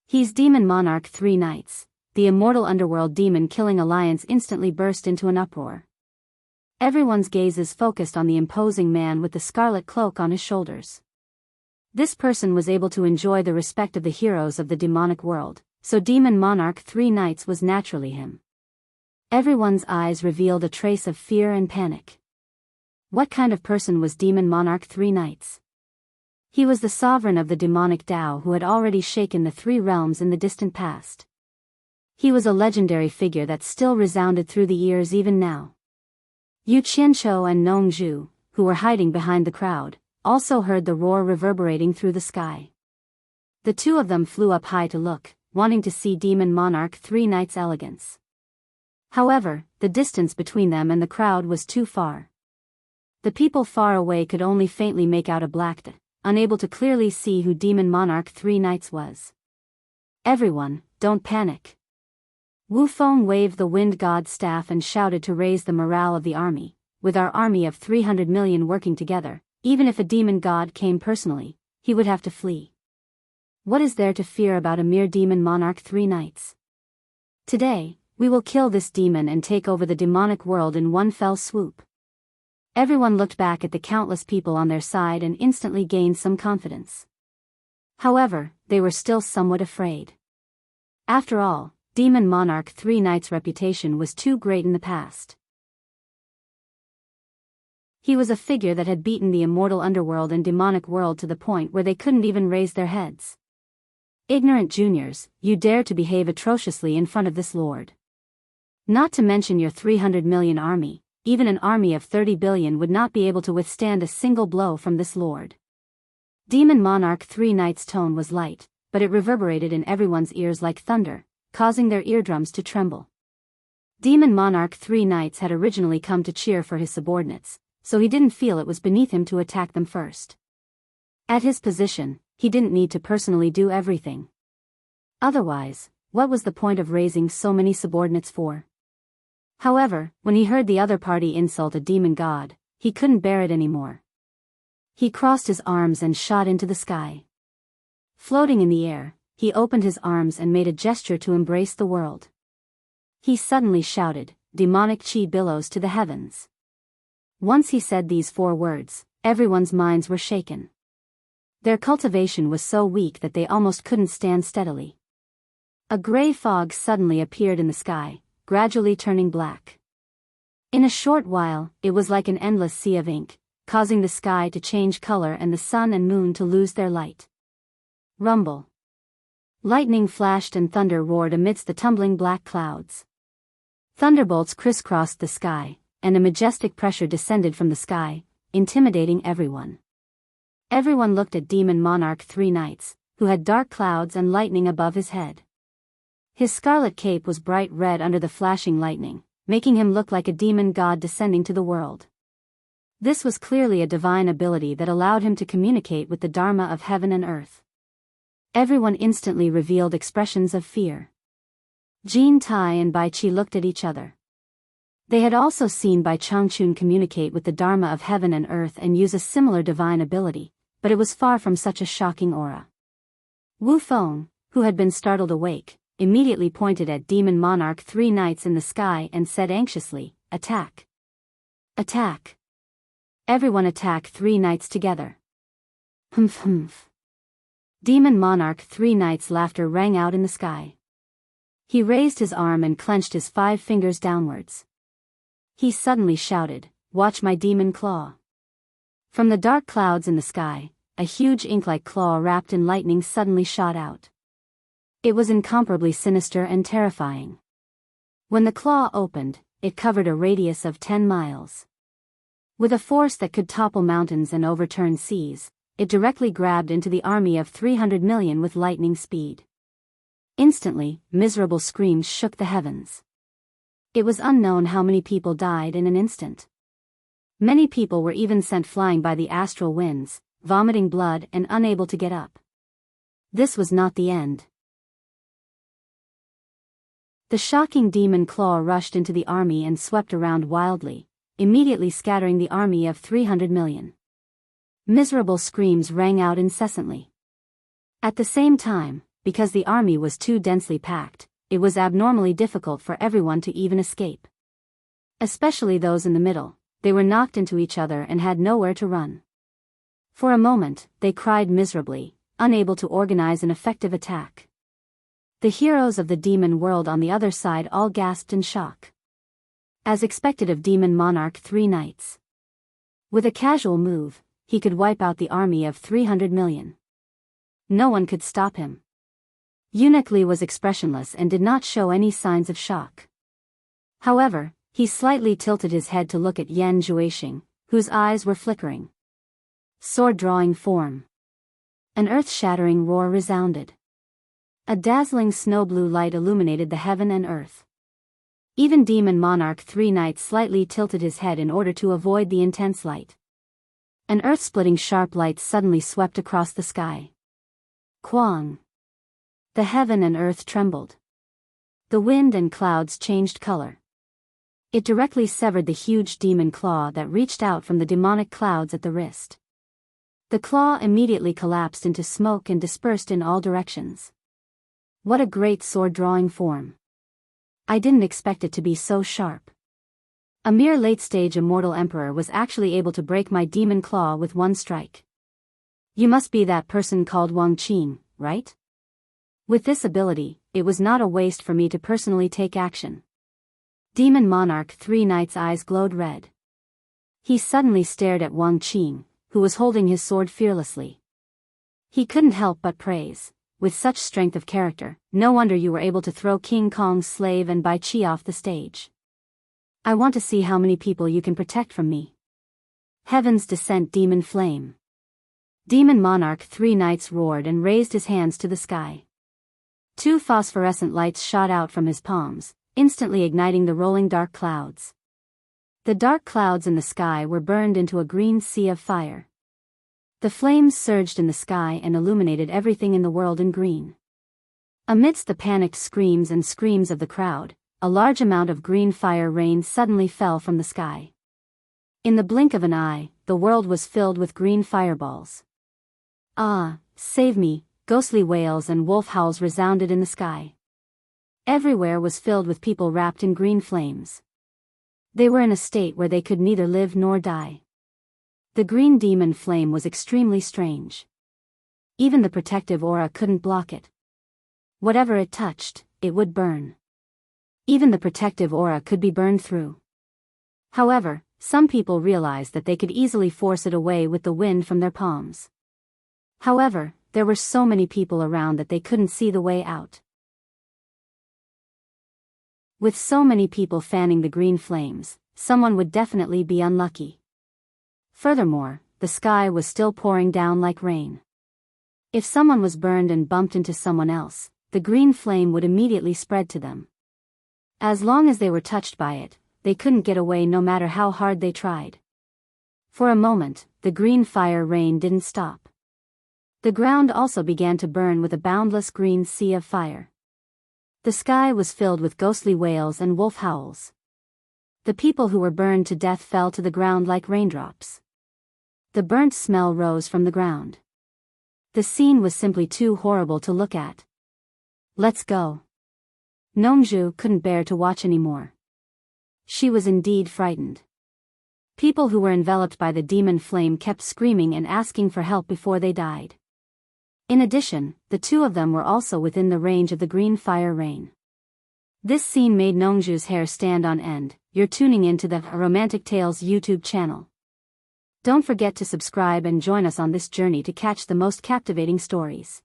"He's Demon Monarch 3 knights." The immortal underworld demon-killing alliance instantly burst into an uproar. Everyone's gazes focused on the imposing man with the scarlet cloak on his shoulders. This person was able to enjoy the respect of the heroes of the demonic world, so Demon Monarch 3 knights was naturally him. Everyone's eyes revealed a trace of fear and panic. What kind of person was Demon Monarch 3 knights? He was the sovereign of the demonic Tao who had already shaken the 3 realms in the distant past. He was a legendary figure that still resounded through the ears even now. Yu Qianqiu and Nong Zhu, who were hiding behind the crowd, also heard the roar reverberating through the sky. The 2 of them flew up high to look, wanting to see Demon Monarch 3 knights' elegance. However, the distance between them and the crowd was too far. The people far away could only faintly make out a black dot, unable to clearly see who Demon Monarch 3 knights was. "Everyone, don't panic." Wu Feng waved the wind god's staff and shouted to raise the morale of the army. "With our army of 300 million working together, even if a demon god came personally, he would have to flee. What is there to fear about a mere Demon Monarch 3 knights? Today, we will kill this demon and take over the demonic world in one fell swoop." Everyone looked back at the countless people on their side and instantly gained some confidence. However, they were still somewhat afraid. After all, Demon Monarch 3 knights' reputation was too great in the past. He was a figure that had beaten the immortal underworld and demonic world to the point where they couldn't even raise their heads. "Ignorant juniors, you dare to behave atrociously in front of this lord. Not to mention your 300 million army, even an army of 30 billion would not be able to withstand a single blow from this lord." Demon Monarch 3 knights' tone was light, but it reverberated in everyone's ears like thunder, causing their eardrums to tremble. Demon Monarch 3 knights had originally come to cheer for his subordinates, so he didn't feel it was beneath him to attack them first. At his position, he didn't need to personally do everything. Otherwise, what was the point of raising so many subordinates for? However, when he heard the other party insult a demon god, he couldn't bear it anymore. He crossed his arms and shot into the sky. Floating in the air, he opened his arms and made a gesture to embrace the world. He suddenly shouted, "Demonic chi billows to the heavens." Once he said these 4 words, everyone's minds were shaken. Their cultivation was so weak that they almost couldn't stand steadily. A gray fog suddenly appeared in the sky, gradually turning black. In a short while, it was like an endless sea of ink, causing the sky to change color and the sun and moon to lose their light. Rumble. Lightning flashed and thunder roared amidst the tumbling black clouds. Thunderbolts crisscrossed the sky, and a majestic pressure descended from the sky, intimidating everyone. Everyone looked at Demon Monarch 3 Knights, who had dark clouds and lightning above his head. His scarlet cape was bright red under the flashing lightning, making him look like a demon god descending to the world. This was clearly a divine ability that allowed him to communicate with the Dharma of heaven and earth. Everyone instantly revealed expressions of fear. Jin Tai and Bai Qi looked at each other. They had also seen Bai Changchun communicate with the Dharma of heaven and earth and use a similar divine ability, but it was far from such a shocking aura. Wu Feng, who had been startled awake, immediately pointed at Demon Monarch 3 Knights in the sky and said anxiously, "Attack! Attack! Everyone attack 3 Knights together!" Humph humph. Demon Monarch 3 Knights' laughter rang out in the sky. He raised his arm and clenched his 5 fingers downwards. He suddenly shouted, "Watch my demon claw!" From the dark clouds in the sky, a huge ink-like claw wrapped in lightning suddenly shot out. It was incomparably sinister and terrifying. When the claw opened, it covered a radius of 10 miles. With a force that could topple mountains and overturn seas, it directly grabbed into the army of 300 million with lightning speed. Instantly, miserable screams shook the heavens. It was unknown how many people died in an instant. Many people were even sent flying by the astral winds, vomiting blood and unable to get up. This was not the end. The shocking demon claw rushed into the army and swept around wildly, immediately scattering the army of 300 million. Miserable screams rang out incessantly. At the same time, because the army was too densely packed, it was abnormally difficult for everyone to even escape. Especially those in the middle, they were knocked into each other and had nowhere to run. For a moment, they cried miserably, unable to organize an effective attack. The heroes of the demon world on the other side all gasped in shock. As expected of Demon Monarch 3 Knights. With a casual move, he could wipe out the army of 300 million. No one could stop him. Eunuch Li was expressionless and did not show any signs of shock. However, he slightly tilted his head to look at Yan Juexing, whose eyes were flickering. Sword-drawing form. An earth-shattering roar resounded. A dazzling snow-blue light illuminated the heaven and earth. Even Demon Monarch 3 Knights slightly tilted his head in order to avoid the intense light. An earth-splitting sharp light suddenly swept across the sky. Quang! The heaven and earth trembled. The wind and clouds changed color. It directly severed the huge demon claw that reached out from the demonic clouds at the wrist. The claw immediately collapsed into smoke and dispersed in all directions. What a great sword-drawing form. I didn't expect it to be so sharp. A mere late-stage immortal emperor was actually able to break my demon claw with one strike. You must be that person called Wang Qin, right? With this ability, it was not a waste for me to personally take action. Demon Monarch 3 Knights' eyes glowed red. He suddenly stared at Wang Qin, who was holding his sword fearlessly. He couldn't help but praise. With such strength of character, no wonder you were able to throw King Kong's slave and Bai Qi off the stage. I want to see how many people you can protect from me. Heaven's Descent Demon Flame. Demon Monarch 3 Knights roared and raised his hands to the sky. 2 phosphorescent lights shot out from his palms, instantly igniting the rolling dark clouds. The dark clouds in the sky were burned into a green sea of fire. The flames surged in the sky and illuminated everything in the world in green. Amidst the panicked screams and screams of the crowd, a large amount of green fire rain suddenly fell from the sky. In the blink of an eye, the world was filled with green fireballs. "Ah, save me," ghostly wails and wolf howls resounded in the sky. Everywhere was filled with people wrapped in green flames. They were in a state where they could neither live nor die. The green demon flame was extremely strange. Even the protective aura couldn't block it. Whatever it touched, it would burn. Even the protective aura could be burned through. However, some people realized that they could easily force it away with the wind from their palms. However, there were so many people around that they couldn't see the way out. With so many people fanning the green flames, someone would definitely be unlucky. Furthermore, the sky was still pouring down like rain. If someone was burned and bumped into someone else, the green flame would immediately spread to them. As long as they were touched by it, they couldn't get away no matter how hard they tried. For a moment, the green fire rain didn't stop. The ground also began to burn with a boundless green sea of fire. The sky was filled with ghostly wails and wolf howls. The people who were burned to death fell to the ground like raindrops. The burnt smell rose from the ground. The scene was simply too horrible to look at. "Let's go." Nongju couldn't bear to watch anymore. She was indeed frightened. People who were enveloped by the demon flame kept screaming and asking for help before they died. In addition, the two of them were also within the range of the green fire rain. This scene made Nongju's hair stand on end. You're tuning into the Romantic Tales YouTube channel. Don't forget to subscribe and join us on this journey to catch the most captivating stories.